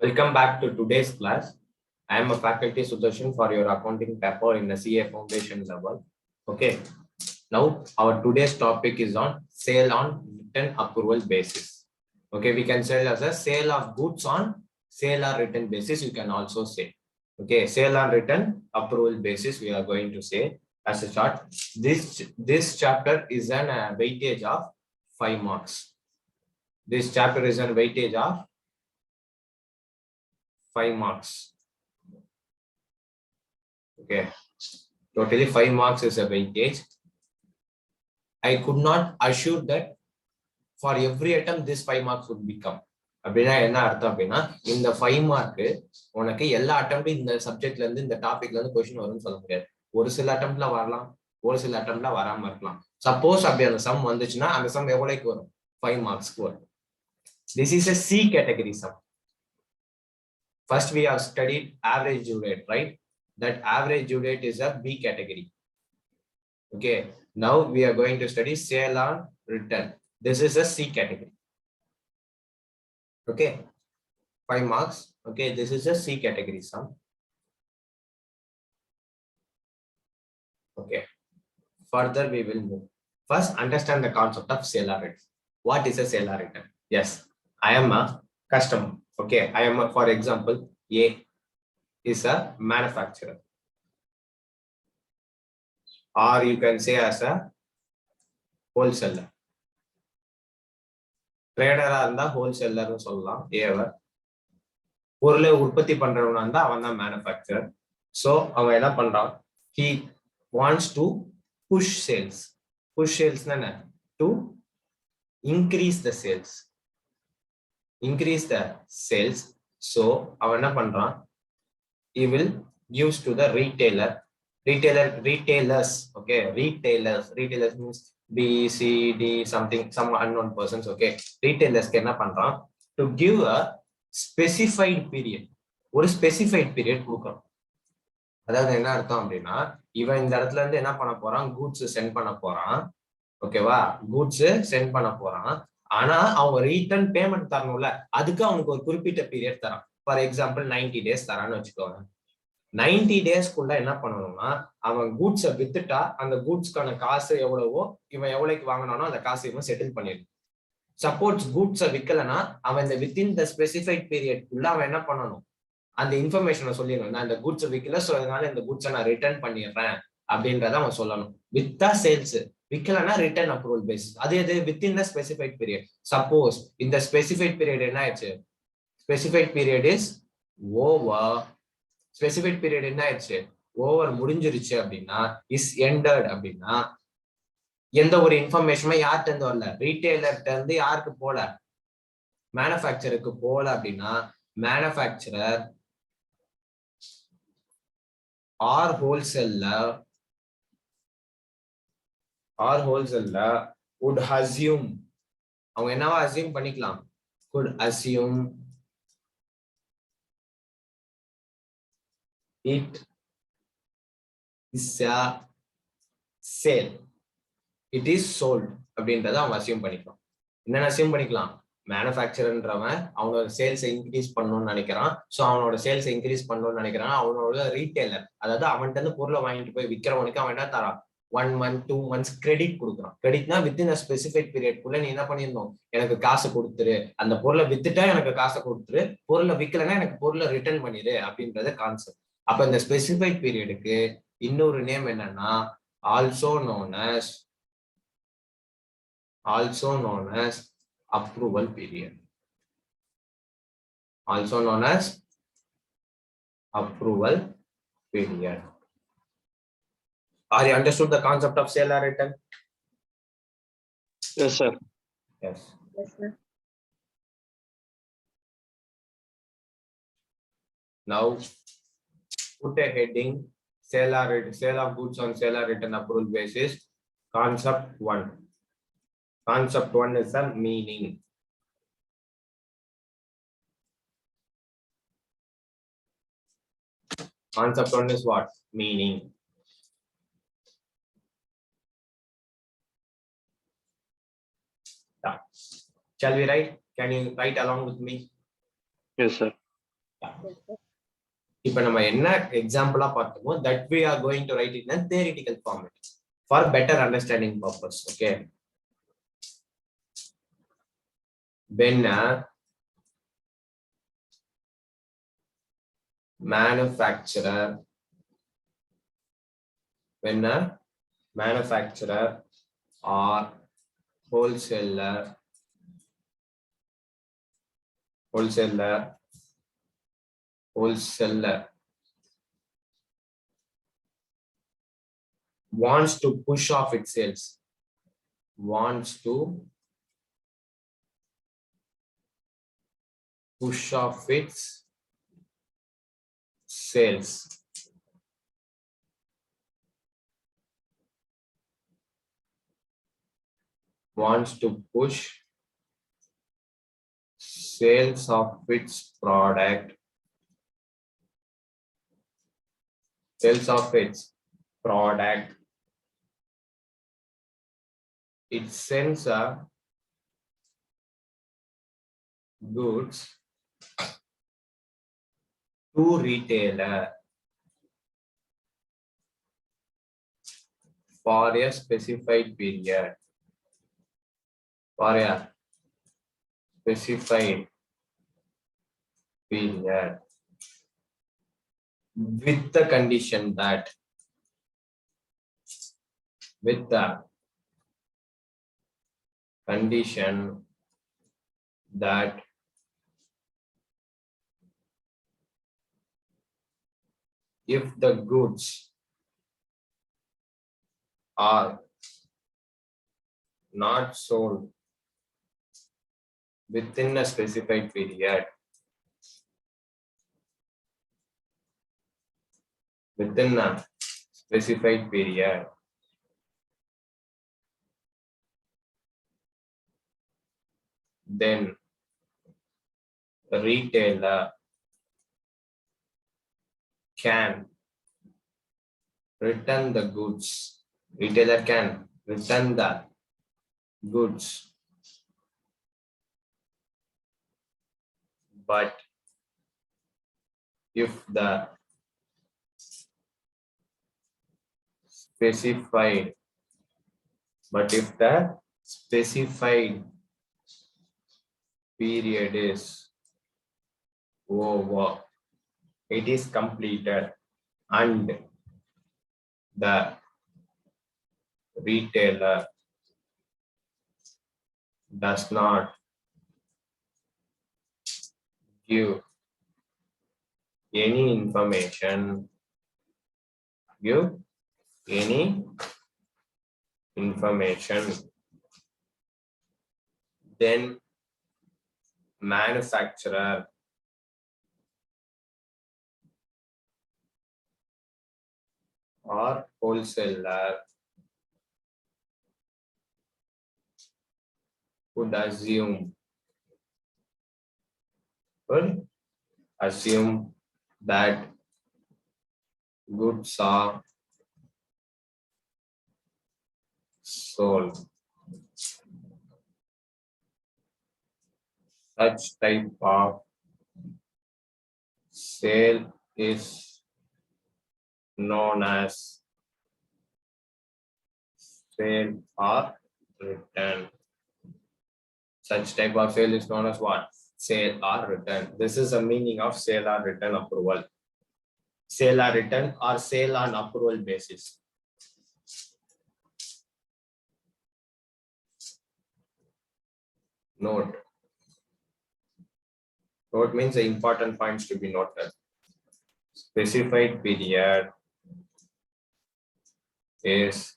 Welcome back to today's class. I am a faculty Sudarshan for your accounting paper in the CA foundation level. Okay. Now our today's topic is on sale on written approval basis. Okay, we can say as a sale of goods on sale or written basis. You can also say. Okay, sale on written approval basis. We are going to say as a chart. This chapter is an weightage of 5 marks. This chapter is an weightage of 5 marks. Okay, totally 5 marks is a weightage. I could not assure that for every attempt this 5 marks would become. அப்படின்னா என்ன அர்த்தம் அப்படின்னா இந்த 5 mark உனக்கு எல்லா அட்டம்ப்டும் இந்த சப்ஜெக்ட்ல இருந்து இந்த டாபிக்ல இருந்து கொஸ்டின் வரும்னு சொல்ல முடியாது. ஒரு சில அட்டம்ப்ட்ல வரலாம், ஒரு சில அட்டம்ப்ட்ல வராம இருக்கலாம். சப்போஸ் அப்படி அந்த சம் வந்துச்சுன்னா அந்த சம் எவ்வளவுக்கு வரும்? 5 மார்க்ஸ்க்கு வரும். This is a C category sum. First we have studied average due date, right? That average due date is a B category. Okay, now we are going to study sale on return. This is a C category. Okay, 5 marks. Okay, this is a C category sum. Okay, further we will move. First, understand the concept of sale or return. What is a sale or return? Yes, I am a customer. Okay, I am a, for example, A is a manufacturer, or you can say as a wholesaler. ட்ரேடரா இருந்தா ஹோல்சேலர்னு சொல்லலாம். ஏவ பொருளை உற்பத்தி பண்றவனா இருந்தா அவன் தான் manufacturer. So அவன் என்ன பண்றான்? He wants to push sales. Push சேல்ஸ்னா என்ன? To increase the sales. Increase the sales. So அவன் என்ன பண்றான்? he will gives to the retailers. Okay, retailers means B, C, D, something, some unknown persons. Okay, retailers என்ன பண்றான்? To give a specified period. ஒரு specified period கொடுக்கணும். அதாவது என்ன அர்த்தம் அப்படின்னா இவன் இந்த இடத்துல இருந்து என்ன பண்ண போறான்? கூட்ஸ் சென்ட் பண்ண போறான். ஓகேவா? கூட்ஸ் சென்ட் பண்ண போறான். ஆனா அவங்க ரிட்டர்ன் பேமெண்ட் தரணும்ல, அதுக்கு அவனுக்கு ஒரு குறிப்பிட்ட பீரியட் தரான். ஃபார் எக்ஸாம்பிள் 90 days தரான்னு வச்சுக்கோங்க. 90 டேஸ்க்குள்ள என்ன பண்ணணும்னா அவன் கூட்ஸை வித்துட்டா அந்த கூட்ஸ்க்கான காசு எவ்வளவோ இவன் எவ்வளவுக்கு வாங்கினானோ அந்த காசு இவன் செட்டில் பண்ணிடணும். சப்போஸ் கூட்ஸை விற்கலன்னா அவன் இந்த வித்தின் த ஸ்பெசிஃபைட் பீரியட்குள்ள அவன் என்ன பண்ணணும்? அந்த இன்ஃபர்மேஷனை சொல்லிடணும். நான் இந்த கூட்ஸை விற்கல, ஸோ அதனால இந்த கூட்ஸை நான் ரிட்டர்ன் பண்ணிடுறேன் அப்படின்றத அவன் சொல்லணும். வித்தா சேல்ஸ், விற்கலன்னா ரிட்டர்ன் அப்ரூவல் பேசிஸ். அது எது? Within the specified period. Suppose இந்த ஸ்பெசிஃபைட் பீரியட் என்ன ஆயிடுச்சு? Specified period is over. Specified period என்ன ஆயிடுச்சு? ஓவர், முடிஞ்சிருச்சு அப்படின்னா இஸ் எண்டட் அப்படின்னா எந்த ஒரு இன்ஃபர்மேஷனும் யார்கிட்ட இருந்து வரல? ரீட்டைலர்கிட்ட இருந்து யாருக்கு போல? மேனுஃபேக்சருக்கு போல. அப்படின்னா manufacturer or wholesaler would assume, அவங்க என்னவா அசியூம் பண்ணிக்கலாம்? could assume it is a sale, it is sold அப்படின்றத அவங்க அசியூம் பண்ணிக்கலாம். என்னென்ன அசியூம் பண்ணிக்கலாம்? மேனுஃபேக்சர்ன்றவன் அவனோட சேல்ஸை இன்க்ரீஸ் பண்ணணும்னு நினைக்கிறான். ஸோ அவனோட சேல்ஸை இன்க்ரீஸ் பண்ணணும்னு நினைக்கிறான். அவனோட ரீட்டைலர், அதாவது அவன்கிட்ட இருந்து பொருளை வாங்கிட்டு போய் விற்கிறவனுக்கு அவன் என்ன தரான்? 1 month 2 months கிரெடிட் கொடுக்குறான். கிரெடிட்னா வித்தின் ஸ்பெசிஃபைட் பீரியட்குள்ள நீ என்ன பண்ணிருந்தோம்? எனக்கு காசு கொடுத்துரு, அந்த பொருளை வித்துட்டா எனக்கு காசை கொடுத்துரு, பொருளை விற்கலன்னா எனக்கு பொருளை ரிட்டர்ன் பண்ணிடு அப்படின்றது கான்செப்ட். அப்ப இந்த ஸ்பெசிஃபைட் பீரியடுக்கு இன்னொரு நேம் என்னன்னா also known as approval period. Also known as approval period. Are you understood the concept of sale or return? Yes, sir. Yes. Yes, sir. Now put a heading: sale of goods on sale or return approval basis. Concept 1. Concept 1 is the meaning. Concept 1 is what? Meaning. Shall we write? Can you write along with me? Yes, sir. இப்போ நம்ம என்ன எக்ஸாம்பிளா பார்த்தோமோ that we are going to write it in a theoretical format for better understanding purpose. Okay, when a manufacturer or wholesaler wants to push off its sales, wants to push off its sales, wants to push sales of its product, it sends a goods to retailer for a specified period, with the condition that if the goods are not sold within a specified period, then the retailer can return the goods. But if the specified period is over, it is completed, and the retailer does not give any information, then manufacturer or wholesaler would assume that goods are sold. Such type of sale is known as sale or return. Such type of sale is known as what? Sale or return. This is the meaning of sale or return approval. Sale or return or sale on approval basis. Note means the important points to be noted. Specified period is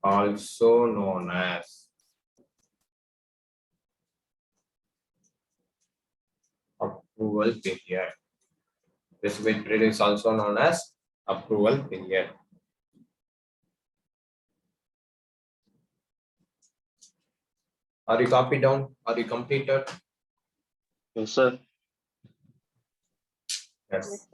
also known as approval period. Specified period is also known as approval period. Are you copied down? Are you completed? Yes, sir. Yes.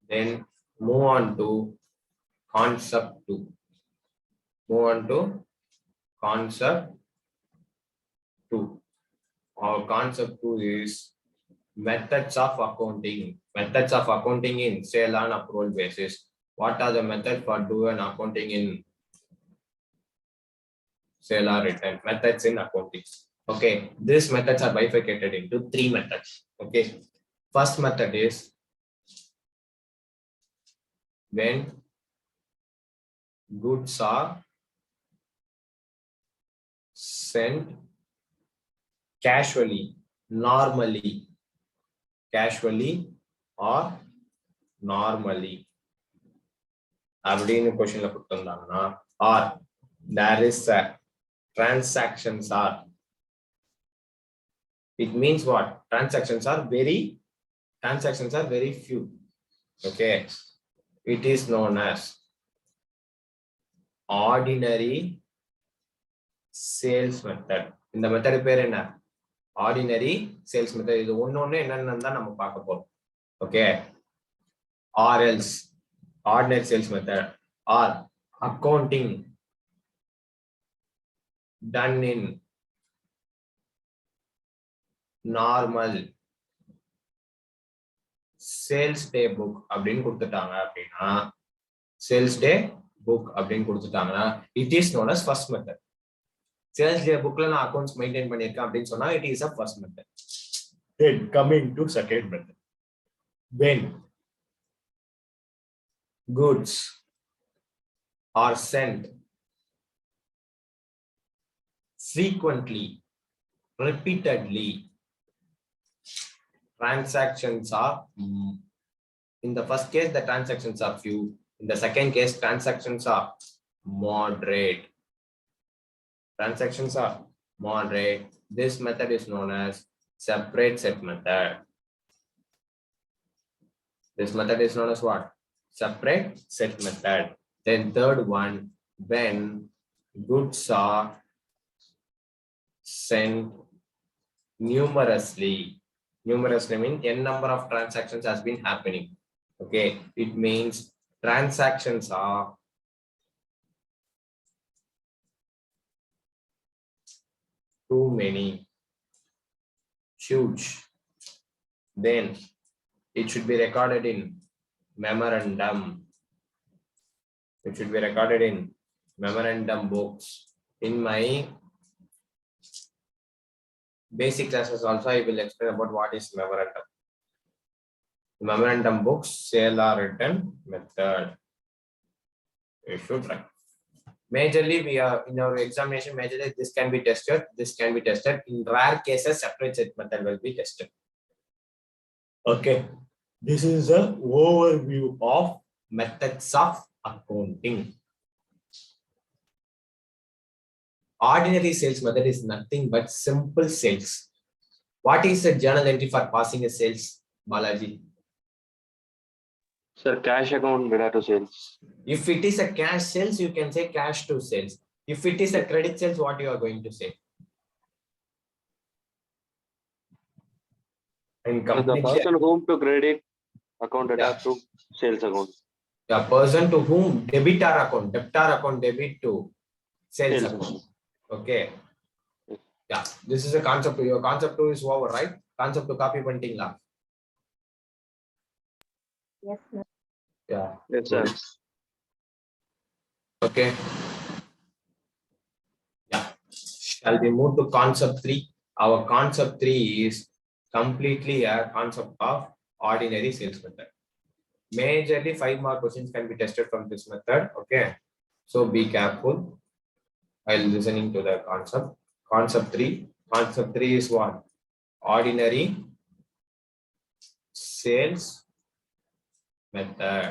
Then move on to concept 2. Move on to concept 2. Our concept 2 is methods of accounting. Methods of accounting in sale and approval basis. What are the methods for doing accounting in sale or return? Methods in accounting. Okay, these methods are bifurcated into 3 methods. Okay, first method is when goods are sent casually, normally or normally அப்படின்னு கொஸ்டின்ல கொடுத்திருந்தாங்கன்னா or there is a transactions are, it means what? Transactions are very few. Okay, it is known as ordinary sales method. இந்த method பேர் என்ன? Ordinary sales method. இது ஒண்ணு என்னன்னு தான் நம்ம பார்க்க போறோம். Okay, or else ordinary sales method or accounting done in normal sales day book அப்படின்னு கொடுத்துட்டாங்க அப்படின்னா, சேல்ஸ் டே புக் அப்படின்னு கொடுத்துட்டாங்கன்னா it is known as first method. Sales day புக்ல நான் அக்கவுண்ட்ஸ் மெயின்டைன் பண்ணிருக்கேன் அப்படின்னு சொன்னா it is a first method. Then coming to second method, when goods are sent frequently, repeatedly, transactions are, in the first case the transactions are few, in the second case transactions are moderate. Transactions are moderate. This method is known as separate set method. This method is known as what? Separate set method. Then third one, when goods are sent numerously. Numerously means n number of transactions has been happening. Okay, it means transactions are too many, huge. Then it should be recorded in memorandum. It should be recorded in memorandum books. In my basic classes also I will explain about what is memorandum. Memorandum books, sale or return method. You should write. Majorly we are in our examination, majorly this can be tested, this can be tested. In rare cases separate set method will be tested. Okay, this is an overview of methods of accounting. Ordinary sales method is nothing but simple sales. What is the journal entry for passing a sales, Balaji? Sir, cash account data to sales. If it is a cash sales, you can say cash to sales. If it is a credit sales, what you are going to say? And So the person whom to credit account data to sales account. The person to whom debtor account debit to sales account. Okay. Yeah, this is a concept. Your concept 2 is over, right? Concept 2 copy பண்ணிட்டீங்களா? Yes, sir. Yeah. Yes, sir. Okay. Yeah. Shall we move to concept 3? Our concept 3 is completely a concept of ordinary sales method. Majorly 5 more questions can be tested from this method. Okay. So be careful while listening to the concept. Concept 3. Concept 3 is what? Ordinary sales method.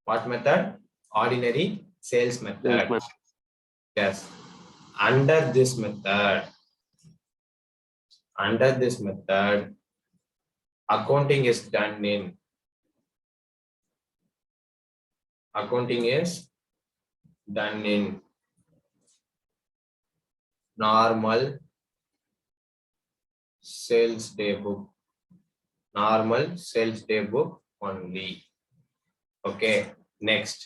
What method? Ordinary sales method. Yes. Under this method, accounting is done in normal sales day book. Normal sales day book only. Okay. Next,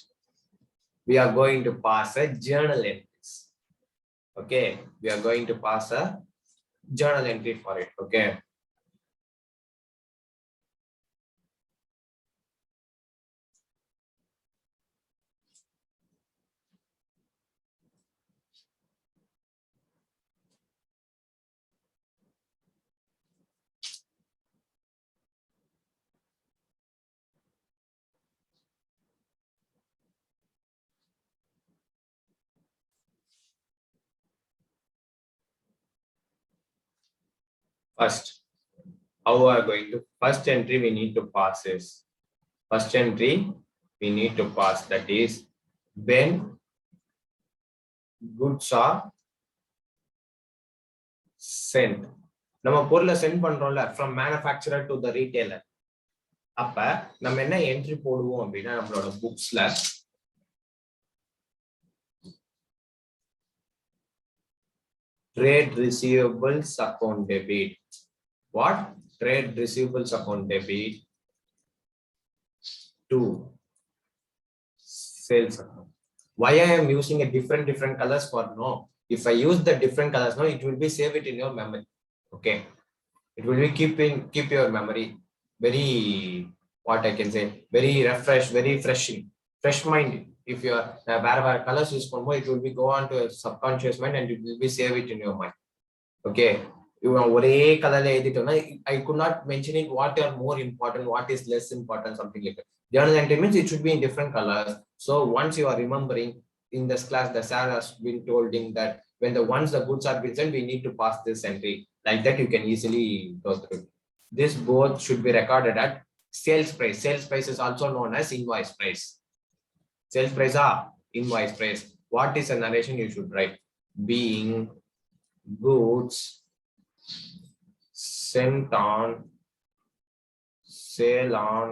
we are going to pass a journal entries. Okay, we are going to pass a journal entry for it. Okay. First, how we are going to first entry we need to pass is first entry we need to pass, that is when goods are sent. நம்ம பொருளை send பண்றோம்ல from manufacturer to the retailer. அப்ப நம்ம என்ன entry போடுவோம் அப்படின்னா நம்மளோட புக்ஸ்ல trade receivables account debit. What? Trade receivables account debit to sales account. Why I am using a different colors for no? If I use the different colors now, it will be save it in your memory. Okay, it will be keep your memory very, what I can say, very refresh, very fresh mind. If you are where colors use for more, it will be go on to a subconscious mind and it will be save it in your mind. Okay, you know ஒரே கலர்ல எழுதிட்டோம்னா I could not mention it what are more important, what is less important, something like that. Journal entry means it should be in different colors. So once you are remembering in this class, the sir has been told that when once the goods are been sent, we need to pass this entry. Like that, you can easily go through. This both should be recorded at sales price. Sales price is also known as invoice price. Sales price are invoice price. What is a narration you should write? Being goods sent on sale on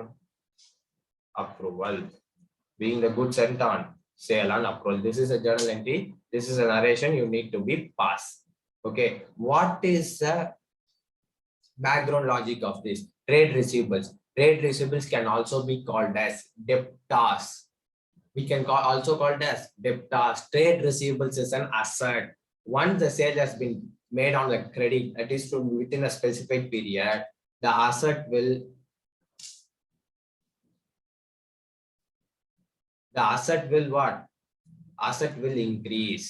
approval. Being the goods sent on sale on approval. This is a journal entry. This is a narration you need to be passed. Okay, what is the background logic of this? Trade receivables. Trade receivables can also be called as debtors. We can also call it as debtors. Trade receivables is an asset. Once the sale has been made on the credit, that is to within a specific period, the asset will what? Asset will increase.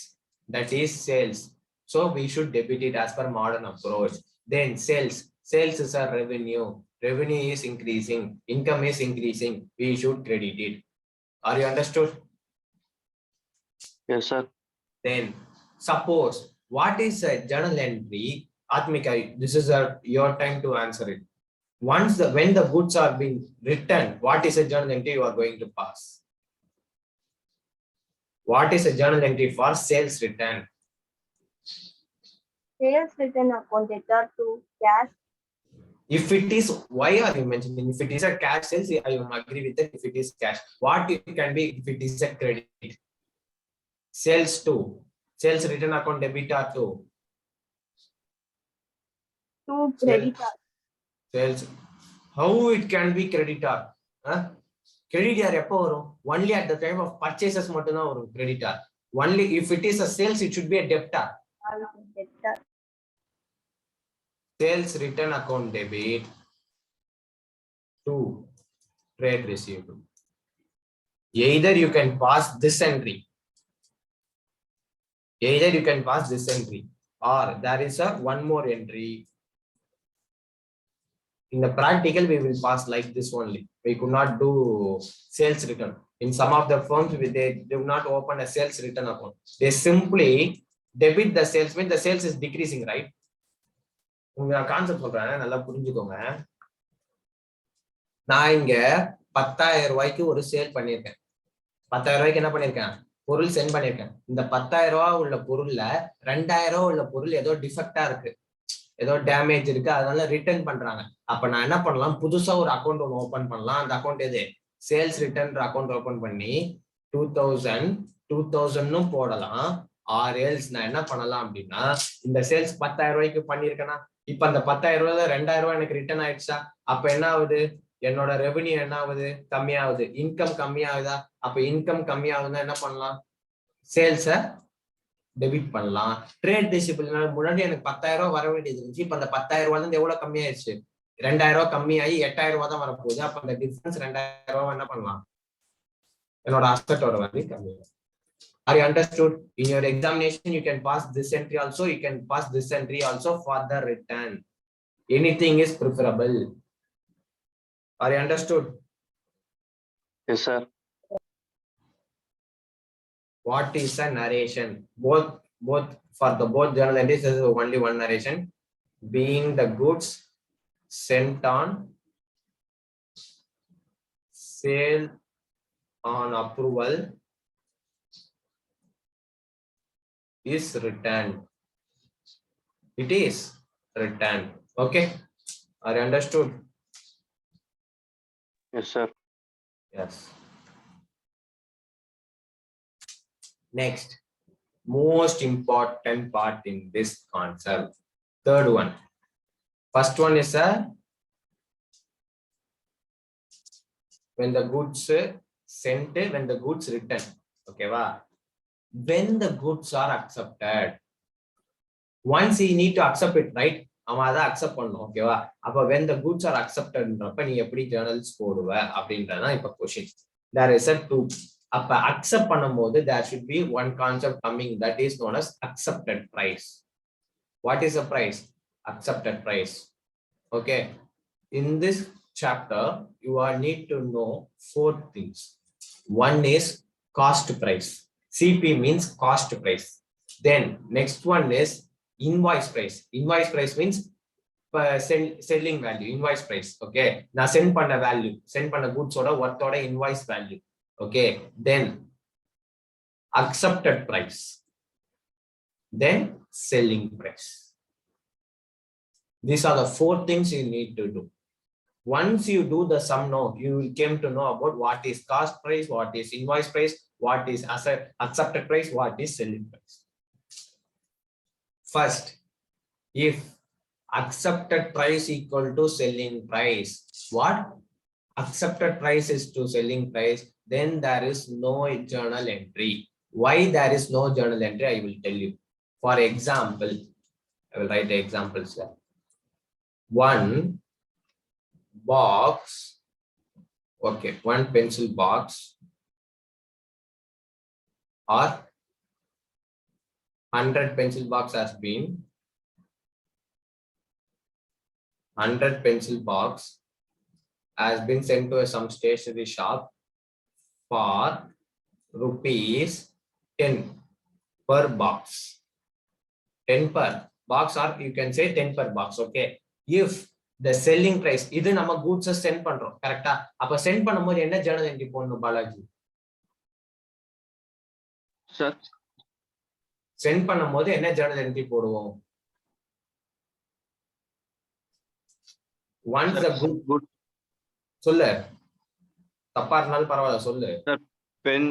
That is sales. So we should debit it as per modern approach. Then sales. Sales is a revenue. Revenue is increasing. Income is increasing. We should credit it. Are you understood? Yes, sir. Then suppose, what is a journal entry? Atmika, this is your time to answer it. Once when the goods are being written, what is a journal entry you are going to pass? What is a journal entry for sales return? Sales return account debtor to cash. If it is, why are you mentioning? If it is a cash sales, I agree with it. If it is cash, what it can be if it is a credit? Sales to sales return account debitor to Creditor. Sales. How it can be creditor? Creditor எப்போ வரும்? Only at the time of purchases மட்டும் தான் வரும் creditor. Only if it is a sales, it should be a debtor. Debtor. Sales return account debit to trade receivable. Either you can pass this entry. Either you can pass this entry, or there is a one more entry. In the practical, we will pass like this only. We could not do sales return. In some of the firms, they do not open a sales return account. They simply debit the sales when the sales is decreasing, right? உங்க concept சொல்றேன், நல்லா புரிஞ்சுக்கோங்க. நான் இங்க 10,000 ரூபாய்க்கு ஒரு sale பண்ணிருக்கேன். 10,000 ரூபாய்க்கு என்ன பண்ணிருக்கேன்? பொருள் சென்ட் பண்ணிருக்கேன். இந்த 10,000 ரூபாய் உள்ள பொருள்ல 2,000 ரூபாய் உள்ள பொருள் ஏதோ டிஃபெக்டா இருக்கு, ஏதோ டேமேஜ் இருக்கு, அதனால ரிட்டர்ன் பண்றாங்க. அப்ப நான் என்ன பண்ணலாம்? புதுசா ஒரு அக்கௌண்ட் ஒன்று ஓபன் பண்ணலாம். அந்த அக்கௌண்ட் எது? சேல்ஸ் ரிட்டர்ன் அக்கௌண்ட் ஓபன் பண்ணி 2,000 போடலாம். ஆர் எல்ஸ் நான் என்ன பண்ணலாம் அப்படின்னா, இந்த சேல்ஸ் 10,000 ரூபாய்க்கு பண்ணிருக்கேன்னா, இப்ப அந்த 10,000 ரூபாயில 2,000 ரூபாய் எனக்கு ரிட்டர்ன் ஆயிடுச்சா? அப்ப என்ன ஆகுது? என்னோட ரெவென்யூ என்ன ஆகுது? கம்மியாகுது. இன்கம் கம்மியாகுதா? அப்ப இன்கம் கம்மியாகுதுன்னா என்ன பண்ணலாம்? சேல்ஸை டெபிட் பண்ணலாம். ட்ரேட் ரிசிபிள் முன்னாடி எனக்கு 10,000 ரூபாய் வர வேண்டியது இருந்துச்சு. இப்ப அந்த 10,000 ரூபாய் வந்து எவ்வளவு கம்மியாயிருச்சு? 2,000 ரூபாய் கம்மியாகி 8,000 ரூபாய் தான் வரப்போகுது. அப்ப அந்த டிஃபரன்ஸ் 2,000 ரூபாய் என்ன பண்ணலாம்? என்னோட அசட்டோட வேல்யூ கம்மியாகும். Are you understood? In your examination, you can pass this entry also. You can pass this entry also for the return. Anything is preferable. Are you understood? Yes, sir. What is a narration? Both for the both journal entries, there is only one narration. Being the goods sent on sale on approval is returned. It is returned. Okay. Are you understood? Yes, sir. Yes. Next, most important part in this concept. Third one. First one is when the goods sent, when the goods return. Okay, va? When the goods are accepted. Once you need to accept it, right? அவன் அதை accept பண்ணும். ஓகேவா? அப்ப when the goods are acceptedன்றப்ப நீ எப்படி journals போடுவ அப்படின்றதான் இப்ப question. There is a two. அப்ப அக்செப்ட் பண்ணும்போது there should be one concept coming, that is known as accepted price. What is the price? Accepted price. Okay. In this chapter, you are need to know four things. One is cost price. CP means cost price. Then next one is invoice price. Invoice price means selling value. Invoice price. Okay. Now send panna value. Send panna goods oda worth oda invoice value. Okay. Then accepted price. Then selling price. These are the four things you need to do. Once you do the sum now, you came to know about what is cost price, what is invoice price, what is accepted price, what is selling price. First, if accepted price equal to selling price, what? Accepted price is to selling price, then there is no journal entry. Why there is no journal entry? I will tell you. For example, I will write the examples here. One box, okay, one pencil box or 100 pencil box has been 100 pencil box has been sent to some stationery shop for rupees 10 per box. 10 per box, or you can say 10 per box. Okay. If the selling price, இது நம்ம goods send பண்றோம் கரெக்ட்டா? அப்ப send பண்ணும்போது என்ன journal entry போடணும் Balaji? Sir. Send பண்ணும்போது என்ன ஜர்னல் என்ட்ரி போடுவோம்? Once the good சொல்லு. தப்பா இருந்தாலும் பரவாயில்ல சொல்லு. Sir, pen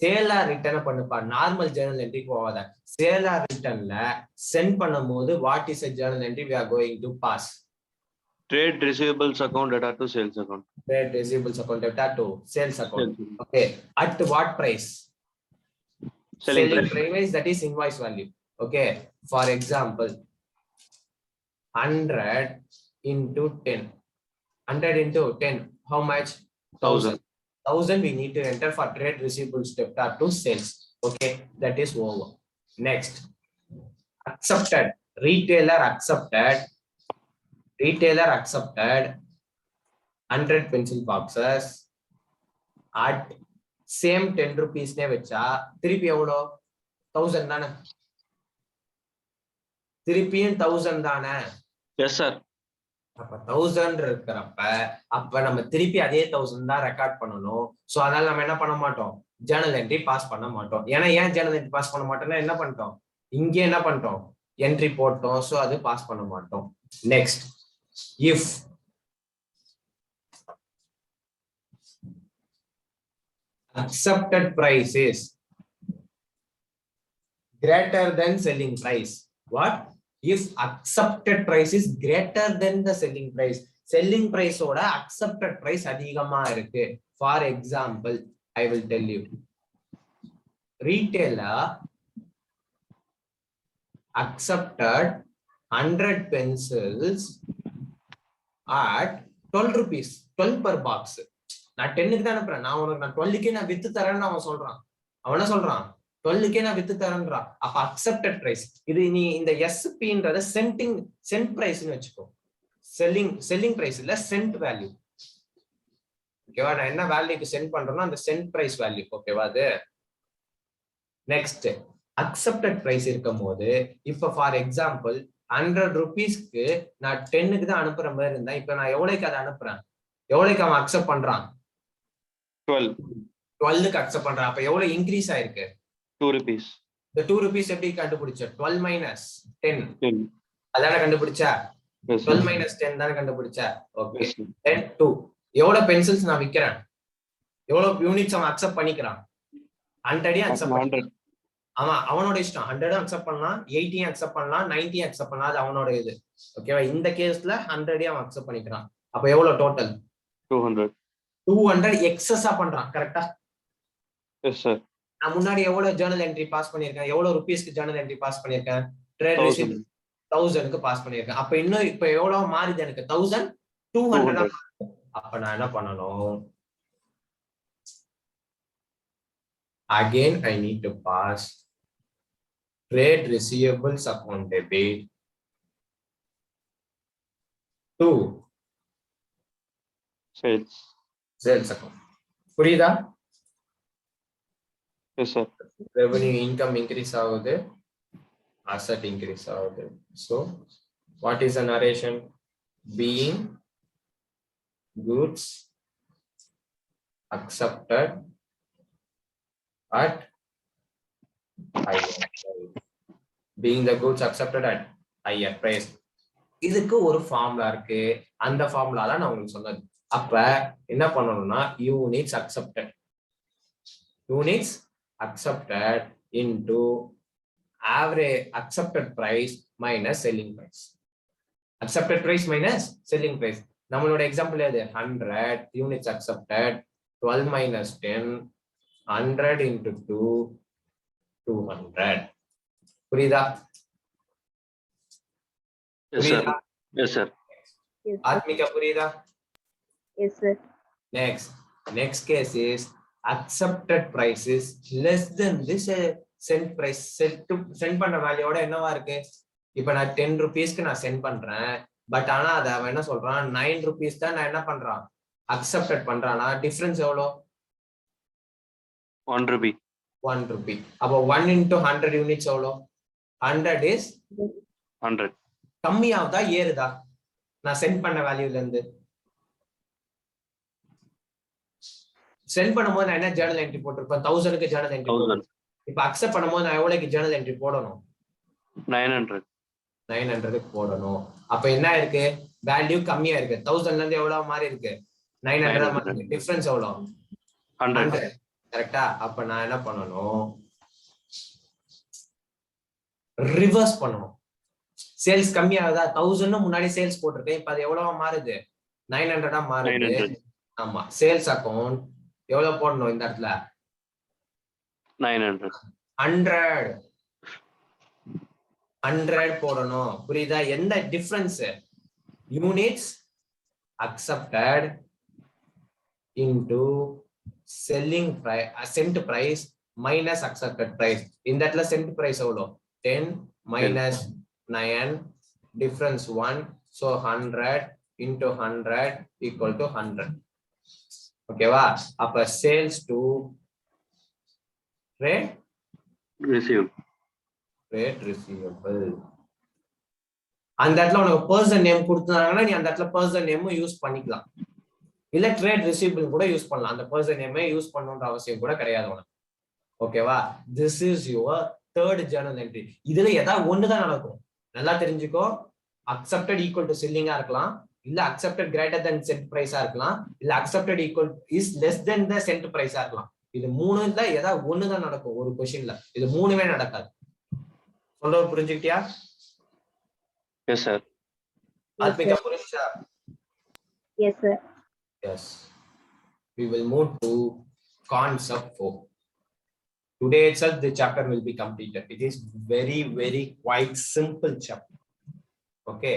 சேலா ரிட்டர்ன் பண்ணுப்பா. நார்மல் ஜர்னல் என்ட்ரி போவாத. சேலா ரிட்டர்ன்ல சென்ட் பண்ணும்போது what is a journal entry we are going to pass? trade receivables account data to sales account. Trade receivables account data to sales account. Okay. At what price? Selling price, that is invoice value. Okay. For example, 100 into 10. 100 into 10. How much? 1,000. 1,000 we need to enter for trade receivables debtor to sales. Okay, that is over. Next, accepted. Retailer accepted 100 pencil boxes at same 10 rupees ne vecha திருப்பி எவ்வளோ 1000 தானே? திருப்பியும் 1000 தானே? Yes, sir. அப்ப 1000 இருக்கிறப்ப அப்ப நம்ம திருப்பி அதே 1000 தான் ரெக்கார்ட் பண்ணணும். சோ அதனால நம்ம என்ன பண்ண மாட்டோம்? ஜர்னல் என்ட்ரி பாஸ் பண்ண மாட்டோம். ஏன்னா ஏன் ஜர்னல் என்ட்ரி பாஸ் பண்ண மாட்டோம்னா என்ன பண்ணிட்டோம்? இங்க என்ன பண்ணிட்டோம்? என்ட்ரி போட்டோம். சோ அது பாஸ் பண்ண மாட்டோம். Next, if accepted price is greater than selling price, what? if accepted price is greater than the selling price. Selling price ஓட accepted price அதிகமா இருக்கு. For example, I will tell you. Retailer accepted 100 pencils at 12 rupees, 12 per box. நான் 10க்கு தான் அனுப்புறேன். நான் உனக்கு நான் 12க்கே நான் வித்து தரேன்னு அவன் சொல்றான். அவன் என்ன சொல்றான்? 12க்கே நான் வித்து தரேன்றா. அப்ப அக்செப்டட் பிரைஸ். இது நீ இந்த எஸ்பின்றத சென்ட் பிரைஸ்னு வெச்சுக்கோ. செல்லிங் பிரைஸ் இல்ல சென்ட் வேல்யூ. ஓகேவா? நான் என்ன வேல்யூக்கு சென்ட் பண்றேனோ அந்த சென்ட் பிரைஸ் வேல்யூ. ஓகேவா? அது நெக்ஸ்ட் அக்செப்டட் பிரைஸ் இருக்கும்போது இப்ப ஃபார் எக்ஸாம்பிள் 100 rupeesக்கு நான் 10க்கு தான் அனுப்புற மாதிரி இருந்தா இப்ப நான் எவ்வளவுக்கு அதை அனுப்புறேன்? எவ்வளவுக்கு அவன் அக்செப்ட் பண்றான்? 12க்கு அக்செப்ட் பண்றான். அப்ப எவ்வளவு இன்க்ரீஸ் ஆயிருக்கு? 2 rupees. இந்த 2 rupees எப்படி கண்டுபிடிச்ச? 12 minus 10 அதான கண்டுபிடிச்சா? 12 minus 10 தான கண்டுபிடிச்ச? ஓகே. 10 2 எவ்வளவு பென்சில்ஸ் நான் விக்கிறேன்? எவ்வளவு யூனிட்ஸ் அவன் அக்செப்ட் பண்ணிக்கிறான்? 100 அக்செப்ட் பண்றான். ஆமா, அவனோட இஷ்டம். 100 அக்செப்ட் பண்ணலாம், 80 அக்செப்ட் பண்ணலாம், 90 அக்செப்ட் பண்ணலாம். அது அவனோட இது. ஓகேவா? இந்த கேஸ்ல 100 அவன் அக்செப்ட் பண்ணிக்கிறான். அப்ப எவ்வளவு டோட்டல்? 200 எக்ஸஸா பண்றான். கரெக்ட்டா? Yes sir. நான் முன்னாடி எவ்வளவு ஜர்னல் என்ட்ரி பாஸ் பண்ணிருக்கேன்? எவ்வளவு ருபீஸ்க்கு ஜர்னல் என்ட்ரி பாஸ் பண்ணிருக்கேன்? ட்ரேட் ரிசிப்ட் 1000க்கு பாஸ் பண்ணிருக்கேன். அப்ப இன்னும் இப்ப எவ்வளவு மாறுது எனக்கு? 1200. அப்ப நான் என்ன பண்ணணும்? Again I need to pass trade receivables account debit to sales account. புரியுதா? Yes sir. Revenue income increase ஆகுது, asset increase ஆகுது. So what is the narration? Being goods accepted at higher price. Being the goods accepted at higher price. இதுக்கு ஒரு formula இருக்கு. அந்த formula தான் நான் உங்களுக்கு சொன்னது. அப்ப என்ன பண்ணணும்னா units accepted into average accepted price minus selling price. Accepted price minus selling price. நம்மளோட எக்ஸாம்பிள் எது? 100 units accepted, 12 minus 10, 100 into 2, 200. புரியுதா? Yes sir. ஆத்மிகா புரியுதா? Yes sir. Next case is accepted price is less than this sent price. Sent பண்ண வேல்யூவோட என்னவா இருக்கு? இப்ப நான் 10 rupeesக்கு நான் சென்ட் பண்றேன். பட் ஆனா அத அவன் என்ன சொல்றான்? 9 rupees தான் நான் என்ன பண்றான்? அக்செப்டட் பண்றானா? டிஃபரன்ஸ் எவ்வளோ? 1 rupee. 1 rupee. அப்போ 1 into 100 units எவ்வளோ? 100 is 100. கம்மியாவதா ஏறுதா? நான் சென்ட் பண்ண வேல்யூல இருந்து சென்ட் பண்ணும்போது நான் என்ன ஜர்னல் என்ட்ரி போட்டிருப்பேன்? 1000க்கு ஜர்னல் என்ட்ரி போடுறேன். இப்ப அக்செப்ட் பண்ணும்போது நான் எவ்வளவுக்கு ஜர்னல் என்ட்ரி போடணும்? 900க்கு போடணும். அப்ப என்ன இருக்கு? வேல்யூ கம்மியா இருக்கு. 1000ல இருந்து எவ்வளவு மாறி இருக்கு? 900 மாறி இருக்கு. டிஃபரன்ஸ் எவ்வளவு? 100. கரெக்ட்டா? அப்ப நான் என்ன பண்ணணும்? ரிவர்ஸ் பண்ணணும். சேல்ஸ் கம்மியாகுதா? 1000 முன்னாடி சேல்ஸ் போட்டிருக்கேன். இப்ப அது எவ்வளவு மாறுது? 900 மாறுது. ஆமா, சேல்ஸ் அக்கவுண்ட் எவ்வளவு போடணும் இந்த இடத்துல? 900. 100 போடணும். புரியுதா? என்ன difference? Units accepted into selling price, sent price minus accepted price. இந்த இடத்துல சென்ட் பிரைஸ் எவ்வளவு? 10 minus 9, difference 1. So 100 into 100 equal to 100. ஓகேவா? அப்ப சேல்ஸ் டு trade receivable. அந்த இடத்துல உனக்கு பர்சன் நேம் கொடுத்தாங்கன்னா நீ அந்த இடத்துல பர்சன் நேம் யூஸ் பண்ணிக்கலாம். இல்ல ட்ரேட் ரிசீவபிள் கூட யூஸ் பண்ணலாம். அந்த பர்சன் நேமே யூஸ் பண்ணணும்ன்ற அவசியம் கூட கிடையாது உனக்கு. ஓகேவா? This is your third journal entry. இதுல ஏதாவது ஒண்ணுதான் நடக்கும். நல்லா தெரிஞ்சுக்கோ. அக்செப்டட் ஈக்குவல் டு செல்லிங்கா இருக்கலாம், இல்ல அக்செப்டட் கிரேட்டர் தென் சென்ட் பிரைஸா இருக்கலாம், இல்ல accepted equal is less than the sent பிரைஸா இருக்கலாம். இது மூணுல ஏதாவது ஒண்ணுதான் நடக்கும் ஒரு கொஸ்டின்ல. இது மூணுமே நடக்காது. சொல்றது புரிஞ்சுக்கிட்டியா? Yes, sir. Alpika Purisha. Yes, sir. Yes. We will move to concept 4. Today itself the chapter will be completed. It is very, very quite simple chapter. Okay.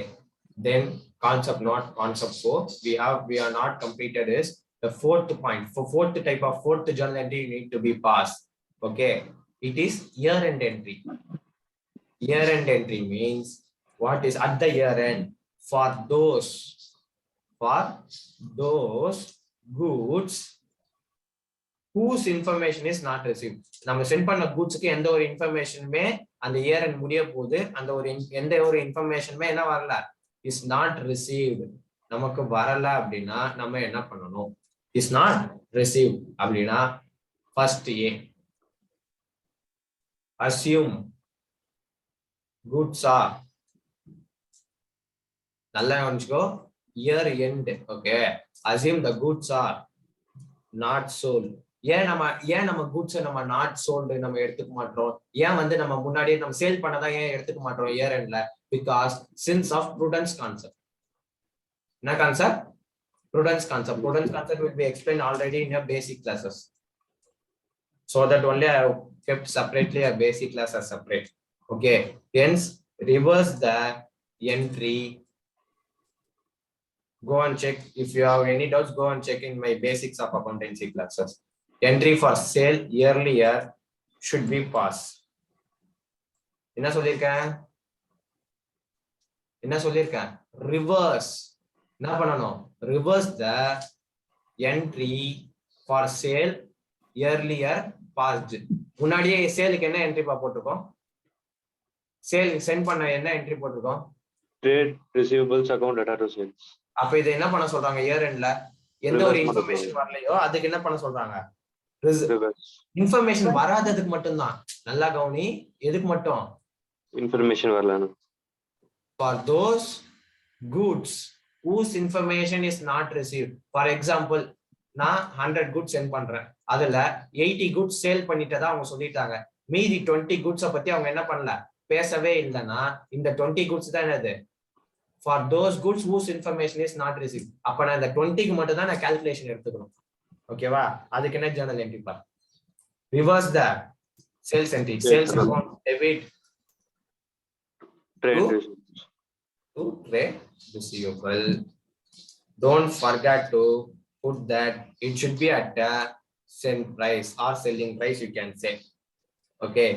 Then concept 4. We are not completed is the fourth point. For fourth type of fourth journal entry, you need to be passed. Okay. It is year-end entry. Year-end entry means what is at the year end for those goods whose information is not received. நம்ம send பண்ண கூட்ஸ்க்கு எந்த ஒரு இன்ஃபர்மேஷனுமே அந்த year end முடிய போகுது, அந்த ஒரு எந்த ஒரு இன்ஃபர்மேஷனுமே என்ன வரல, இஸ் நாட் ரிசீவ்டு. நமக்கு வரல அப்படின்னா நம்ம என்ன பண்ணணும்? இஸ் நாட் ரிசீவ் அப்படின்னா first A, assume goods are, நல்லா கவனிச்சுக்கோ, year end. Okay, assume the goods are not sold. ஏன் நம்ம goods நம்ம not sold நம்ம எடுத்துக்க மாட்டோம்? ஏன் வந்து நம்ம முன்னாடியே நம்ம சேல் பண்ணதா ஏன் எடுத்துக்க மாட்டோம் year endல? Because since of prudence concept. என்ன concept? Prudence concept. Prudence concept will be explained already in your basic classes. So that only I have kept separately a basic class as separate. Okay, hence reverse the entry. Go and check. If you have any doubts, go and check in my basics of accountancy classes. Entry for sale year should be passed. என்ன சொல்லிருக்கேன்? Reverse. என்ன பண்ணணும்? Reverse the entry for sale earlier passed. முன்னாடியே சேலுக்கு என்ன entry போட்டுருக்கோம்? Sale send பண்ண என்ன என்ட்ரி போட்டுருக்கோம்? Trade receivables account data to sales. அப்ப இதை என்ன பண்ண சொல்றாங்க? இயர் எண்ட்ல எந்த ஒரு இன்ஃபர்மேஷன் வரலையோ அதுக்கு என்ன பண்ண சொல்றாங்க? இன்ஃபர்மேஷன் வராததுக்கு மட்டும் தான். நல்லா கவனி, எதுக்கு மட்டும்? இன்ஃபர்மேஷன் வரலன்னு. For those goods whose information is not received. For example, நான் 100 goods சென்ட் பண்றேன், அதுல 80 goods சேல் பண்ணிட்டதா அவங்க சொல்லிட்டாங்க, மீதி 20 goods பத்தி அவங்க என்ன பண்ணல, பேசவே இல்லைன்னா இந்த 20 goods தான் என்னது? For those goods whose information is not received. அப்ப நான் இந்த 20க்கு மட்டும் தான் நான் கால்குலேஷன் எடுத்துக்கணும். ஓகேவா? அதுக்கு என்ன ஜர்னல் என்ட்ரி பார்? Reverse the sales entry. Sales account debit to trade receivable. Don't forget to put that it should be at the sell price or selling price, you can say. Okay,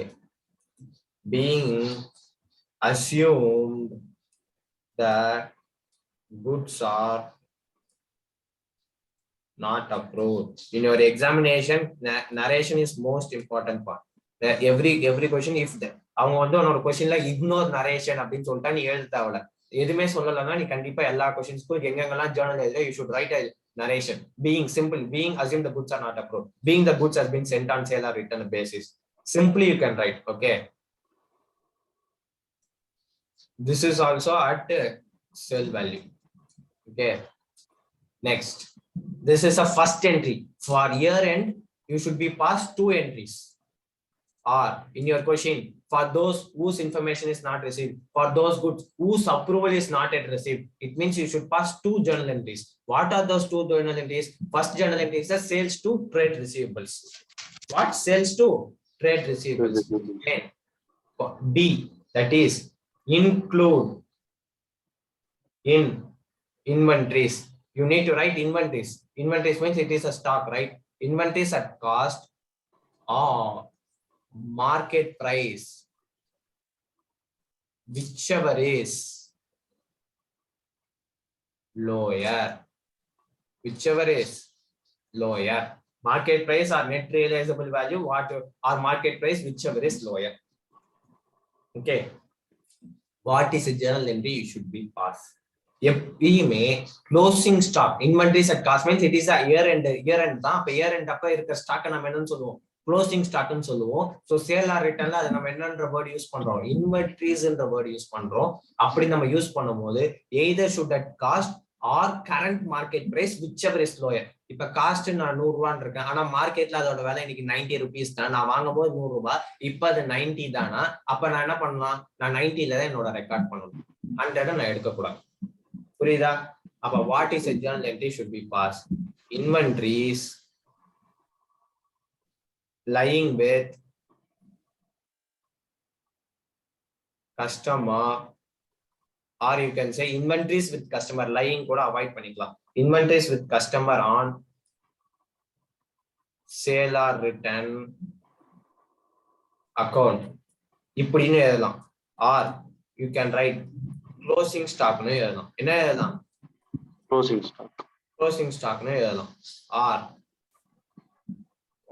being assumed that goods are not approved. In your examination, narration is most important part. Every question, if அவங்க வந்து உன்னோட கொஸ்டின்ல ignore narration அப்படின்னு சொல்லிட்டா நீ எழுத தேவையில்ல. எதுவுமே சொல்லலைன்னா நீ கண்டிப்பா எல்லா கொஸ்டின்ஸ்க்கும் எங்கெங்கெல்லாம் ஜேர்னல் எழுத, you should write a narration. Being simple, being assume the goods are not approved, being the goods has been sent on sale or return basis. Simply you can write. Okay, this is also at sell value. Okay, next, this is a first entry. For year end you should be passed 2 entries. Or in your question, for those whose information is not received, for those goods whose approval is not yet received, it means you should pass 2 journal entries. What are those 2 journal entries? First journal entry is the sales to trade receivables. What? Sales to trade receivables. Okay. B, that is include in inventories. You need to write inventories. Inventories means it is a stock, right? Inventories at cost or market price, whichever is lower. Whichever is lower. Market price or net realizable value, what or market price, whichever is lower. Okay. What is a journal entry you should be passed? எப்பயுமே closing stock, inventories at cost means it is year end தான். அப்ப year end அப்ப இருக்க ஸ்டாக்கை நம்ம என்னன்னு சொல்லுவோம்? Closing ஸ்டாக்னு சொல்லுவோம். ஸோ சேல் ஆர் ரிட்டர்ன்ல அதை நம்ம என்னன்ற வேர்ட் யூஸ் பண்றோம்? இன்வென்டரிஸ்ன்ற வேர்ட் யூஸ் பண்றோம். அப்படி நம்ம யூஸ் பண்ணும்போது either should at cost or current market price, whichever is lower. இப்ப காஸ்ட் நான் 100 ரூபான்னு இருக்கேன், ஆனா மார்க்கெட்ல அதோட விலை இன்னைக்கு 90 rupees தான். நான் வாங்கும்போது 100 ரூபாய், இப்ப அது 90 தானா? அப்ப நான் என்ன பண்ணலாம்? நான் 90ல தான் என்னோட ரெக்கார்ட் பண்ணணும். 100 நான் எடுக்க கூடாது. புரியுதா? அப்ப what is a journal entry should be passed? Inventories lying with customer, or you can say inventories with customer. Lying கூட avoid பண்ணிக்கலாம். Inventories with customer on sale or return account இப்படின்னு எழுதலாம். or you can write closing stock னு எழுதலாம். என்ன எழுதலாம்? closing stock னு எழுதலாம். or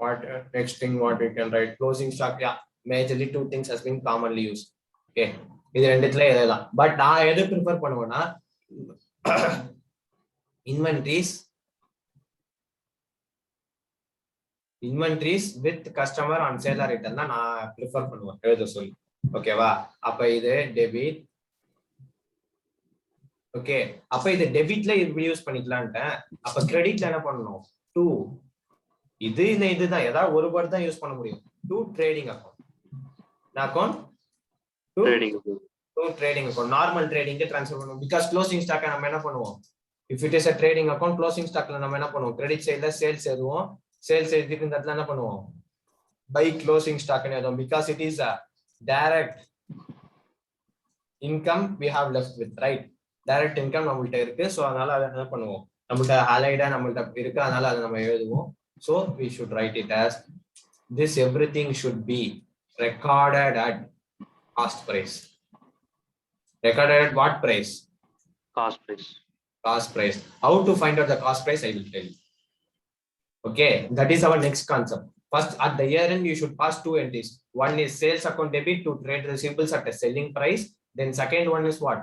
what next thing what you can write? Closing stock. Yeah, majorly two things has been commonly used. Okay, இது ரெண்டுத்துல எழுதலாம். பட் நான் எது ப்ரிஃபர் பண்ணுவேன்னா inventories with customer on sale or return தான் நான் ப்ரிஃபர் பண்ணுவேன் எழுத சொல்லி. ஓகேவா? அப்ப இது டெபிட். ஓகே, அப்ப இது டெபிட்ல இப்படி யூஸ் பண்ணிக்கலாம்ட்டேன். அப்ப கிரெடிட்ல என்ன பண்ணணும்? டு இதுதான் ஏதாவது ஒரு வேர்ட் தான் யூஸ் பண்ண முடியும். To trading account. Account trading account normal ட்ரேடிங்க்கு ட்ரான்ஸ்ஃபர் பண்ணுவோம். பிகாஸ் க்ளோசிங் ஸ்டாக் நம்ம என்ன பண்ணுவோம்? If it is a trading account closing ஸ்டாக்ல நம்ம என்ன பண்ணுவோம்? கிரெடிட் சைடுல சேல்ஸ் எழுதுவோம். சேல்ஸ் எழுதிட்டு இந்த இடத்துல என்ன பண்ணுவோம்? பை க்ளோசிங் ஸ்டாக் எழுதுவோம். Because it is a direct income we have left with, right? Direct income நம்மள்ட்ட இருக்கு. ஸோ அதனால அதை என்ன பண்ணுவோம்? நம்மள்ட்ட ஹைலைட்டா நம்மள்ட்ட இருக்கு, அதனால அதை நம்ம எழுதுவோம். So we should write it as this everything should be recorded at cost price. Recorded at what price? Cost price. Cost price. How to find out the cost price? I will tell you. Okay, that is our next concept. First, at the year end, you should pass two entries. One is sales account debit to trade receivables at a selling price. Then second one is what?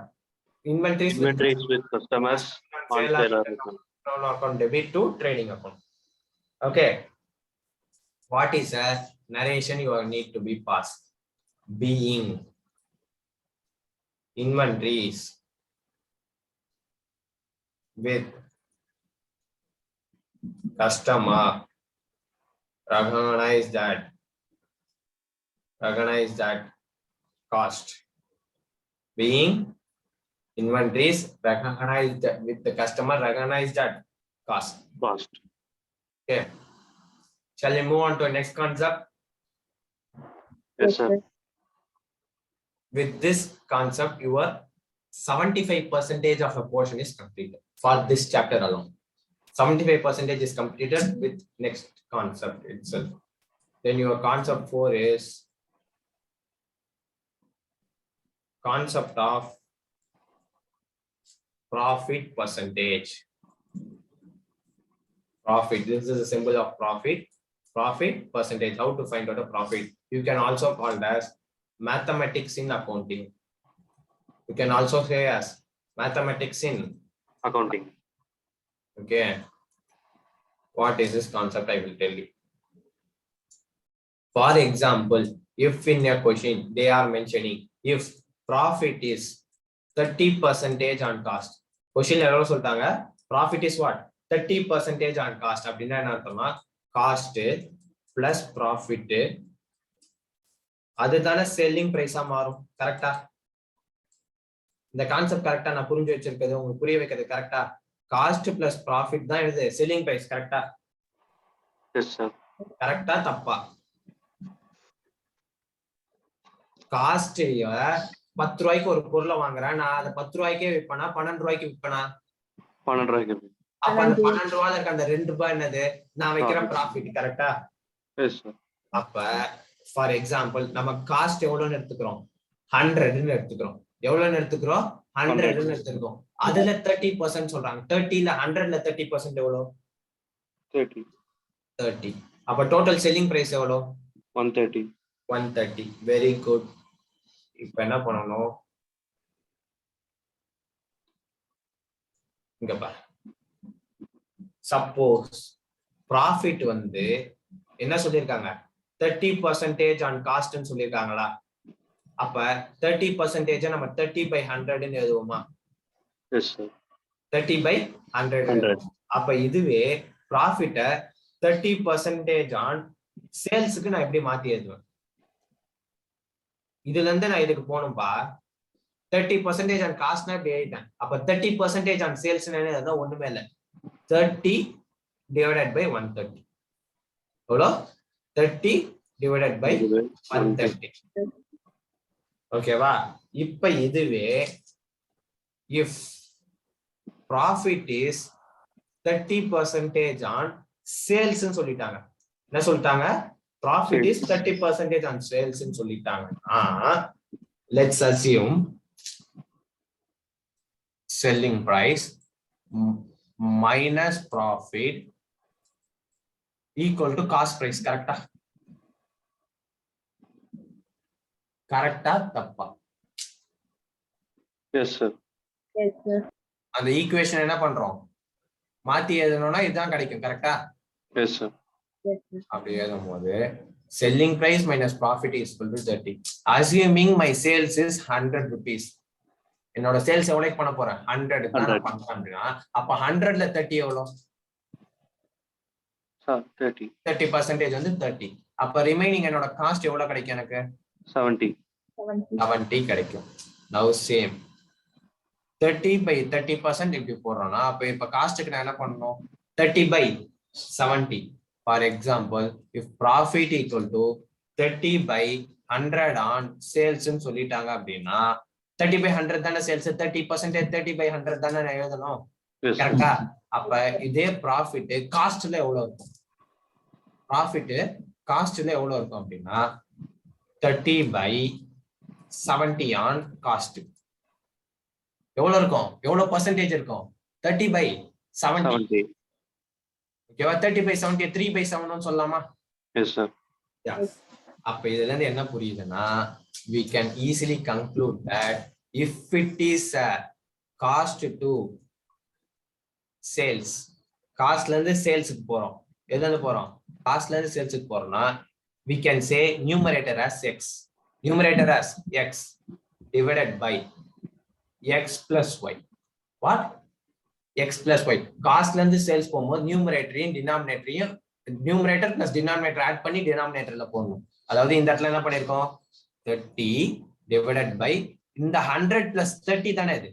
Inventories with customers on sale or return. Account debit to trading account. Okay. What is a narration you need to be passed? Being inventories with customer recognize that cost. Being inventories recognized with the customer recognize that cost. Okay, shall we move on to the next concept? Yes, sir. With this concept, your 75% of a portion is completed for this chapter alone. 75% is completed with next concept itself. Then your concept 4 is concept of profit percentage. Profit, this is a symbol of profit. Profit percentage, how to find out a profit. You can also call it as mathematics in accounting. You can also say as mathematics in accounting. Okay, what is this concept? I will tell you. For example, if in a question they are mentioning if profit is 30% on cost. Question எவ்வளவு சொல்றாங்க? Profit is what? 30% on cost. அப்படின்னா என்ன அர்த்தம்னா cost plus profit அதுதானே selling பிரைஸா மாறும். கரெக்டா? இந்த concept கரெக்டா நான் புரிஞ்சு வச்சிருக்கிறது உங்களுக்கு புரிய வைக்கிறது கரெக்டா? காஸ்ட் பிளஸ் ப்ராஃபிட் தான் இது செல்லிங் பிரைஸ். கரெக்டா? Yes sir. கரெக்டா தப்பா? காஸ்ட் 10 ரூபாய்க்கு ஒரு பொருளை வாங்குறேன், நான் அதை 10 ரூபாய்க்கே விற்பனா 12 ரூபாய்க்கு விற்பனா? 12 ரூபாய்க்கு. அப்ப அந்த 12 ரூபாயில இருக்க அந்த 2 ரூபாய் என்னது? நான் வைக்கிற ப்ராஃபிட். கரெக்டா? Yes sir. அப்ப ஃபார் எக்ஸாம்பிள் நம்ம காஸ்ட் எவ்வளவுன்னு எடுத்துக்கிறோம்? 100ன்னு எடுத்துக்கிறோம். எவ்வளவுன்னு எடுத்துக்கிறோம்? 100ன்னு எடுத்துக்கிறோம். அதுல 30% சொல்றாங்க. 30ல 100ல 30% எவ்வளவு? 30. அப்ப டோட்டல் செல்லிங் பிரைஸ் எவ்வளவு? 130. Very good. இப்ப என்ன பண்ணணும்? இங்க பாரு. சப்போஸ் ப்ராஃபிட் வந்து என்ன சொல்லிருக்காங்க? 30% ஆன் காஸ்ட்னு சொல்லிருக்காங்களா? அப்ப 30% நம்ம 30/100ன்னு எழுதுவோமா? Yes sir. 30/100. அப்ப இதுவே ப்ராஃபிட்ட 30% ஆன் சேல்ஸ்க்கு நான் எப்படி மாத்தி எழுதுவேன்? இதுல இருந்து நான் இதுக்கு போகணும்பா. 30% on காஸ்ட்னா இப்படி எழுதிட்டேன். அப்ப 30% on சேல்ஸ் அதான் ஒண்ணுமே இல்லை. 30 divided by 130 எவ்வளோ? 30 divided by 130. ஓகேவா? இப்ப இதுவே if profit is 30% on sales ன்னு சொல்லிட்டாங்க. என்ன சொல்லிட்டாங்க? Profit is 30% on sales ன்னு சொல்லிட்டாங்க. Let's assume selling price minus profit equal to cost price. கரெக்டா? கரெக்டா தப்பா? Yes sir. Yes, sir. அந்த ஈக்குவேஷன் என்ன பண்றோம்? மாத்தி எழுதணும்னா இதுதான் கிடைக்கும். கரெக்டா? Yes sir. Yes, sir. அப்படி எழுதும் போது selling price minus profit is equal to 30. Assuming my sales is 100 rupees. என்னோட சேல்ஸ் எவ்வளவு பண்ண போறேன்? 100 தான் நான் பண்றேன் அப்படின்னா அப்ப 100ல 30 எவ்வளவு? 30. 30% வந்து 30. அப்ப ரிமைனிங் என்னோட காஸ்ட் எவ்வளவு கிடைக்கும் எனக்கு? 70. 70 கிடைக்கும். Now same 30 by 30% இப்படி போடுறோம்னா அப்ப இப்ப காஸ்ட்டுக்கு நான் என்ன பண்ணணும்? 30 by 70. For example, if profit equal to 30 by 100 on sales ன்னு சொல்லிட்டாங்க அப்படின்னா 30 by 100 தானே சேல்ஸ், 30% 30 by 100 தானே எழுதணும். கரெக்டா? அப்ப இதே ப்ராஃபிட் காஸ்ட்ல எவ்வளவு இருக்கும்? ப்ராஃபிட் காஸ்ட்ல எவ்வளவு இருக்கும் அப்படின்னா 30 by 70 on cost. எவ்வளவு இருக்கும்? எவ்வளவு பர்சன்டேஜ் இருக்கும்? 30 by 70. ஓகேவா? 30 by 70 3 by 7 ன்னு சொல்லலாமா? Yes sir. Yeah. அப்ப இதுல இருந்து என்ன புரியுதுன்னா we can easily conclude that if it is a cost to sales, காஸ்ட்ல இருந்து சேல்ஸ்க்கு போறோம். எதுல இருந்து போறோம்? காஸ்ட்ல இருந்து சேல்ஸ்க்கு போறோம்னா we can say numerator as x, numerator as x divided by x plus y. What? x plus y. காஸ்ட்ல இருந்து சேல்ஸ் போகும்போது நியூமரேட்டரையும் டினாமினேட்டரையும் numerator plus denominator add பண்ணி டினாமினேட்டர்ல போடணும். அதாவது இந்த இடத்துல என்ன பண்ணிருக்கோம்? 30 divided by இந்த 100 plus 30 தானே இது.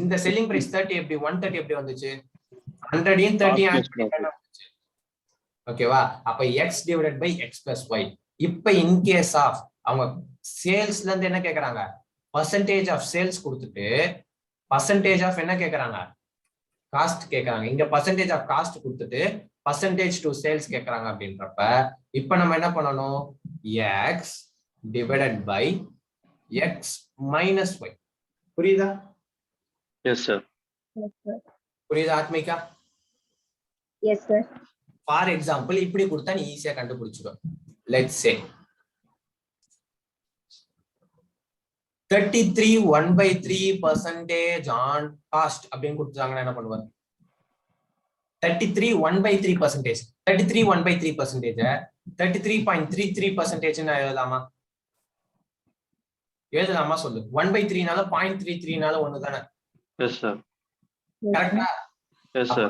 இந்த செல்லிங் பிரைஸ் 30 எப்படி 130 எப்படி வந்துச்சு? 100 30 ஆட் பண்ணி வந்துச்சு. ஓகேவா? அப்ப x divided by x plus y. இப்ப இன் கேஸ் ஆஃப் அவங்க சேல்ஸ்ல இருந்து என்ன கேக்குறாங்க? பர்சன்டேஜ் ஆஃப் சேல்ஸ் கொடுத்துட்டு பர்சன்டேஜ் ஆஃப் என்ன கேக்குறாங்க? காஸ்ட் கேக்குறாங்க. இங்க பர்சன்டேஜ் ஆஃப் காஸ்ட் கொடுத்துட்டு பர்சன்டேஜ் டு சேல்ஸ் கேக்குறாங்க அப்படின்றப்ப இப்ப நம்ம என்ன பண்ணணும்? x divided by x minus y. புரியுதா? Yes sir. Yes, sir. புரியுதா Athmika? Yes, sir. For example இப்படி கொடுத்தா நீ ஈஸியா கண்டுபிடிச்சிடும். லெட்ஸ் சே 33 1/3% on cost அப்படின்னு கொடுத்தாங்கன்னா என்ன பண்ணுவாங்க? 33 1/3%, 33 1/3%, 33.33% எழுதலாமா? எழுதலாமா சொல்லு. 1/3னால 0.33னால ஒண்ணுதானே? Yes sir. கரெக்டா? Yes sir.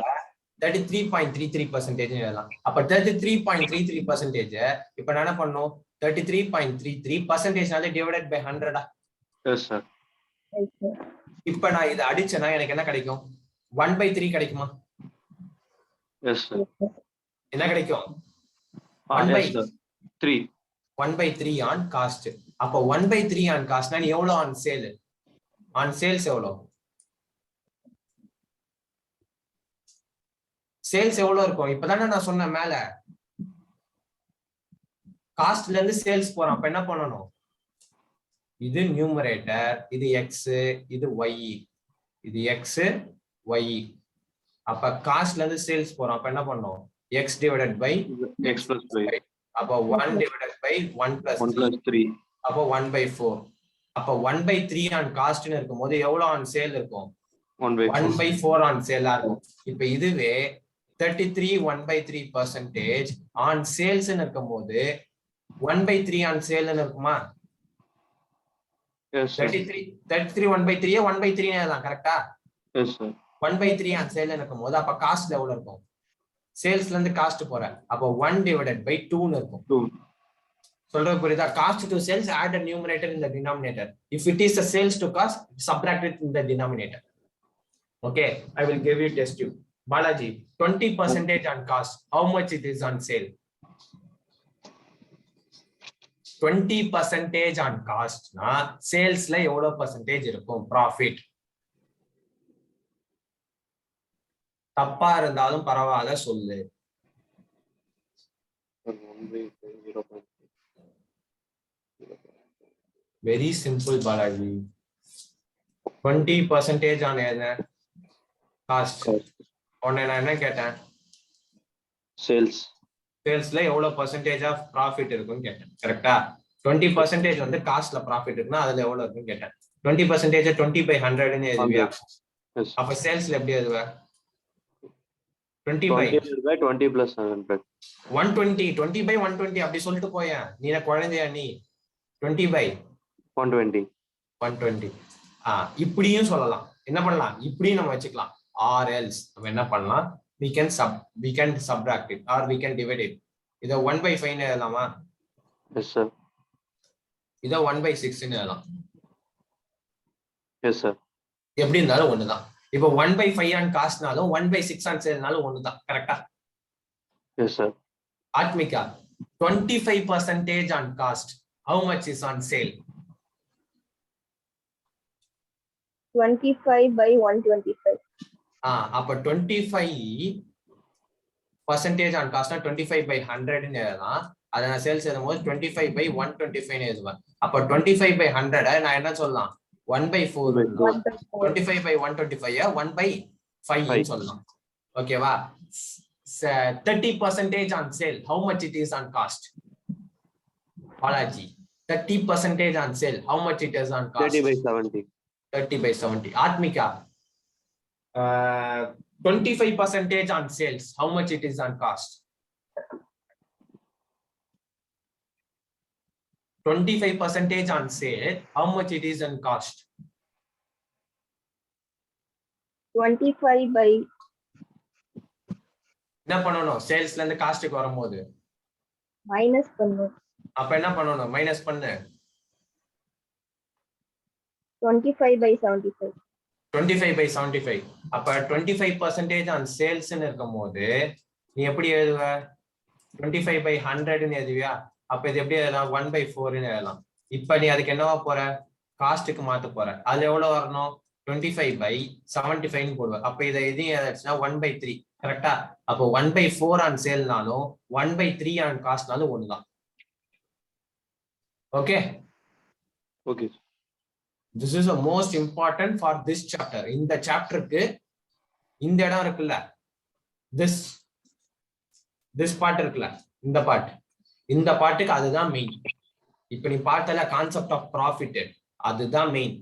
33.33% எழுதலாம். அப்ப 33.33% இப்ப நான் என்ன பண்ணும்? 33.33%னால divided by 100. Yes sir. Yes, sir. இப்ப நான் இதை அடிச்சேன்னா எனக்கு என்ன கிடைக்கும்? 1/3 கிடைக்குமா? Yes sir. என்ன கிடைக்கும்? Yes sir. 3. 1/3 on cost. அப்ப 1/3 on cost நான் எவ்வளவு on sale? On sales எவ்வளவு? சேல்ஸ் எவ்வளவு இருக்கும்? இப்பதானே நான் சொன்னேன் மேல காஸ்ட்ல இருந்து சேல்ஸ் போறோம். அப்ப என்ன பண்ணணும்? இது நியூமரேட்டர், இது எக்ஸ், இது ஒய், இது எக்ஸ் ஒய். அப்ப காஸ்ட்ல இருந்து சேல்ஸ் போறோம். அப்ப என்ன பண்ணணும்? X divided by X plus y. அப்ப 1 divided by 1 plus 1 plus 3. அப்ப 1/4. அப்ப 1/3 ஆன் காஸ்ட்னு இருக்கும்போது எவ்வளவு ஆன் சேல் இருக்கும்? 1/4 ஆன் சேலா இருக்கும். இப்ப இதுவே 33 1/3% ஆன் சேல்ஸ் இருக்கும்போது 1/3 ஆன் சேல் இருக்குமா? Yes sir. 33 1/3 1/3 தான் கரெக்டா? Yes sir. 1/3 ஆன் சேல் இருக்கும்போது அப்ப காஸ்ட் எவ்வளவு இருக்கும்? சேல்ஸ்ல இருந்து காஸ்ட் போற அப்ப 1 divided by 2 இருக்கும். 2. சொல்றது புரியுதா? Cost to sales, add a numerator in the denominator. If it is a sales to cost, subtract it in the denominator. Okay, I will give you test tube. Balaji, 20% on cost. How much it is on sale? 20% on cost. Na sales la evlo percentage irukum profit. தப்பா இருந்தாலும் பரவாயில்ல சொல்லு. 1/5 Very simple, Balaji. 20% on cost. உடனே நான் என்ன கேட்டேன்? Sales சேல்ஸ்ல எவ்வளவு percentage of profit இருக்குன்னு கேட்டேன். கரெக்டா? 20% வந்து காஸ்ட்ல ப்ராஃபிட் இருக்குன்னா அதுல எவ்வளவு இருக்குன்னு கேட்டேன். 20% 20/100 எழுதுவியா? அப்ப சேல்ஸ்ல எப்படி எழுதுவ? 20/20 plus 100. 120 20/120 அப்படி சொல்லிட்டு போயேன். நீ என்ன குழந்தையா நீ? 20/120. 120. இப்படியும் சொல்லலாம். என்ன பண்ணலாம்? இப்படியும் நம்ம வச்சுக்கலாம். Or else நம்ம என்ன பண்ணலாம்? we can subtract it or we can divide it. இத 1/5 ன்னு எழுதலாமா? Yes sir. இத 1/6 ன்னு எழுதலாம். Yes sir. எப்படி இருந்தாலும் ஒண்ணுதான். இப்போ 1/5 on காஸ்ட்னாலும் 1/6 on சேல்னாலும் ஒண்ணுதான். கரெக்டா? Yes sir. Athmika, 25% on cost. How much is on sale? 25/125. அப்ப 25% on cost 25/100 ன்னு எழுதலாம். அத நான் சேல்ஸ் எழுதும்போது 25/125 ன்னு எழுதுவேன். அப்ப 25/100 நான் என்ன சொல்லலாம்? 1/4. 25/125 1/5 ன்னு சொல்லலாம். ஓகேவா? 30% on sale. How much it is on cost? Balaji, 30% on sale. How much it is on cost? 30/70. 30/70. Atmika, 25% on sales. How much it is on cost? 25% on sale. How much it is on cost? 25 என்ன பண்ணணும்? சேல்ஸ்ல இருந்து காஸ்ட்க்கு வரும்போது minus பண்ணும். அப்ப என்ன பண்ணணும்? Minus பண்ணு. 25/75. 25/75. அப்ப 25% on sales ன்னு இருக்கும்போது நீ எப்படி எழுதுவ? 25/100 ன்னு எழுதுவியா? அப்ப இது எப்படி எழுதலாம்? 1/4 ன்னு எழுதலாம். இப்ப நீ அதுக்கு என்னவா போற? காஸ்ட்க்கு மாத்த போற. அது எவ்வளவு வரணும்? 25/75 ன்னு போடுவ. அப்ப இதை எதையும் எழுதுச்சுன்னா 1/3. கரெக்டா? அப்போ 1/4 on சேல்னாலும் 1/3 on காஸ்ட்னாலும் ஒண்ணுதான். Okay? Okay. This is the most important for this chapter. இந்த சாப்டருக்கு இந்த இடம் இருக்குல்ல, this part இருக்குல்ல, இந்த பாட்டுக்கு அதுதான் மெயின். இப்ப நீ பார்த்தல கான்செப்ட் ஆஃப் ப்ராஃபிட், அதுதான் மெயின்.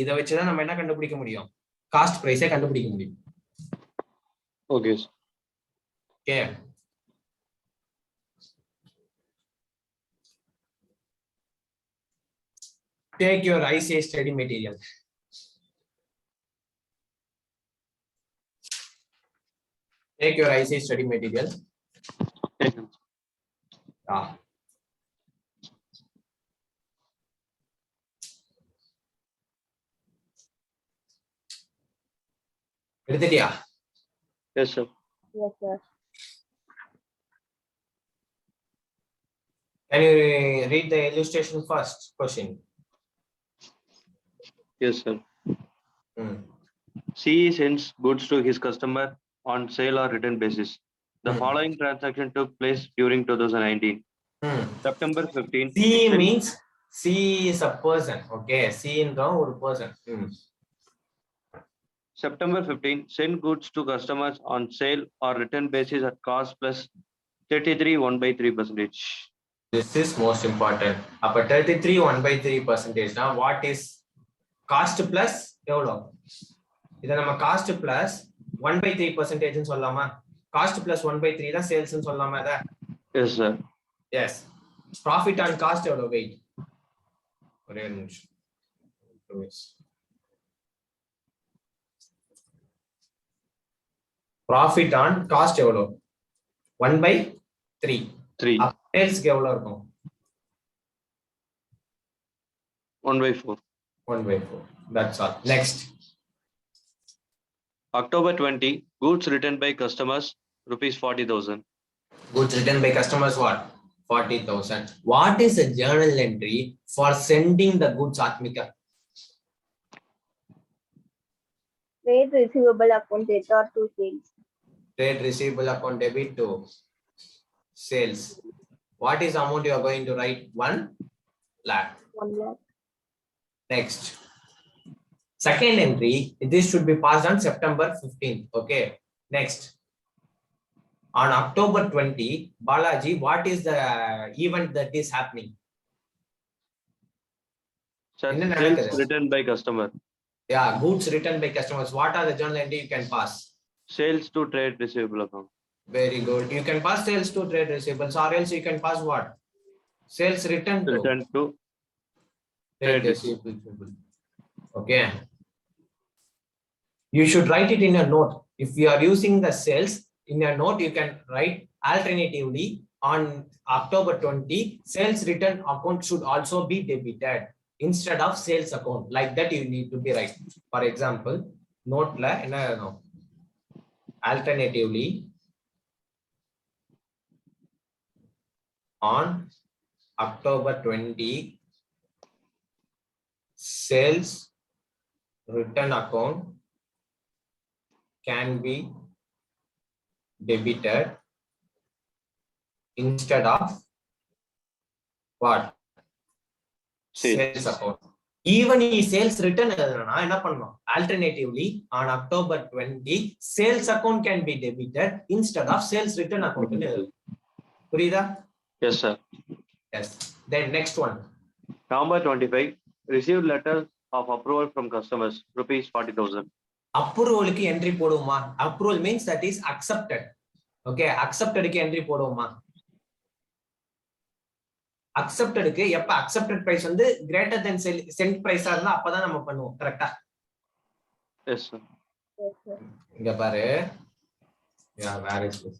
இதை வச்சுதான் நம்ம என்ன கண்டுபிடிக்க முடியும்? காஸ்ட் பிரைஸை கண்டுபிடிக்க முடியும். Okay. Okay, take your ICA study material. Take your ICA study material. எடுத்துட்டியா? Yes sir. Yes sir. Can you read the illustration first question? Yes sir. CE sends goods to his customer on sale or return basis. The following transaction took place during 2019. September 15. C means C is a person. Okay, C in ஒரு person. September 15, send goods to customers on sale or return basis at cost plus 33 1/3%. This is most important. அப்ப 33 1/3% னா what is cost plus எவ்வளவு? இத நம்ம cost plus 1/3% ன்னு சொல்லலாமா? Cost plus 1/3 தான் sales ன்னு சொல்லலாமா இத? Yes sir. Yes. Profit on cost எவ்வளவு? Wait. ஒரே நிமிஷம். Profit on cost எவ்வளவு? 1/3. 3. சேல்ஸ்க்கு எவ்வளவு இருக்கும்? 1/4. 1/4. That's all. Next. October 20, goods written by customers, rupees 40,000. Goods written by customers, what? 40,000. What is a journal entry for sending the goods, Atmika? Trade receivable account debtor to sales. Trade receivable account debit to sales. What is the amount you are going to write? 1 lakh. 1 lakh. Next. Second entry, this should be passed on September 15th. Okay. Next. On October 20, Balaji, what is the event that is happening? Sales written by customer. Yeah, goods written by customers. What are the journal entry you can pass? Sales to trade receivable account. Very good. You can pass sales to trade receivables, or else you can pass what? Sales written to trade receivable. Okay. You should write it in a note. If you are using the sales in a note, you can write alternatively on October 20, sales written account should also be debited instead of sales account. Like that, you need to be right. For example, note la no. Alternatively, on October 20, sales written account can be debited instead of what? Sales account. Even if sales written, alternatively on October 20, sales account can be debited instead of sales written account. Yes, sir. Yes. Then next one. November 25, received letter of approval from customers, rupees 40,000. Approval ki entry poduma. Approval means that is accepted. Okay, accepted ki entry poduma. Accepted க்கு எப்ப accepted price வந்து greater than sent price இருந்தா அப்பதான் நம்ம பண்ணுவோம். கரெக்ட்டா? Yes, sir. Yes, sir. இங்க பாரு. Yeah, where is this?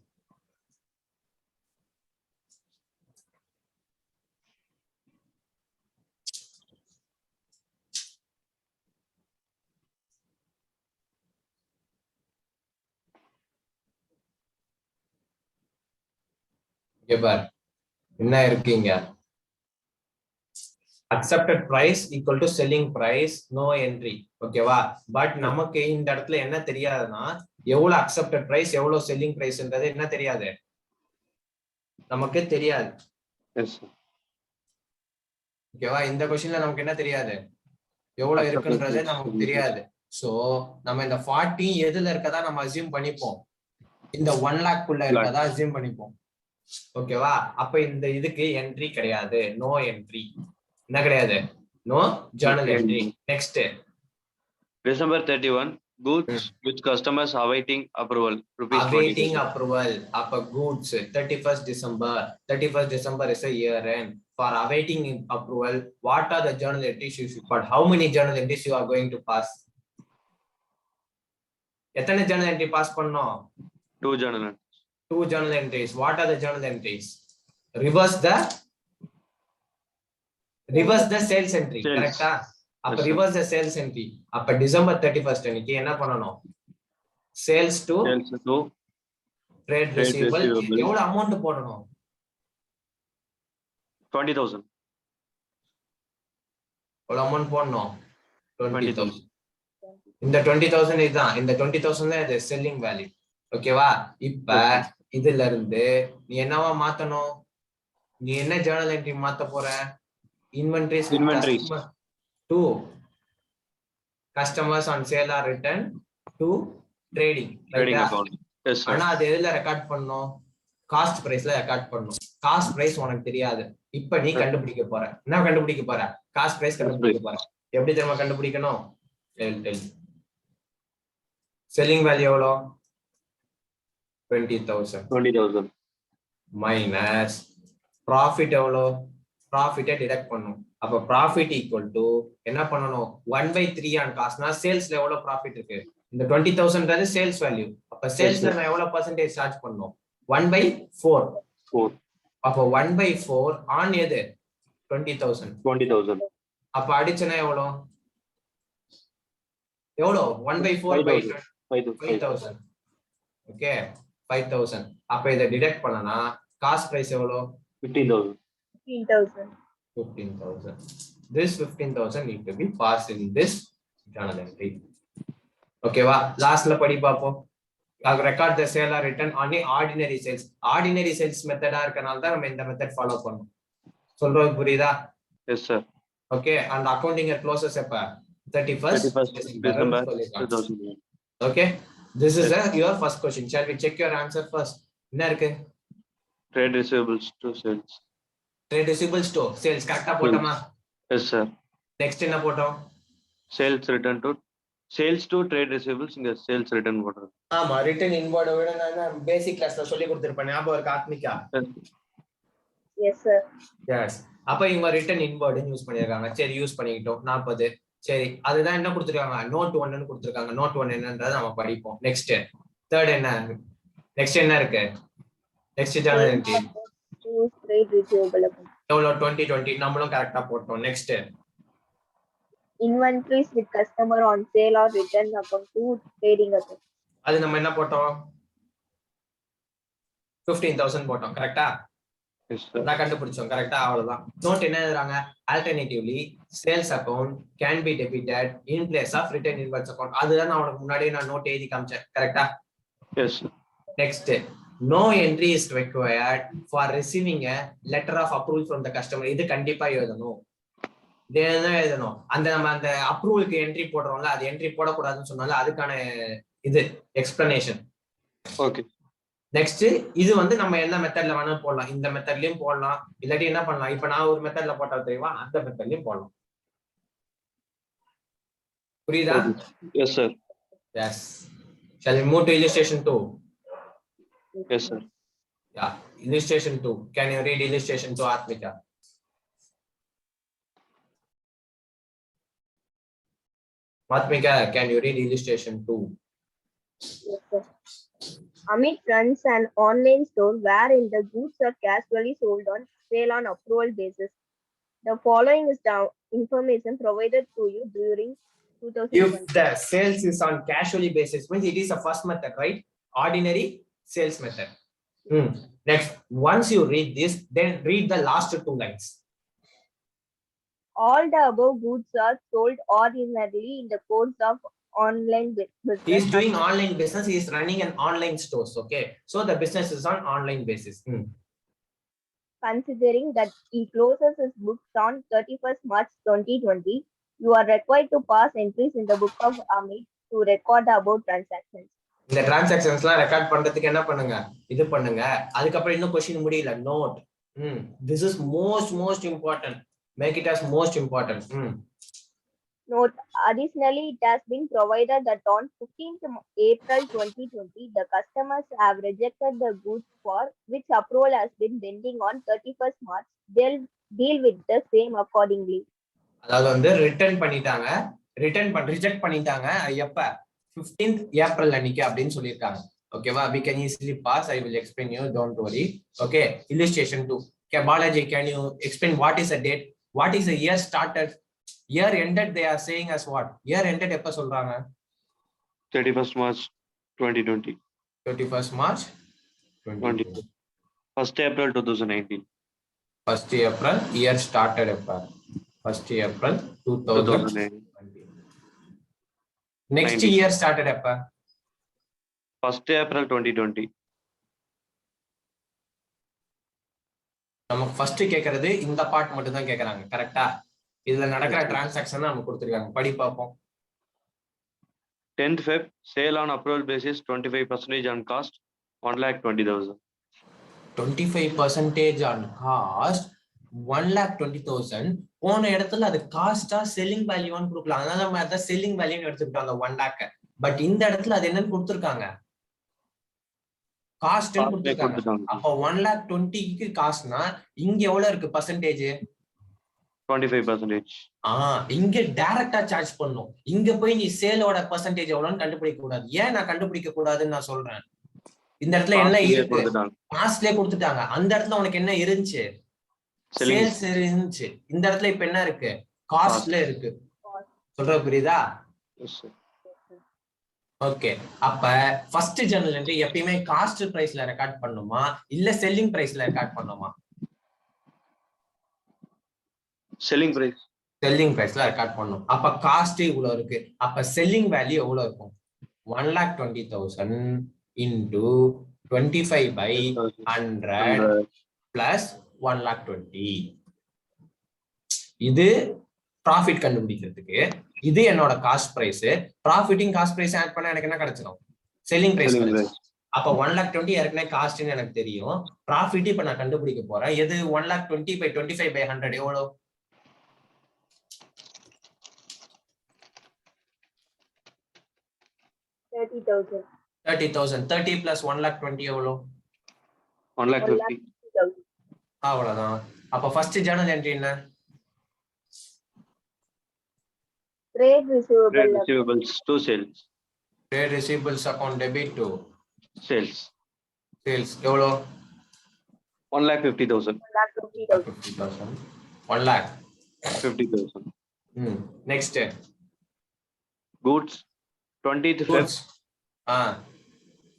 இங்க பாரு. என்ன இருக்கீங்க? Accepted price equal to selling price, no entry. ஓகேவா? பட் நமக்கு இந்த இடத்துல என்ன தெரியாதுன்னா எவ்வளவு accepted price எவ்வளவு selling priceன்றது என்ன தெரியாது? நமக்கு தெரியாது. Yes, sir. ஓகேவா? இந்த क्वेश्चनல நமக்கு என்ன தெரியாது? எவ்வளவு இருக்குன்றது நமக்கு தெரியாது. சோ நம்ம இந்த 40 எதுல இருக்கதா நம்ம அஸ்யூம் பண்ணிப்போம். இந்த 1 lakh குள்ள இருக்கதா அஸ்யூம் பண்ணிப்போம். ஓகேவா? அப்ப இந்த இதுக்கு என்ட்ரி கிடையாது. No entry. என்ன கிடையாது? No journal entry. Next. December 31, goods which customers awaiting approval, rupees 20,000. Awaiting approval. அப்ப goods 31st December. 31st December is a year end. For awaiting approval, what are the journal entries you should put? How many journal entries you are going to pass? எத்தனை journal entry pass பண்ணோம்? 2 journal entries. 2 journal entries. What are the journal entries? Reverse the sales entry. Correct? அப்ப reverse the sales entry. அப்ப December 31st அன்னைக்கு என்ன பண்ணனும்? Sales to trade receivable. எவ்வளவு amount போடணும்? 20,000. எவ்வளவு அமௌண்ட் போடணும்? 20,000. இந்த 20,000 இதுதான். இந்த 20,000 தான் இது செல்லிங் வேல்யூ. ஓகேவா? இப்ப இதுல இருந்து நீ என்னவா மாத்தணும்? நீ என்ன ஜர்னல் என்ட்ரி மாத்த போற? Inventories to customers on sale or return to trading account. Yes, sir. ஆனா அது எதுல ரெக்கார்ட் பண்ணனும்? காஸ்ட் பிரைஸ்ல ரெக்கார்ட் பண்ணனும். காஸ்ட் பிரைஸ் உனக்கு தெரியாது. இப்ப நீ கண்டுபிடிக்க போற. என்ன கண்டுபிடிக்க போற? காஸ்ட் பிரைஸ் கண்டுபிடிக்க போற. எப்படி தெரியுமா கண்டுபிடிக்கணும்? செல்லிங் வேல்யூ எவ்வளோ? 20,000 மைனஸ் ப்ராஃபிட் எவ்வளோ? ப்ராஃபிட்டை டிடக்ட் பண்ணும். அப்ப ப்ராஃபிட் ஈக்குவல் டு என்ன பண்ணணும்? 1/3 ஆன் காஸ்ட்னா சேல்ஸ்ல எவ்வளவு ப்ராஃபிட் இருக்கு? இந்த 20,000ன்றது சேல்ஸ் வேல்யூ. அப்ப சேல்ஸ்ல நான் எவ்வளவு பர்சன்டேஜ் சார்ஜ் பண்ணணும்? 1/4. அப்ப 1/4 ஆன் எது? 20,000. அப்ப அடிச்சனா எவ்வளோ 1/4 5,000. ஓகே 5,000. அப்ப இத டிடக்ட் பண்ணனா காஸ்ட் பிரைஸ் எவ்வளோ 15,000. 15,000. This 15,000 need to be passed in this journal entry. ஓகேவா லாஸ்ட்ல படி பாப்போம். record the sale or return on the ordinary sales மெத்தடா இருக்கனால தான் நம்ம இந்த மெத்தட் ஃபாலோ பண்ணோம். சொல்றது புரியுதா? Yes sir. Okay, and accounting year closes எப்ப 31st December 2001. Okay, this is your first question. Shall we check your answer first? என்ன இருக்கு? Trade receivables to sales. Trade receivables to sales கரெக்ட்டா போட்டோமா? Yes sir. Next என்ன போட்டோம்? Sales return to trade receivables இங்க sales return போடுறது. ஆமா return inward விட நான் பேசிக் கிளாஸ்ல சொல்லி கொடுத்திருப்பேன் ஞாபகம் இருக்கா ஆத்மிகா? Yes sir. Yes. அப்ப இவங்க ரிட்டர்ன் இன்வார்ட் யூஸ் பண்ணிருக்காங்க. சரி யூஸ் பண்ணிக்கிட்டோம் 40. சரி அதுதான் என்ன கொடுத்திருக்காங்க நோட் 1 ன்னு கொடுத்திருக்காங்க. நோட் 1 என்னன்றதை நம்ம படிப்போம். நெக்ஸ்ட் தேர்ட் என்ன இருக்கு? Next journal entry Trade receivable account. எவ்வளோ 2020 நம்மளும் கரெக்ட்டா போட்டோம். Next Inventories with customer on sale or return account to trading account. அது நம்ம என்ன போட்டோம் 15,000 போட்டோம் கரெக்ட்டா? Yes sir. நான் கண்டுபிடிச்சோம் கரெக்ட்டா அவ்வளவுதான். நோட் என்ன எழுதுறாங்க alternatively sales account can be debited in place of return invoice account. அதுதான் நான் உனக்கு முன்னாடியே நான் நோட் எழுதி காமிச்சேன் கரெக்ட்டா? Yes sir. Next, no entry is required for receiving a letter of approval from the customer. இது கண்டிப்பா எழுதணும். எழுதணும் அந்த நம்ம அந்த அப்ரூவலுக்கு என்ட்ரி போடுறோம்ல அது என்ட்ரி போடக்கூடாதுன்னு சொன்னால அதுக்கான இது எக்ஸ்பிளனேஷன். ஓகே நெக்ஸ்ட் இது வந்து நம்ம என்ன மெத்தட்ல வேணா போடலாம். இந்த மெத்தட்லயும் போடலாம் இல்லாட்டி என்ன பண்ணலாம் இப்ப நான் ஒரு மெத்தட்ல போட்டா தெரியுமா அந்த மெத்தட்லயும் போடலாம். புரியுதா? Yes sir. Yes. Shall we move to illustration 2? Yes sir. Yeah, illustration 2. Can you read illustration 2 Atmika? Atmika, can you read illustration 2? Yes sir. Amit runs an online store wherein the goods are casually sold on sale on approval basis. The following is the information provided to you during 2020. If the sales is on casually basis, means it is a first method, right? Ordinary sales method. Next, once you read this, then read the last 2 lines. All the above goods are sold ordinarily in the course of online business. He is doing online business. He is running an online stores. Okay, so the business is on online basis. Considering that he closes his books on 31st March 2020, you are required to pass entries in the book of Amit to record the above transactions. இந்த டிரான்சாக்ஷன்ஸ்லாம் record பண்றதுக்கு என்ன பண்ணுங்க இது பண்ணுங்க. அதுக்கப்புறம் இன்னும் question முடியல note. This is most important. Make it as most important. Note, additionally, it has been provided that on 15th April 2020, the customers have rejected the goods for which approval has been pending on 31st March. They'll deal with the same accordingly. அதாவது வந்து return பண்ணிட்டாங்க reject பண்ணிட்டாங்க எப்ப 15th April அன்னைக்கு அப்படின்னு சொல்லிருக்காங்க. ஓகேவா? we can easily pass. I will explain you, don't worry. Okay, illustration 2. Okay, Balaji, can you explain what is the date? What is the year started? Year ended they are saying as what? Year ended எப்ப சொல்றாங்க? 31st March 2020. 31st March 2020. 1st April 2019. 1st April year started எப்ப? 1st April 2020. Next 19. year started எப்ப? 1st April 2020. நமக்கு first கேக்குறது இந்த part மட்டும் தான் கேக்குறாங்க கரெக்ட்டா? இதுல நடக்கிற டிரான்சாக்ஷன் நமக்கு கொடுத்திருக்காங்க. படி பாப்போம். 10th Feb sale on approval basis 25% on cost 1,20,000. 25% on cost 1,20,000. போன இடத்துல அது காஸ்டா செல்லிங் வேல்யூன்னு கொடுக்கலாம். அதனால நம்ம அத செல்லிங் வேல்யூன்னு எடுத்துக்கிட்டோம் அந்த 1 lakh. பட் இந்த இடத்துல அது என்னன்னு கொடுத்திருக்காங்க? காஸ்ட் கொடுத்திருக்காங்க. அப்ப 1,20,000க்கு காஸ்ட்னா இங்க எவ்வளவு இருக்கு பர்சன்டேஜ்? 25%. இங்க டைரக்டா சார்ஜ் பண்ணும். இங்க போய் நீ சேலோட பர்சன்டேஜ் எவ்வளவுன்னு கண்டுபிடிக்க கூடாது. ஏன் நான் கண்டுபிடிக்க கூடாதுன்னு நான் சொல்றேன். இந்த இடத்துல என்ன இருக்கு? காஸ்ட்லயே கொடுத்துட்டாங்க. அந்த இடத்துல உனக்கு என்ன இருந்துச்சு? சேல்ஸ் இருந்துச்சு. இந்த இடத்துல இப்ப என்ன இருக்கு? காஸ்ட்ல இருக்கு. சொல்ற புரியுதா? Yes sir. ஓகே, அப்ப ஃபர்ஸ்ட் ஜர்னல் என்ட்ரி எப்பயுமே காஸ்ட் பிரைஸ்ல ரெக்கார்ட் பண்ணுமா இல்ல செல்லிங் பிரைஸ்ல ரெக்கார்ட் பண்ணுமா? Selling price. செல்லிங் பிரைஸ்ல ரெக்கார்ட் பண்ணும். அப்ப காஸ்ட் இவ்வளவு இருக்கு. அப்ப செல்லிங் வேல்யூ எவ்வளவு இருக்கும்? 1,20,000 into 25 by 100 plus 1,20,000. இது ப்ராஃபிட் கண்டுபிடிக்கிறதுக்கு. இது என்னோட cost price. Profiting cost price add பண்ணா எனக்கு என்ன கிடைச்சிடும்? செல்லிங் பிரைஸ் கிடைச்சிடும். அப்ப 1,20,000 ஏற்கனவே காஸ்ட்னு எனக்கு தெரியும். ப்ராஃபிட் இப்ப நான் கண்டுபிடிக்க போறேன். எது 1,20,000 by 25 by 100 எவ்வளவு? 30,000. 30 plus 1,20,000 எவ்வளவு? 1,50,000. அவ்வளவுதான். அப்ப ஃபர்ஸ்ட் ஜர்னல் என்ட்ரி என்ன? Trade receivables to sales. Trade receivables account debit to sales. எவ்வளவு? 1,50,000. 1,50,000. Next. Goods 20th Feb.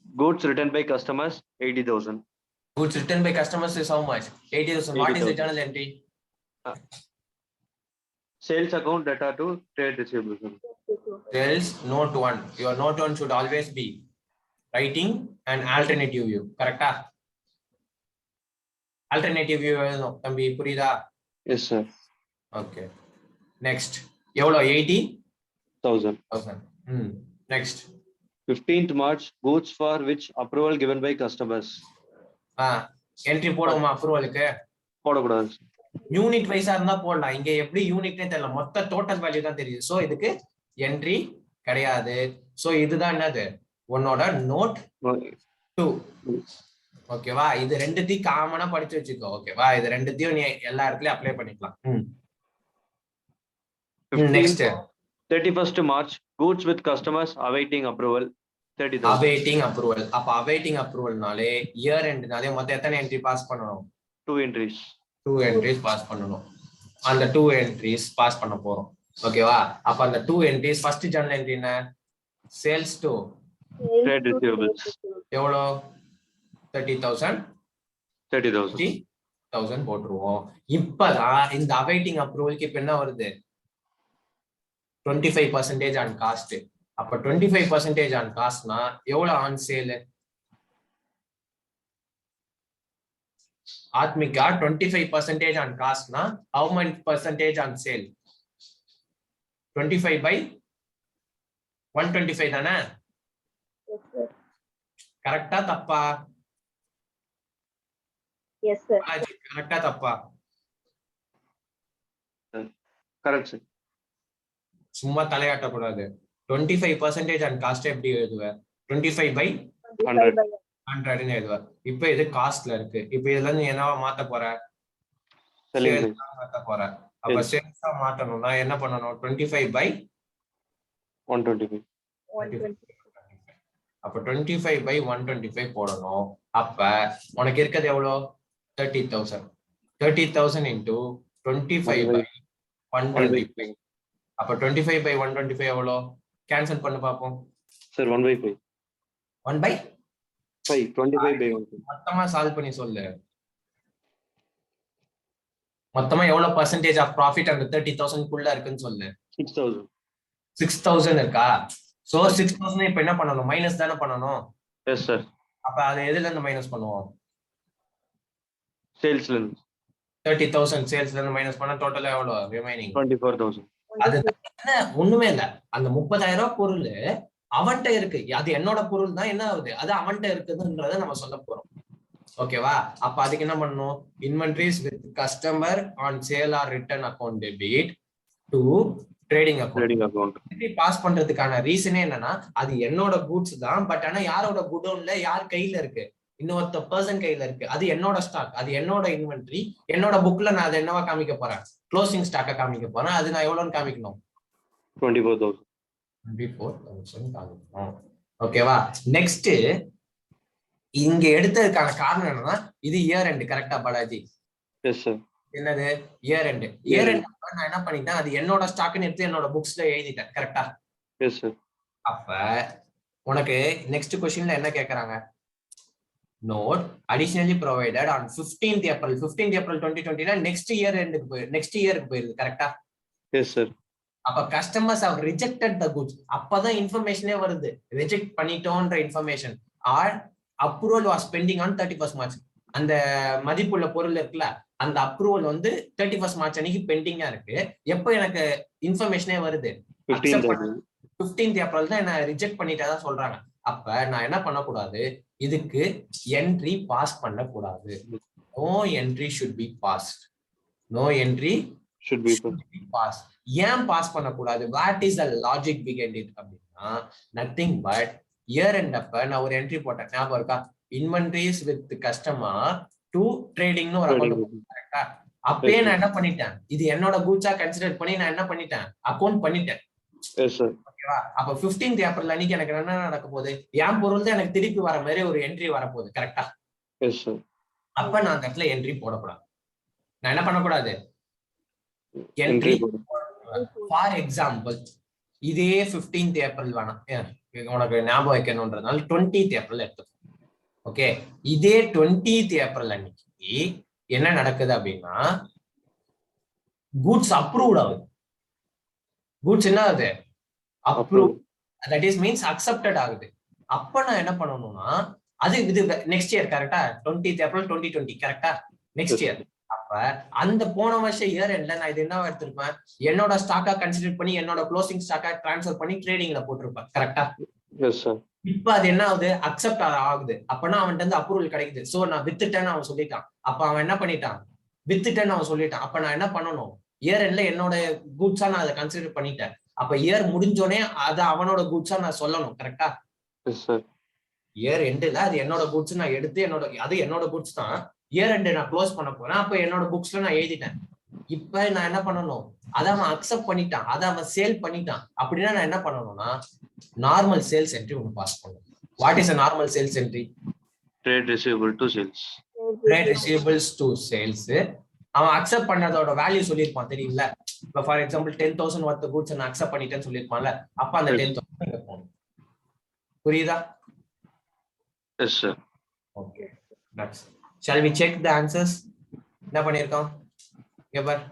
Goods written by customers 80,000. Goods written by customers is how much? 80,000. What is the journal entry? Sales account data to trade receivables. Sales note 1. Your note 1 should always be writing an alternative view. Correcta? Alternative view எழுதணும் தம்பி, புரியுதா? Yes sir. Okay. Next. எவ்வளோ? 80,000. Next. 15th March, goods for which approval given by customers. Entry போடுவோமா அப்ரூவலுக்கு? போடக்கூடாது. Unit வைஸா இருந்தா போடலாம். இங்க எப்படி யூனிட்னே தெரியல, மொத்த டோட்டல் வேல்யூ தான் தெரியுது. சோ இதுக்கு என்ட்ரி கிடையாது. சோ இதுதான் என்னது? உன்னோட நோட் 2. ஓகேவா? இது ரெண்டுத்தையும் காமனா படிச்சு வச்சுக்கோ. ஓகேவா? இது ரெண்டுத்தையும் நீ எல்லா இடத்துலயும் அப்ளை பண்ணிக்கலாம். Next 31st March, goods with customers awaiting approval 30,000. awaiting approval. அப்ப awaiting approvalனாலே இயர் எண்ட்னாலே மொத்தம் எத்தனை என்ட்ரி பாஸ் பண்ணணும்? 2 entries. 2 entries பாஸ் பண்ணணும். அந்த 2 entries பாஸ் பண்ண போறோம். ஓகேவா? அப்ப அந்த 2 entries ஃபர்ஸ்ட் ஜர்னல் என்ட்ரி என்ன? Sales to trade receivables. எவ்வளோ? 30,000. 30,000 போட்டுருவோம். இப்பதான் இந்த awaiting approvalக்கு இப்ப என்ன வருது? 25% on cost. அப்ப 25% on costனா எவ்வளவு on sale? Athmika 25% on costனா how much percentage on sale? 25 by 125 தானே? கரெக்டா தப்பா? Yes sir. கரெக்டா தப்பா? correct sir. சும்மா தலையாட்டக்கூடாது. 25% on cost எப்படி எழுதுவ? 25 by 100 எழுதுவ. இப்ப இது காஸ்ட்ல இருக்கு. இப்ப இதுல இருந்து என்னவா மாத்த போற? மாத்த போற. அப்ப சேல்ஸா மாத்தணும்னா என்ன பண்ணணும்? 25 by 125. அப்ப 25 by 125 போடணும். அப்ப உனக்கு இருக்கிறது எவ்வளவு? 30,000. 30,000 into 25 by 125. அப்ப 25 by 125 எவ்வளோ? கேன்சல் பண்ணி பாப்போம். சார் 1/5. 1/5 25 by 1. மொத்தமா சால்வ் பண்ணி சொல்லு. மொத்தமா எவ்வளவு பர்சன்டேஜ் ஆஃப் ப்ராஃபிட் அந்த 30,000 குள்ள இருக்குன்னு சொல்லு. 6,000. 6,000 இருக்கா? சோ 6,000 இப்ப என்ன பண்ணணும்? மைனஸ் தானே பண்ணணும். S sir. அப்ப அது எதுல இருந்து மைனஸ் பண்ணுவோம்? சேல்ஸ்ல இருந்து. 30,000 சேல்ஸ்ல இருந்து மைனஸ் பண்ணா டோட்டலா எவ்வளவு ரிமைனிங்? 24,000. அது ஒண்ணுமே இல்ல. அந்த 30,000 பொருள் அவன்கிட்ட இருக்கு. அது என்னோட பொருள் தான். என்ன ஆகுது? அது அவன்கிட்ட இருக்குதுன்றத நம்ம சொல்ல போறோம். ஓகேவா? அப்ப அதுக்கு என்ன பண்ணணும்? Inventories with customer on sale or return account debit to trading account. Pass பண்றதுக்கான ரீசனே என்னன்னா, அது என்னோட கூட்ஸ் தான். பட் ஆனா யாரோட குடோன்ல யார் கையில இருக்கு? இன்னொருத்த பர்சன் கையில இருக்கு. அது என்னோட ஸ்டாக், அது என்னோட இன்வென்டரி. என்னோட புக்ல நான் அதை என்னவா காமிக்க போறேன்? க்ளோசிங் ஸ்டாக்க காமிக்க போறேன். அது நான் எவ்வளவுன்னு காமிக்கணும்? 24,000 காமிக்கணும். ஓகேவா? நெக்ஸ்ட் இங்க எடுத்ததுக்கான காரணம் என்னன்னா, இது இயர் எண்ட். கரெக்டா பாலாஜி? Yes sir. என்னது இயர் எண்ட். இயர் எண்ட் நான் என்ன பண்ணிட்டேன், அது என்னோட ஸ்டாக்னு எடுத்து என்னோட புக்ஸ்ல எழுதிட்டேன். கரெக்டா? Yes sir. அப்ப உனக்கு நெக்ஸ்ட் क्वेश्चनல என்ன கேக்குறாங்க? Note additionally provided on 15th April 2020 னா நெக்ஸ்ட் இயர் எண்டுக்கு நெக்ஸ்ட் இயருக்கு போயிருது. கரெக்டா? Yes sir. அப்ப customers have rejected the goods. அப்பதான் இன்ஃபர்மேஷனே வருது, ரிஜெக்ட் பண்ணிட்டோம்ன்ற information. Or approval was pending on 31st March. அந்த மதிப்புள்ள பொருள் இருக்குல்ல, அந்த அப்ரூவல் வந்து 31st March அன்னைக்கு பெண்டிங்கா இருக்கு. எப்போ எனக்கு இன்ஃபர்மேஷனே வருது? 15th April தான் என்ன ரிஜெக்ட் பண்ணிட்டதா சொல்றாங்க. அப்ப நான் என்ன பண்ணக்கூடாது, இதுக்கு என்ட்ரி பாஸ் பண்ணக்கூடாது. No entry should be passed. No entry should be pass. ஏன் பாஸ் பண்ணக்கூடாது? What is the logic behind it அப்படின்னா, நத்திங் பட் இயர் எண்ட் அப்ப நான் ஒரு என்ட்ரி போட்டேன், ஞாபகம் இருக்கா? இன்வென்டரிஸ் வித் கஸ்டமர் டு ட்ரேடிங்னு ஒரு அக்கௌண்ட். கரெக்டா? அப்பயே நான் என்ன பண்ணிட்டேன், இது என்னோட கூட்ஸா கன்சிடர் பண்ணி நான் என்ன பண்ணிட்டேன், அக்கௌண்ட் பண்ணிட்டேன். ஓகேவா? அப்ப 15th April அன்னைக்கு எனக்கு என்ன நடக்க போகுது, என் பொருள் தான் எனக்கு திருப்பி வர மாதிரி ஒரு என்ட்ரி வரப்போகுது. கரெக்டா? அப்ப நான் அந்த இடத்துல என்ட்ரி போடக்கூடாது. நான் என்ன பண்ணக்கூடாது, என்ட்ரி. ஃபார் எக்ஸாம்பிள் இதே 15th April வேணாம், உனக்கு ஞாபகம் வைக்கணும்ன்றதுனால 20th April எடுத்து. ஓகே, இதே 20th April அன்னைக்கு என்ன நடக்குது அப்படின்னா, கூட்ஸ் அப்ரூவ்ட் ஆகுது. கூட்ஸ் என்ன ஆகுது? Approve. That is means accepted ஆகுது. அப்ப நான் என்ன பண்ணணும்னா, அது இது நெக்ஸ்ட் இயர். கரெக்டா? 20th April 2020. கரெக்டா? Next year. அப்ப அந்த போன வருஷம் இயர் எண்ட்ல நான் இது என்ன எடுத்திருப்பேன், என்னோட ஸ்டாக்கா கன்சிடர் பண்ணி என்னோட க்ளோசிங் ஸ்டாக்கா டிரான்ஸ்ஃபர் பண்ணி ட்ரேடிங்ல போட்டிருப்பேன். கரெக்டா? Yes sir. இப்ப அது என்ன ஆகுது, அக்செப்ட் ஆகுது. அப்பனா அவன்கிட்ட இருந்து அப்ரூவல் கிடைக்குது. சோ நான் வித்துட்டேன்னு அவன் சொல்லிட்டான். அப்ப அவன் என்ன பண்ணிட்டான், வித்துட்டேன்னு அவன் சொல்லிட்டான். அப்ப நான் என்ன பண்ணணும், இயர் எண்ட்ல என்னோட கூட்ஸா நான் அதை கன்சிடர் பண்ணிட்டேன். அப்ப இயர் முடிஞ்சோடனே அதை அவனோட கூட்ஸா நான் சொல்லணும். கரெக்டா? இயர் எண்ட்ல அது என்னோட கூட்ஸ் நான் எடுத்து என்னோட கூட்ஸ் தான். இயர் எண்ட் நான் க்ளோஸ் பண்ண போறேன். அப்ப என்னோட புக்ஸ்ல நான் எழுதிட்டேன். இப்ப நான் என்ன பண்ணணும், அதை அவன் அக்செப்ட் பண்ணிட்டான், அதை அவன் சேல் பண்ணிட்டான். அப்படின்னா நான் என்ன பண்ணணும்னா, நார்மல் சேல்ஸ் என்ட்ரி ஒன்று பாஸ் பண்ணணும். What is a normal sales entry? Trade receivable to sales. Trade receivables to sales. அவன் அக்செப்ட் பண்ணதோட வேல்யூ சொல்லியிருப்பான், தெரியுங்களா? இப்ப ஃபார் எக்ஸாம்பிள் 10,000 worth goods நான் அக்செப்ட் பண்ணிட்டேன்னு சொல்லியிருப்பான்ல, அப்ப அந்த 10,000 இங்க போகணும். புரியுதா? Yes sir. Okay, next shall we check the answers? என்ன பண்ணிருக்கோம் இங்க பார்.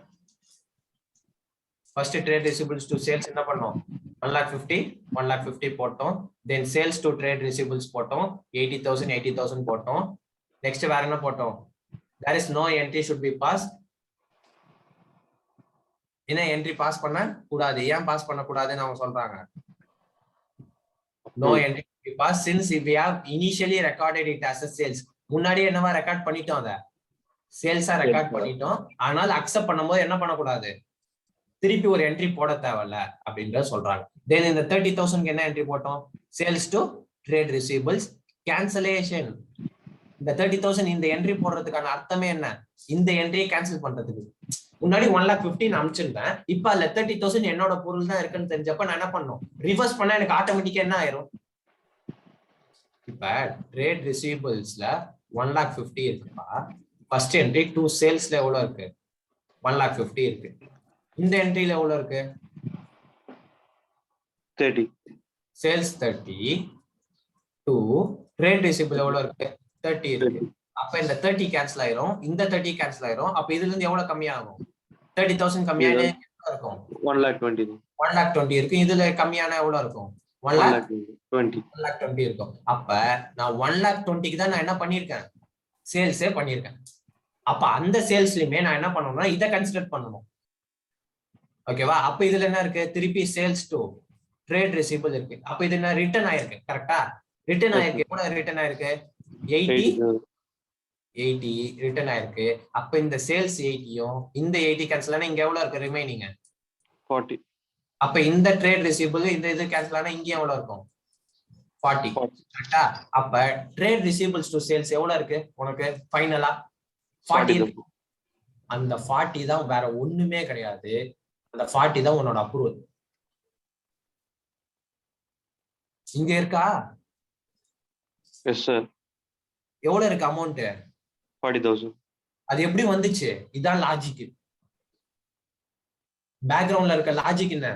First trade receivables to sales என்ன பண்ணோம், 1,50,000 போட்டோம். Then sales to trade receivables போட்டோம், 80,000 போட்டோம். நெக்ஸ்ட் வேற என்ன போட்டோம், there is no entry should be passed. என்ன என்ட்ரி பாஸ் பண்ண கூடாது. ஏன் பாஸ் பண்ண கூடாதுன்னு அவங்க சொல்றாங்க, no entry should be passed since we have initially recorded it as a sales. முன்னாடியே என்னவா ரெக்கார்ட் பண்ணிட்டோம், அத சேல்ஸா ரெக்கார்ட் பண்ணிட்டோம். ஆனால் அக்செப்ட் பண்ணும்போது என்ன பண்ணக்கூடாது, திருப்பி ஒரு என்ட்ரி போட தேவையில்ல அப்படின்றத சொல்றாங்க. தென் இந்த 30,000 என்ன என்ட்ரி போட்டோம், sales to trade receivables cancellation. இந்த 30,000 இந்த என்ட்ரி போடுறதுக்கான அர்த்தமே என்ன, இந்த என்ட்ரியை கேன்சல் பண்றதுக்கு. முன்னாடி 1,50,000 அனுப்பிச்சிருந்தேன், இப்ப அதுல 30,000 என்னோட பொருள் தான் இருக்குன்னு தெரிஞ்சப்ப நான் என்ன பண்ணும், ரிவர்ஸ் பண்ணா எனக்கு ஆட்டோமேட்டிக்கா என்ன ஆயிரும். இப்ப ட்ரேட் ரிசீவபிள்ஸ்ல 1,50,000 இருக்குப்பா. ஃபர்ஸ்ட் என்ட்ரி டு சேல்ஸ்ல எவ்வளவு இருக்கு, 1,50,000 இருக்கு. இந்த என்ட்ரில எவ்வளவு இருக்கு, 30. சேல்ஸ் 30 டு ட்ரேட் ரிசீவபிள் எவ்வளவு இருக்கு, 30 இருக்கு. அப்ப இந்த 30 கேன்சல் ஆயிரும், இந்த 30 கேன்சல் ஆயிரும். அப்ப இதுல இருந்து எவ்வளவு கம்மியாகும், 30,000 கம்மியான இருக்கும், 1,20,000 இருக்கு. இதுல கம்மியான எவ்வளவு இருக்கும், 1,20,000 இருக்கும். அப்ப நான் 1,20,000 தான் நான் என்ன பண்ணிருக்கேன், சேல்ஸே பண்ணிருக்கேன். அப்ப அந்த சேல்ஸ்லயுமே நான் என்ன பண்ணணும்னா இதை கன்சிடர் பண்ணணும். ஓகேவா? அப்ப இதுல என்ன இருக்கு, திருப்பி சேல்ஸ் டு ட்ரேட் ரிசீவபிள் இருக்கு. அப்ப இது என்ன ரிட்டர்ன் ஆயிருக்கு. கரெக்டா? ரிட்டர்ன் ஆயிருக்கு. எவ்வளவு ரிட்டர்ன் ஆயிருக்கு, 80 ரிட்டர்ன் ஆயிருக்கு. அப்ப இந்த சேல்ஸ் 80யும் இந்த 80 கேன்சல் ஆனா இங்க எவ்வளவு இருக்கு, ரிமைனிங் 40. அப்ப இந்த ட்ரேட் ரிசீவபிள் இந்த இது கேன்சல் ஆனா இங்க எவ்வளவு இருக்கும், 40. கரெக்டா? அப்ப ட்ரேட் ரிசீவபிள்ஸ் டு சேல்ஸ் எவ்வளவு இருக்கு உனக்கு ஃபைனலா, 40 இருக்கு. அந்த 40 தான், வேற ஒண்ணுமே கிடையாது. அந்த 40 தான் உன்னோட அப்ரூவல். இங்க இருக்கா? Yes sir. எவ்வளவு இருக்கு அமௌண்ட், 40,000. அது எப்படி வந்துச்சு? இதான் லாஜிக். பேக்ரவுண்ட்ல இருக்க லாஜிக் என்ன?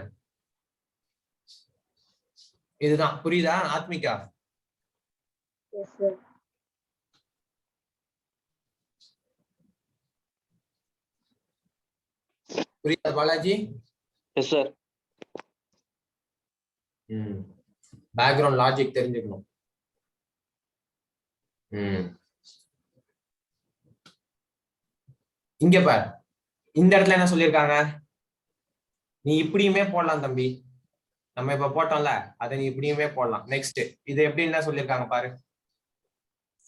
இதுதான். புரியுதா ஆத்மிகா? Yes, sir. புரியுதா Balaji? Yes, sir. Background logic தெரிஞ்சுக்கணும். இங்க பார், இந்த இடத்துல என்ன சொல்லியிருக்காங்க? நீ இப்படியுமே போடலாம் தம்பி. நம்ம இப்ப போட்டோம்ல, அதை நீ இப்படியுமே போடலாம். நெக்ஸ்ட் இது எப்படி என்ன சொல்லியிருக்காங்க பாரு.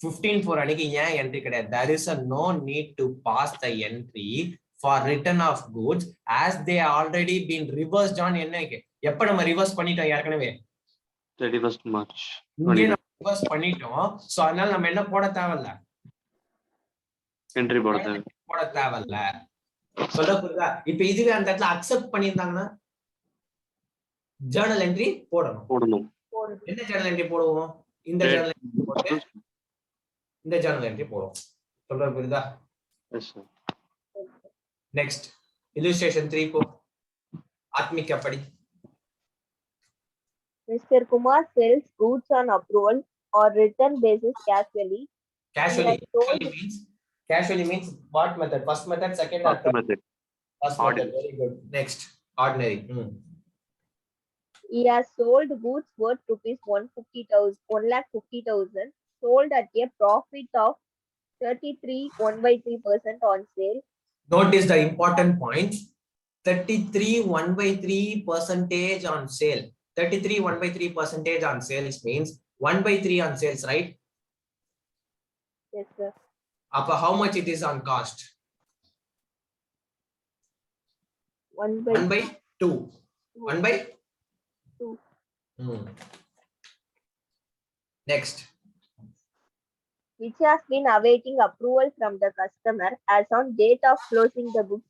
15 அன்னைக்கு ஏன் என்ட்ரி கிடையாது? there is a no need to pass the entry for return of goods as they already been reversed on என்னைக்கு? எப்ப நம்ம ரிவர்ஸ் பண்ணிட்டோம் ஏற்கனவே? 31st March. இங்கே நம்ம ரிவர்ஸ் பண்ணிட்டோம். சோ அதனால நம்ம என்ன போட தேவையில்ல, என்ட்ரி போட தேவையில்ல. சொல்ல புரியுதா? இப்ப இதுவே அந்த இடத்துல அக்செப்ட் பண்ணியிருந்தாங்கன்னா ஜர்னல் என்ட்ரி போடணும். என்ன ஜர்னல் என்ட்ரி போடுவோம்? இந்த ஜர்னல் என்ட்ரி போட்டு இந்த ஜர்னல் என்ட்ரி போடுவோம். சொல்ற புரியுதா? நெக்ஸ்ட் illustration 3 போ. ஆத்மிகா படி. Mr. Kumar sells goods on approval or return basis casually. Casually means what method? First method, second or third? First method. Very good. Next, ordinary. He has sold goods worth rupees 1,50,000 sold at a profit of 33 on sale. Notice the important point. 33 on sale. 33 on sales means 1/3 on sales, right? Yes, sir. How much it is on cost? 1/2. 1/2. Next. Which has been awaiting approval from the customer as on date of closing the books.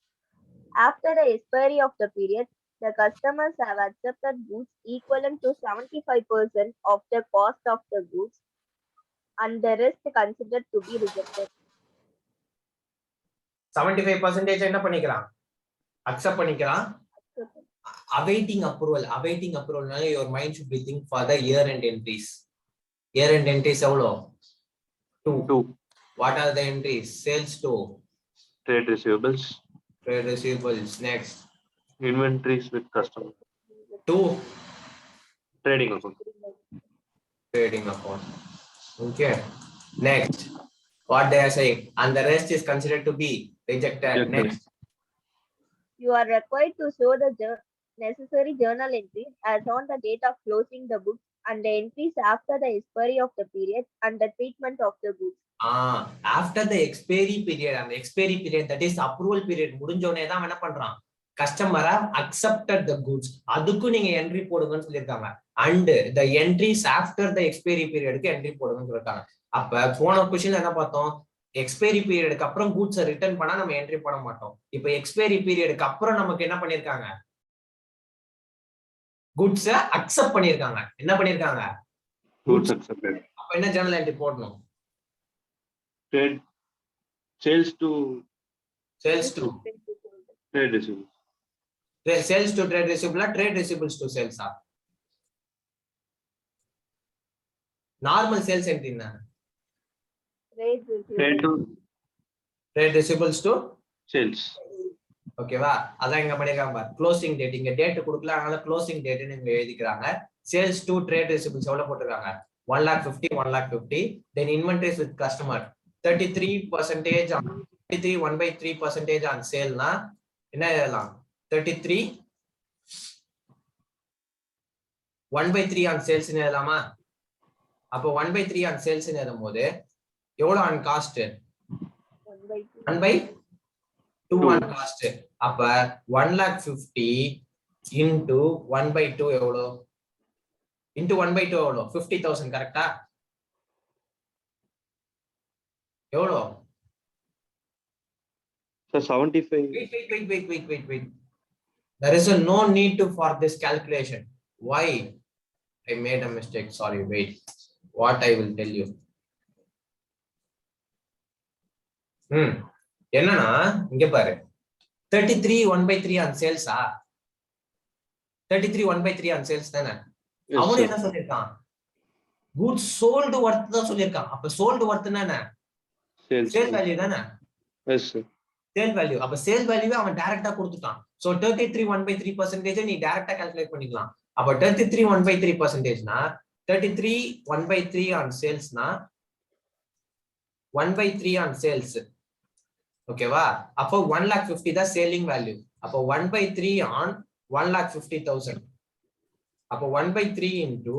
After the expiry of the period, the customers have accepted goods equivalent to 75% of the cost of the goods and the rest considered to be rejected. 75% என்ன பண்ணிக்கலாம்? Accept பண்ணிக்கலாம். Awaiting approval. Your mind should be think for the year end entries. Year end entries எவ்வளோ? 2. What are the entries? Sales to trade receivables. Next, inventories with customer. 2. Trading account. Okay. Next, what they are saying, and the rest is considered to be rejected. Next, you are required to show the necessary journal entries as on the date of closing the books and the entries after the expiry of the period and the treatment of the goods. After the expiry period, and the expiry period, that is approval period முடிஞ்சோனே தான் என்ன பண்றான்? Customer have accepted the goods. அதுக்கு நீங்க entry போடுங்கன்னு சொல்லிருக்காங்க. And the entries after the expiry period க்கு entry போடுங்கன்னு சொல்லிருக்காங்க. அப்ப போன क्वेश्चन என்ன பார்த்தோம்? எக்ஸ்பைரி பீரியடுக்கு அப்புறம் கூட்ஸ் ரிட்டர்ன் பண்ணா நம்ம என்ட்ரி போட மாட்டோம். இப்போ எக்ஸ்பைரி பீரியடுக்கு அப்புறம் நமக்கு என்ன பண்ணிருக்காங்க? கூட்ஸ் அக்செப்ட் பண்ணிருக்காங்க. என்ன பண்ணிருக்காங்க? Goods accepted. அப்ப என்ன ஜர்னல் என்ட்ரி போடணும்? Sales to trade receivables. Sales to trade receivable, trade receivables to sales. Normal sales entry என்ன? Trade receivables to sales. ஓகேவா? அதான் இங்க பண்ணிருக்காங்க பாரு. க்ளோசிங் டேட் இங்க டேட் கொடுக்கல, அதனால க்ளோசிங் டேட்னு இங்க எழுதிக்கிறாங்க. சேல்ஸ் டு ட்ரேட் ரிசீவபிள்ஸ் எவ்வளவு போட்டுருக்காங்க? 1,50,000. Then inventories with customer 33% on 33 1/3% on sale னா என்ன எழுதலாம்? 33 1/3 on sales னு எழுதலாமா? அப்போ 1/3 on sales னு எழுதும்போது எவ்வளவு on cost? 1/2 on cost. அப்ப 1,50,000 into 1/2 எவ்வளவு? into 1/2 எவ்வளவு? 50,000 கரெக்டா? எவ்வளவு? So 75. Wait. There is no need to for this calculation. Why? I made a mistake. Sorry, wait. What I will tell you. என்னன்னா இங்க பாரு 33 1/3 on sales 33 1/3 on sales தானே. அவனு என்ன சொல்லிருக்கான், goods sold worth தான் சொல்லிருக்கான். அப்ப sold worth என்ன, sale value தானே. Sale value. அப்ப சேல் வேல்யூ அவன் டைரக்டா கொடுத்துட்டான். சோ 33 1/3% நீ டைரக்டா கால்குலேட் பண்ணிக்கலாம். அப்ப 33 1/3%னா 33 1/3 on salesனா 1/3 on sales. ஓகேவா? அப்போ 1,50,000 தான் சேலிங் வேல்யூ. அப்போ 1/3 on 1,50,000. அப்போ 1/3 into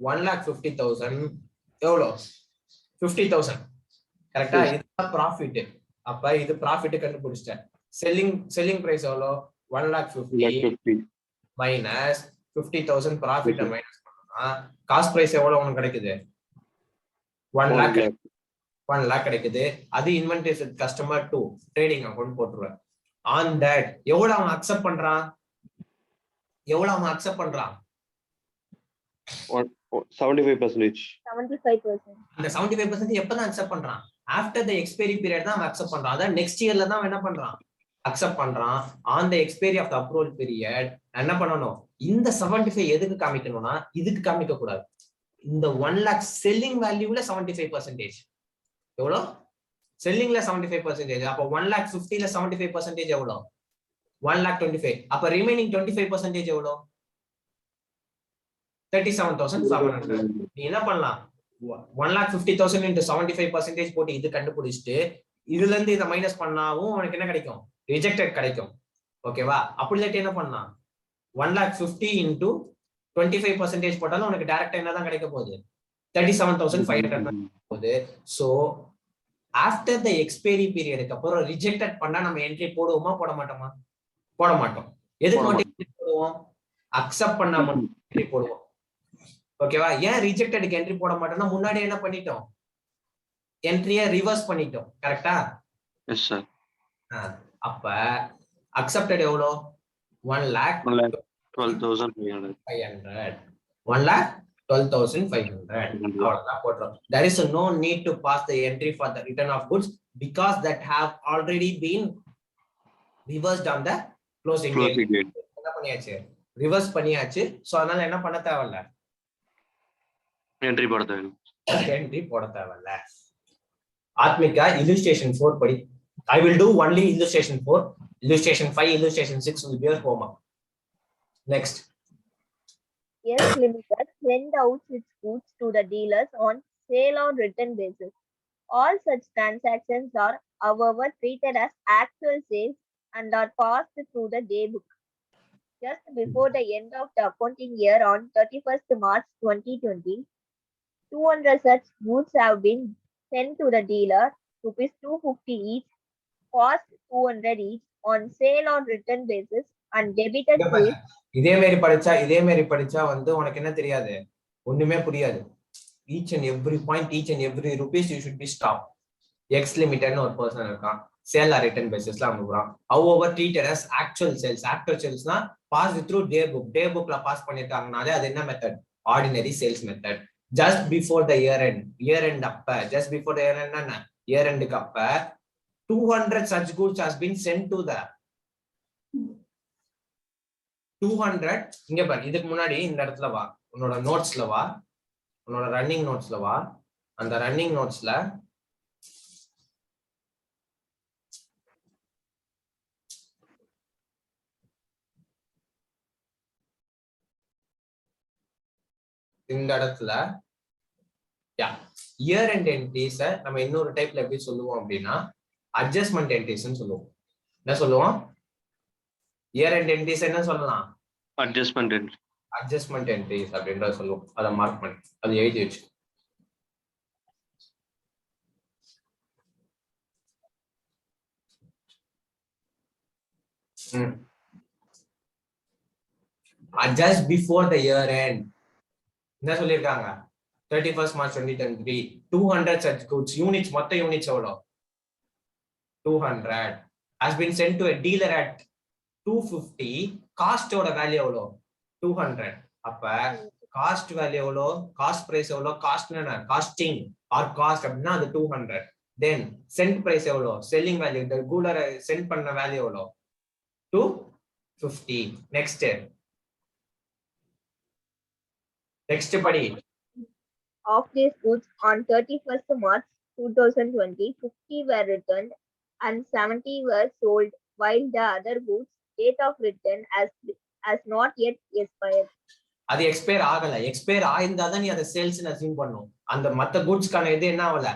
1,50,000 எவ்வளோ? 50,000. கரெக்டா? இதுதான் ப்ராஃபிட். அப்ப இது ப்ராஃபிட் கண்டுபிடிச்சிட்டேன். செல்லிங் பிரைஸ் எவ்வளோ? 1,50,000 மைனஸ் 50,000 ப்ராஃபிட் மைனஸ் பண்ணா காஸ்ட் பிரைஸ் எவ்வளவு உங்களுக்கு கிடைக்குது? 1 lakh கிடைக்குது. அது இன்வென்டரி கஸ்டமர் 2 ட்ரேடிங் அக்கவுண்ட் போட்டுருவேன். ஆன் தட் எவ்வளவு அவன் அக்செப்ட் பண்றான்? 75%. அந்த 75% எப்பதான் அக்செப்ட் பண்றான்? ஆஃப்டர் தி எக்ஸ்பைரி பீரியட் தான் அவன் அக்செப்ட் பண்றான். அதான் நெக்ஸ்ட் இயர்ல தான் என்ன பண்றான்? அக்செப்ட் பண்றான். On the expiry of the approval period என்ன பண்ணணும்? இந்த 75 எதுக்கு காமிக்கணும்னா இதுக்கு காமிக்க கூடாது. இந்த 1 lakh செல்லிங் வேல்யூல 75%. எவ்வளோ? செல்லிங்ல 75%. அப்ப 1,50,000ல 75% எவ்வளோ? 1,25,000. அப்ப ரிமைனிங் 25% எவ்வளோ? 37,700. நீ என்ன பண்ணலாம்? 1,50,000 into 75% போட்டு இது கண்டுபிடிச்சிட்டு இதுல இருந்து இதை மைனஸ் பண்ணாவும் உனக்கு என்ன கிடைக்கும்? ரிஜெக்டட் கிடைக்கும். ஓகேவா? அப்படி இல்லாட்டி என்ன பண்ணலாம்? 1,50,000 into 25% போட்டாலும் உனக்கு டைரக்டா என்னதான் கிடைக்க போகுது? 37,500 போகுது. சோ ஆஃப்டர் த எக்ஸ்பைரி பீரியடுக்கு அப்புறம் ரிஜெக்டட் பண்ணா நம்ம என்ட்ரி போடுவோமா போட மாட்டோமா? போட மாட்டோம். எதுக்கு மட்டும் என்ட்ரி போடுவோம்? அக்செப்ட் பண்ணா மட்டும் என்ட்ரி போடுவோம். ஓகேவா? ஏன் ரிஜெக்டடுக்கு என்ட்ரி போட மாட்டோம்னா முன்னாடி என்ன பண்ணிட்டோம்? என்ட்ரியை ரிவர்ஸ் பண்ணிட்டோம். கரெக்டா? Yes sir. அப்ப அக்செப்டட் எவ்வளோ? 1,12,500. 1,12,500. அவ்வளவுதான் போடுறோம். There is no need to pass the entry for the return of goods because that have already been reversed on the closing date. என்ன பண்ணியாச்சு? ரிவர்ஸ் பண்ணியாச்சு. சோ அதனால என்ன பண்ண தேவையில்ல? என்ட்ரி போட தேவையில்ல. ஆத்மிகா illustration 4 படி. I will do only illustration 4. Illustration 5, illustration 6 will be your homework. Next. Yes, Limited send out its goods to the dealers on sale or return basis. All such transactions are, however, treated as actual sales and are passed through the day book. Just before the end of the accounting year on 31st March 2020, 200 such goods have been sent to the dealer, ₹250 each, cost 200 each, on sale or return basis and debited to it. இதே மாதிரி படிச்சா வந்து உனக்கு என்ன தெரியாது? ஒண்ணுமே புரியாது. Each and every point, each and every rupees you should be stopped. X limited ஒரு பர்சன் இருக்கான். சேல் ஆர் ரிட்டர்ன் பேசிஸ்ல அனுப்புறான். However treated as actual sales. Actual salesனா pass through day book. Day bookல பாஸ் பண்ணிட்டாங்கனாலே அது என்ன மெத்தட்? ஆர்டினரி சேல்ஸ் மெத்தட். Just before the year end. Year end அப்ப just before the year end என்ன? Year endக்கு அப்ப 200 such goods has been sent to the 200. இங்க பாரு, இதுக்கு முன்னாடி இந்த இடத்துல வா, உன்னோட நோட்ஸ்ல வா, உன்னோட ரன்னிங் நோட்ஸ்ல வா. அந்த ரன்னிங் நோட்ஸ்ல இந்த இடத்துல இயர் எண்ட் என்ட்ரிஸ நம்ம இன்னொரு டைப்ல எப்படி சொல்லுவோம் அப்படின்னா அட்ஜஸ்ட்மெண்ட் என்ட்ரிஸ்னு சொல்லுவோம். என்ன சொல்லுவோம்? இயர் எண்ட் என்ட்ரிஸ் என்ன சொல்லலாம்? அட்ஜஸ்ட்மெண்ட் என்ட்ரிஸ் அப்படின்றத சொல்லுவோம். அதை மார்க் பண்ணி அது எழுதி வச்சு. Just before the year end என்ன சொல்லிருக்காங்க? 31st March 2023 200 such goods units, மொத்த யூனிட்ஸ் எவ்வளோ? 200 has been sent to a dealer at 250. Cost ஓட வேல்யூ எவ்வளோ? 200. அப்ப காஸ்ட் வேல்யூ எவ்வளோ? காஸ்ட் பிரைஸ் எவ்வளோ? காஸ்ட் என்ன? காஸ்டிங் ஆர் காஸ்ட் அப்படின்னா அது 200. then sent price எவ்வளோ, selling value the good send பண்ண value எவ்வளோ 250. next படி. Of these goods on 31st March 2020, 50 were returned and 70 were sold, while the other goods date of return has not yet expired. அது expire ஆகல. Expire ஆயிருந்தா தான் நீ அதை sales assume பண்ணும். அந்த மத்த குட்ஸ்க்கான இது என்ன ஆகல,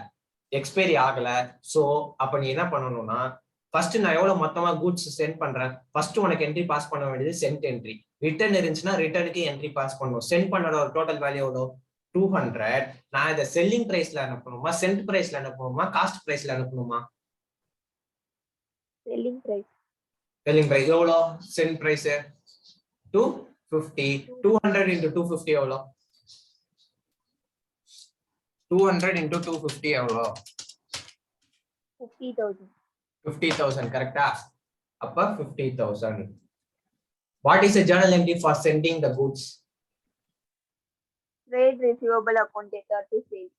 எக்ஸ்பைரி ஆகல. சோ அப்ப நீ என்ன பண்ணணும்னா, ஃபர்ஸ்ட் நான் எவ்வளவு மொத்தமா குட்ஸ் சென்ட் பண்றேன், ஃபர்ஸ்ட் உனக்கு என்ட்ரி பாஸ் பண்ண வேண்டியது சென்ட் என்ட்ரி. ரிட்டர்ன் இருந்துச்சுன்னா ரிட்டர்னுக்கு என்ட்ரி பாஸ் பண்ணணும். சென்ட் பண்ணோட ஒரு டோட்டல் வேல்யூ எவ்வளோ 200. நான் இதை செல்லிங் பிரைஸ்ல அனுப்பணுமா, சென்ட் பிரைஸ்ல அனுப்பணுமா, காஸ்ட் பிரைஸ்ல அனுப்பணுமா? Selling price. செல்லிங் பிரைஸ் எவ்வளோ, சென்ட் பிரைஸ் 250. 200 into 250 எவ்வளோ, 200 into 250 எவ்வளோ, 50,000. 50,000 கரெக்டா? அப்ப 50,000. What is a journal entry for sending the goods? Trade receivable account data to sales.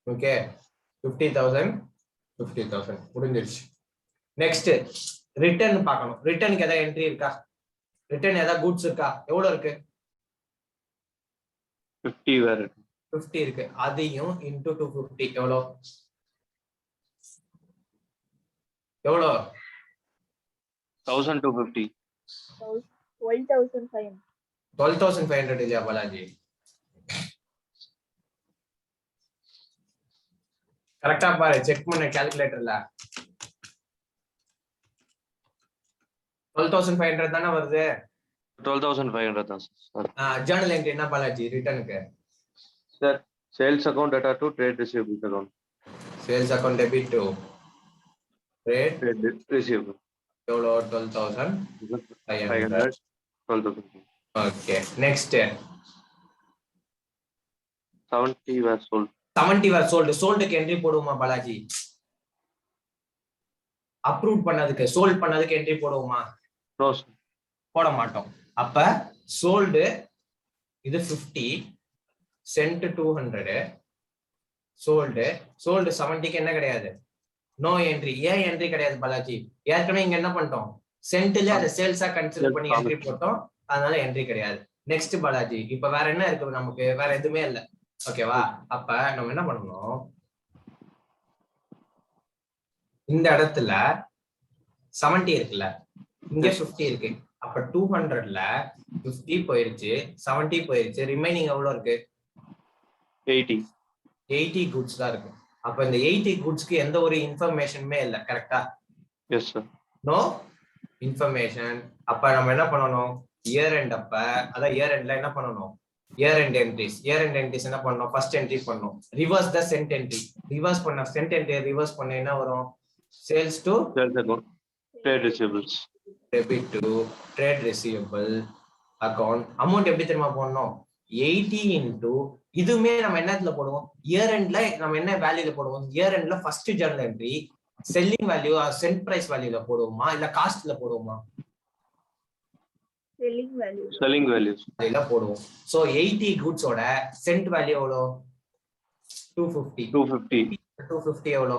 Okay, 50,000 50,000 முடிஞ்சிருச்சு. நெக்ஸ்ட் ரிட்டர்ன் பார்க்கணும். ரிட்டர்னுக்கு ஏதாவது என்ட்ரி இருக்கா, ரிட்டர்ன் ஏதாவது குட்ஸ் இருக்கா, எவ்வளவு இருக்கு 50 வேற 50 இருக்கு. அதையும் into 250 எவ்வளோ, எவ்வளோ 1250 12,500. 12,500 இல்லையா பாலாஜி? கரெக்டா பாரு, செக் பண்ண கால்குலேட்டர்ல 12,500 தானே வருது. 12,500 தான் சார். ஜர்னல் என்ட்ரி என்ன பாலாஜி ரிட்டர்னுக்கு? Sir sales account data to trade receivables account. Sales account debit to trade receivable எவ்வளோ 12,500. 12,000. Okay next 70 were sold. 70 were sold. சோல்டுக்கு என்ட்ரி போடுவோமா பாலாஜி? அப்ரூவ் பண்ணதுக்கு சோல்ட் பண்ணதுக்கு என்ட்ரி போடுவோமா? போட மாட்டோம். அப்ப சோல்டு இது 50, சென்ட் 200, சோல்டு 70க்கு என்ன கிடையாது, நோ என்ட்ரி. ஏன் என்ட்ரி கிடையாது பாலாஜி? ஏற்கனவே இங்க என்ன பண்ணிட்டோம், சென்ட்ல அதை சேல்ஸா கன்சிடர் பண்ணி என்ட்ரி போட்டோம், அதனால என்ட்ரி கிடையாது. நெக்ஸ்ட் பாலாஜி இப்ப வேற என்ன இருக்கு நமக்கு? வேற எதுவுமே இல்ல. ஓகேவா? அப்ப நம்ம என்ன பண்ணணும், இந்த இடத்துல 70 இருக்குல்ல, இங்க 50 இருக்கு. அப்ப 200ல 50 போயிருச்சு, 70 போயிருச்சு, ரிமைனிங் எவ்வளவு இருக்கு 80 குட்ஸ் தான் இருக்கு. அப்ப இந்த 80 குட்ஸ்க்கு எந்த ஒரு இன்ஃபர்மேஷனுமே இல்ல. கரெக்டா? Yes sir. No information. அப்ப நம்ம என்ன பண்ணணும், இயர் எண்ட் அப்ப அதான் இயர் எண்ட்ல என்ன பண்ணணும், year end entries. Year end entries என்ன பண்ணணும், ஃபர்ஸ்ட் என்ட்ரி பண்ணணும். Reverse the sent entry. Reverse பண்ண சென்ட் என்ட்ரி ரிவர்ஸ் பண்ண என்ன வரும், sales to trade receivables debit to trade receivable account. Amount எப்படி தெரியுமா போடணும், 80 இன்டு இதுவுமே நம்ம என்னத்துல போடுவோம், இயர் எண்ட்ல நம்ம என்ன வேல்யூல போடுவோம், இயர் எண்ட்ல first journal entry selling value sent price வேல்யூல போடுவோமா இல்ல காஸ்ட்ல போடுவோமா? Selling value. அதுல போடுவோம். சோ 80 குட்ஸ் ஓட சென்ட் வேல்யூ எவ்வளோ 250 எவ்வளோ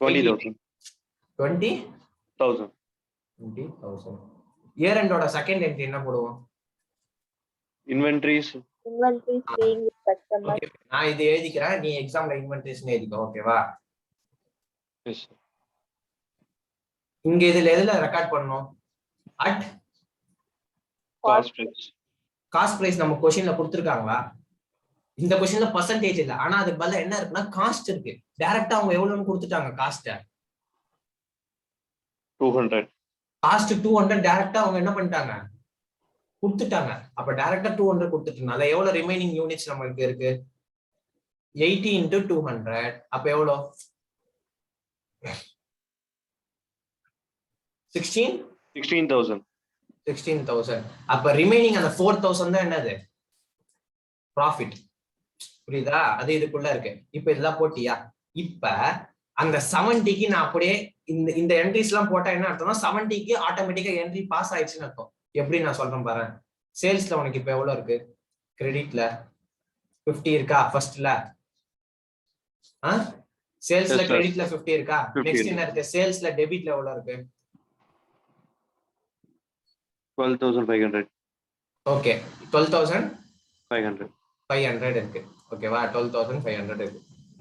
20,000. இயர் எண்டோட செகண்ட் என்ட்ரி என்ன போடுவோம், இன்வென்டரிஸ் paying with customer. நான் இது எழுதிக்கிறேன், நீ எக்ஸாம்ல இன்வென்டரிஸ் எழுதிக்கோ. ஓகேவா? எஸ். இங்க இதுல எதுல ரெக்கார்ட் பண்ணனும், அட் காஸ்ட் பிரைஸ். நம்ம क्वेश्चनல கொடுத்திருக்காங்களா? இந்த क्वेश्चनல பெர்சன்டேஜ் இல்ல, ஆனா அதுக்கு பதிலா என்ன இருக்குன்னா காஸ்ட் இருக்கு. டைரக்டா அவங்க எவ்வளவுன்னு கொடுத்துட்டாங்க, காஸ்ட் 200. காஸ்ட் 200 டைரக்டா அவங்க என்ன பண்ணிட்டாங்க, கொடுத்துட்டாங்க. அப்ப டைரக்டா 200 கொடுத்துட்டனால எவ்வளவு ரிமைனிங் யூனிட்ஸ் நமக்கு இருக்கு, 80 into 200. அப்ப எவ்வளவு 16,000. அப்ப ரிமைனிங் அந்த 4,000 தான் என்னது, ப்ராஃபிட். புரியுதா? அது இதுக்குள்ள இருக்கு. இப்ப இதெல்லாம் போட்டியா? இப்ப அந்த 70க்கு நான் அப்படியே இந்த என்ட்ரிஸ் எல்லாம் போட்டா என்ன அர்த்தம்னா 70க்கு ஆட்டோமேட்டிக்கா என்ட்ரி பாஸ் ஆயிடுச்சுன்னு அர்த்தம். எப்படி நான் சொல்றேன் பாரு. சேல்ஸ்ல உனக்கு இப்ப எவ்வளவு இருக்கு? கிரெடிட்ல 50 இருக்கா ஃபர்ஸ்ட்ல? சேல்ஸ்ல கிரெடிட்ல 50 இருக்கா? நெக்ஸ்ட் என்ன இருக்கு? சேல்ஸ்ல டெபிட்ல எவ்வளவு இருக்கு? 12,500. ஓகே 12,500 இருக்கு. ஓகேவா? 12,500 இருக்கு.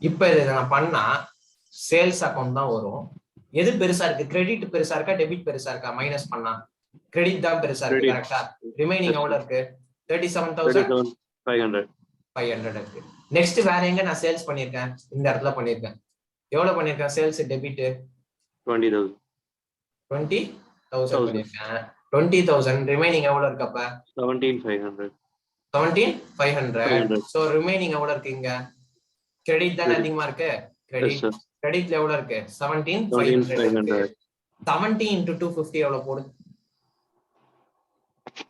இப்ப இதை நான் பண்ணா சேல்ஸ் அக்கௌண்ட் தான் வரும். எது பெருசா இருக்கு? கிரெடிட் பெருசா இருக்கா டெபிட் பெருசா இருக்கா? மைனஸ் பண்ணா கிரெடிட் தான் பெருசா இருக்கு. கரெக்டா? ரிமைனிங் எவ்வளவு இருக்கு? 37,500 இருக்கு. நெக்ஸ்ட் வேற எங்க நான் சேல்ஸ் பண்ணிருக்கேன்? இந்த இடத்துல பண்ணிருக்கேன். எவ்வளவு பண்ணிருக்கேன்? சேல்ஸ் டெபிட் 20,000 பண்ணிருக்கேன். 20,000 ரிமைனிங் எவ்வளவு இருக்கு? அப்ப 17,500. சோ ரிமைனிங் எவ்வளவு இருக்கு? இங்க கிரெடிட் தானே அதிகமா இருக்கு. கிரெடிட்ல எவ்வளவு இருக்கு? 17,500. 70 into 250 எவ்வளவு போடு?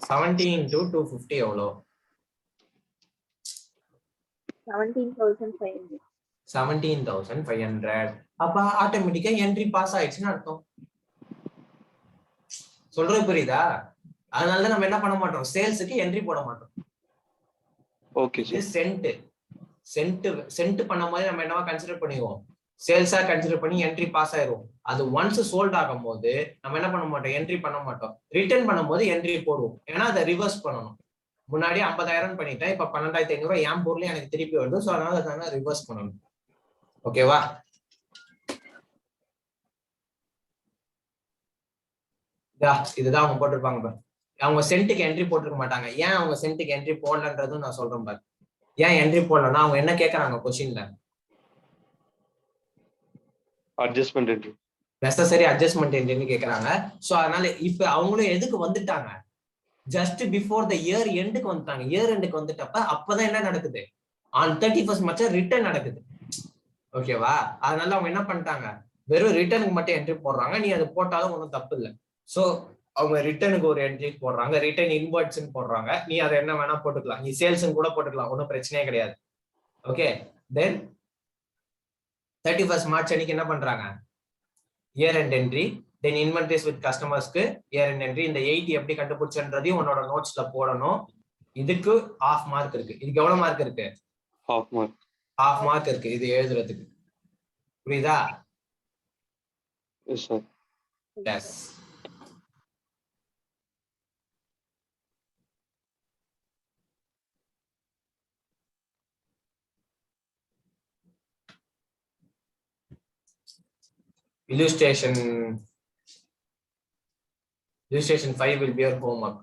70 into 250 எவ்வளவு? 17,500. 17,500. அப்ப ஆட்டோமேட்டிக்கா என்ட்ரி பாஸ் ஆயிடுச்சுன்னு அர்த்தம். சொல்றது புரியுதா? அதனாலதான் நம்ம என்ன பண்ண மாட்டோம், சேல்ஸுக்கு என்ட்ரி போட மாட்டோம். ஓகே இது சென்ட் பண்ணும்போது நம்ம என்னவா கன்சிடர் பண்ணிடுவோம்? சேல்ஸா கன்சிடர் பண்ணி என்ட்ரி பாஸ் ஆயிரும். அது ஒன்ஸ் சோல்ட் ஆகும் போது நம்ம என்ன பண்ண மாட்டோம்? என்ட்ரி பண்ண மாட்டோம். ரிட்டர்ன் பண்ணும்போது என்ட்ரி போடுவோம். ஏன்னா அதை ரிவர்ஸ் பண்ணணும். முன்னாடி 50,000 பண்ணிட்டேன், இப்ப 12,500 என் பொருள் எனக்கு திருப்பி வருது. சோ அதனால அதை ரிவர்ஸ் பண்ணணும். ஓகேவா? இதுதான் அவங்க போட்டிருப்பாங்க. அவங்க சென்ட்டுக்கு என்ட்ரி போட்டிருக்க மாட்டாங்க. ஏன் அவங்க சென்ட்டுக்கு என்ட்ரி போடலன்றதும் நான் சொல்றேன் பாரு. ஏன் என்ட்ரி போடலன்னா அவங்க என்ன கேட்கறாங்க கொஸ்டின்ல? அட்ஜஸ்ட்மென்ட் என்ட்ரி, நெசசரி அட்ஜஸ்ட்மென்ட் என்ட்ரின்னு கேட்கறாங்க. சோ அதனால இப்ப அவங்களும் எதுக்கு வந்துட்டாங்க? ஜஸ்ட் பிஃபோர் த இயர் எண்டுக்கு வந்துட்டாங்க. இயர் எண்டுக்கு வந்துட்டப்ப அப்பதான் என்ன நடக்குது? ஆன் 31st March ரிட்டர்ன் நடக்குது. ஓகேவா? அதனால அவங்க என்ன பண்ணிட்டாங்க? வெறும் ரிட்டர்னுக்கு மட்டும் என்ட்ரி போடுறாங்க. நீ அது போட்டாலும் ஒன்றும் தப்பு இல்லை. சோ அவங்க ரிட்டர்னுக்கு ஒரு என்ட்ரி போடுறாங்க, ரிட்டர்ன் இன்வாய்ஸ் போடுறாங்க. நீ அதை என்ன வேணா போட்டுக்கலாம். நீ சேல்ஸ் கூட போட்டுக்கலாம், ஒன்றும் பிரச்சனையே கிடையாது. ஓகே, தென் 31st March அன்னைக்கு என்ன பண்றாங்க? Year end entry, then inventories with கஸ்டமர்ஸ்க்கு இயர் எண்ட் என்ட்ரி. இந்த 80 எப்படி கண்டுபிடிச்சன்றதையும் உன்னோட நோட்ஸ்ல போடணும். இதுக்கு half மார்க் இருக்கு. இதுக்கு எவ்வளவு மார்க் இருக்கு? half மார்க் இருக்கு இது எழுதுறதுக்கு. புரியுதா? Yes sir. Yes. Illustration 5 will be your homework.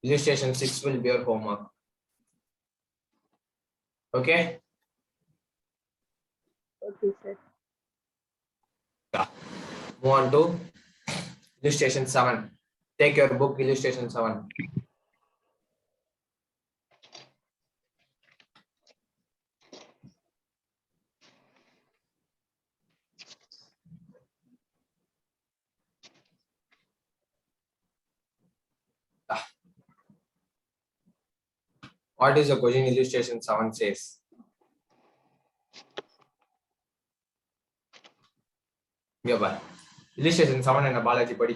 Illustration 6 will be your homework. Okay? Okay, sir. Move on to illustration 7. Take your book, illustration 7. What is the question illustration 7 says? Illustration 7 and Balaji padi.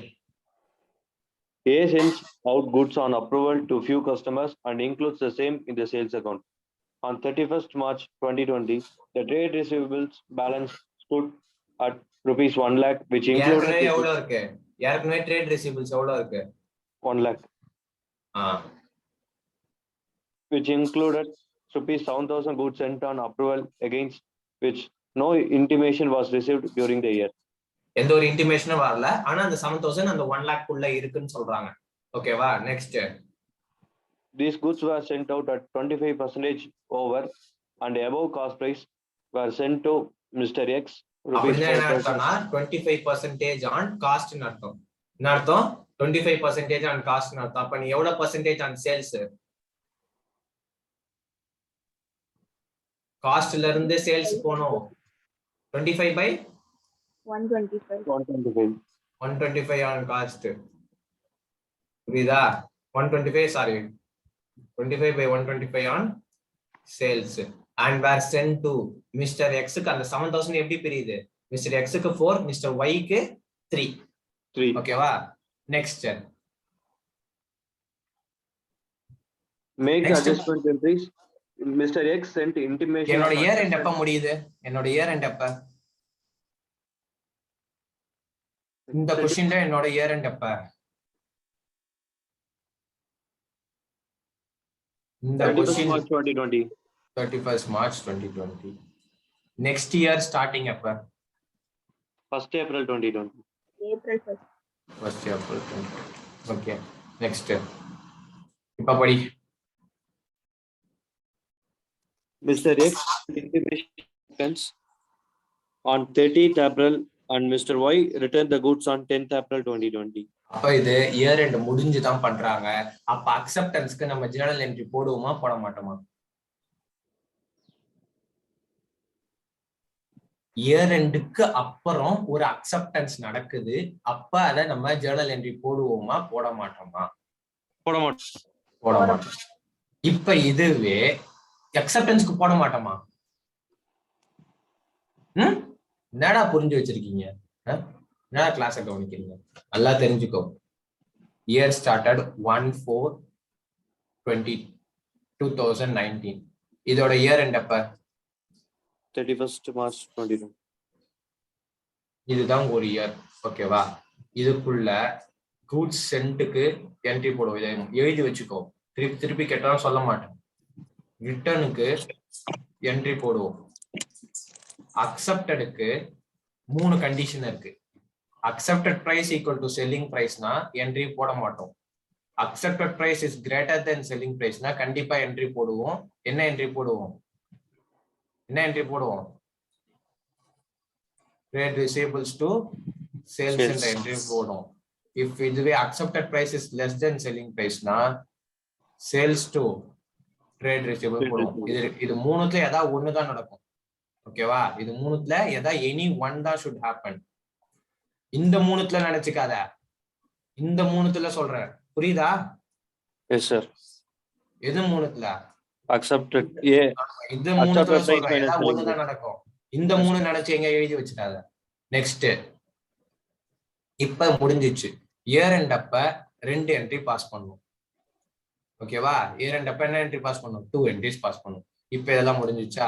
A sends out goods on approval to few customers and includes the same in the sales account. On 31st March 2020, the trade receivables balance stood at rupees 1 lakh, which included trade receivables 1 lakh. Which included rupees 7,000 goods sent on approval, against which no intimation was received during the year. எந்த ஒரு இன்டிமேஷனும் வரல, ஆனா அந்த 7,000 அந்த 1 lakh குள்ள இருக்குன்னு சொல்றாங்க. ஓகேவா? Next. These goods were sent out at 25% over and above cost price were sent to Mr. X. அப்படின்னா என்ன அர்த்தம்னா 25% on cost ன்னு அர்த்தம். என்ன அர்த்தம்? 25% on cost ன்னு அர்த்தம். அப்ப நீ எவ்வளவு percentage on sales? காஸ்ட்ல இருந்து சேல்ஸ் போணும். 25 by 125 on cost. புரியுதா? 125 sorry 25 by 125 on sales. and were sent to Mr. X க்கு அந்த 7000 எப்படி பிரியுது? Mr. X க்கு 4, Mr. Y க்கு 3. 3. ஓகேவா? Next Make the Next. adjustment entries. Mr. X sent intimation. என்னோட இயர் எண்ட் எப்ப முடியுது? என்னோட இயர் எண்ட் எப்ப? இந்த क्वेश्चनல என்னோட இயர் எண்ட் எப்ப? இந்த 31st March 2020. 31st March 2020. Next year starting எப்ப? 1st April 2020. April 1st. 1st April 2020. Okay. Next. இப்ப படி. Mr. X intimations on 30th April and Mr. Y returned the goods on 10th April 2020. அப்ப இது year end முடிஞ்சு தான் பண்றாங்க. அப்ப அக்செப்டன்ஸ்க்கு நம்ம ஜர்னல் என்ட்ரி போடுவோமா போட மாட்டோமா? இயர் எண்டுக்கு அப்புறம் ஒரு அக்செப்டன்ஸ் நடக்குது. அப்ப அத நம்ம ஜர்னல் என்ட்ரி போடுவோமா போட மாட்டோமா? போட மாட்டோம். போட மாட்டோம். இப்ப இதுவே அக்செப்டன்ஸ்க்கு போட மாட்டோமா? என்னடா புரிஞ்சு வச்சிருக்கீங்க? என்னடா கிளாஸ கவனிக்கிறீங்க? நல்லா தெரிஞ்சுக்கோ. Year started 1/4/2019. இதோட இயர் எண்ட் எப்ப? 31st March 2020. இதுதான் ஒரு இயர். ஓகேவா? இதுக்குள்ள கூட்ஸ் சென்ட்டுக்கு என்ட்ரி போடுவோம். இதை எழுதி வச்சுக்கோ. திருப்பி கேட்டாலும் சொல்ல மாட்டேன். ரிட்டர்னுக்கு என்ட்ரி போடுவோம். அக்செப்டடுக்கு 3 கண்டிஷன் இருக்கு. Accepted price equal to selling பிரைஸ்னா என்ட்ரி போட மாட்டோம். Accepted price is greater than selling பிரைஸ்னா கண்டிப்பா என்ட்ரி போடுவோம். என்ன என்ட்ரி போடுவோம்? Trade receivables to sales என்ற என்ட்ரி போடுவோம். If இதுவே accepted price is less than selling price னா sales to trade receivable போடுவோம். இது மூணுத்துல ஏதாவது ஒண்ணு தான் நடக்கும். ஓகேவா? இது மூணுத்துல ஏதாவது எனி ஒன் தான் should happen. இந்த மூணுத்துல நினைச்சுக்காத. இந்த மூணுத்துல சொல்றேன். புரியுதா? Yes sir. எது மூணுத்துல? Accepted. இந்த மூணுத்துல சொல்றேன். ஏதாவது ஒண்ணு தான் நடக்கும். இந்த மூணு நினைச்சு எங்க எழுதி வச்சுட்டாத. நெக்ஸ்ட் இப்ப முடிஞ்சிச்சு. இயர் எண்ட் அப்ப 2 என்ட்ரி பாஸ் பண்ணும். ஓகேவா? இயர் எண்ட் அப்ப என்ன என்ட்ரி பாஸ் பண்ணும்? 2 என்ட்ரிஸ் பாஸ் பண்ணும். இப்ப இதெல்லாம் முடிஞ்சிச்சா?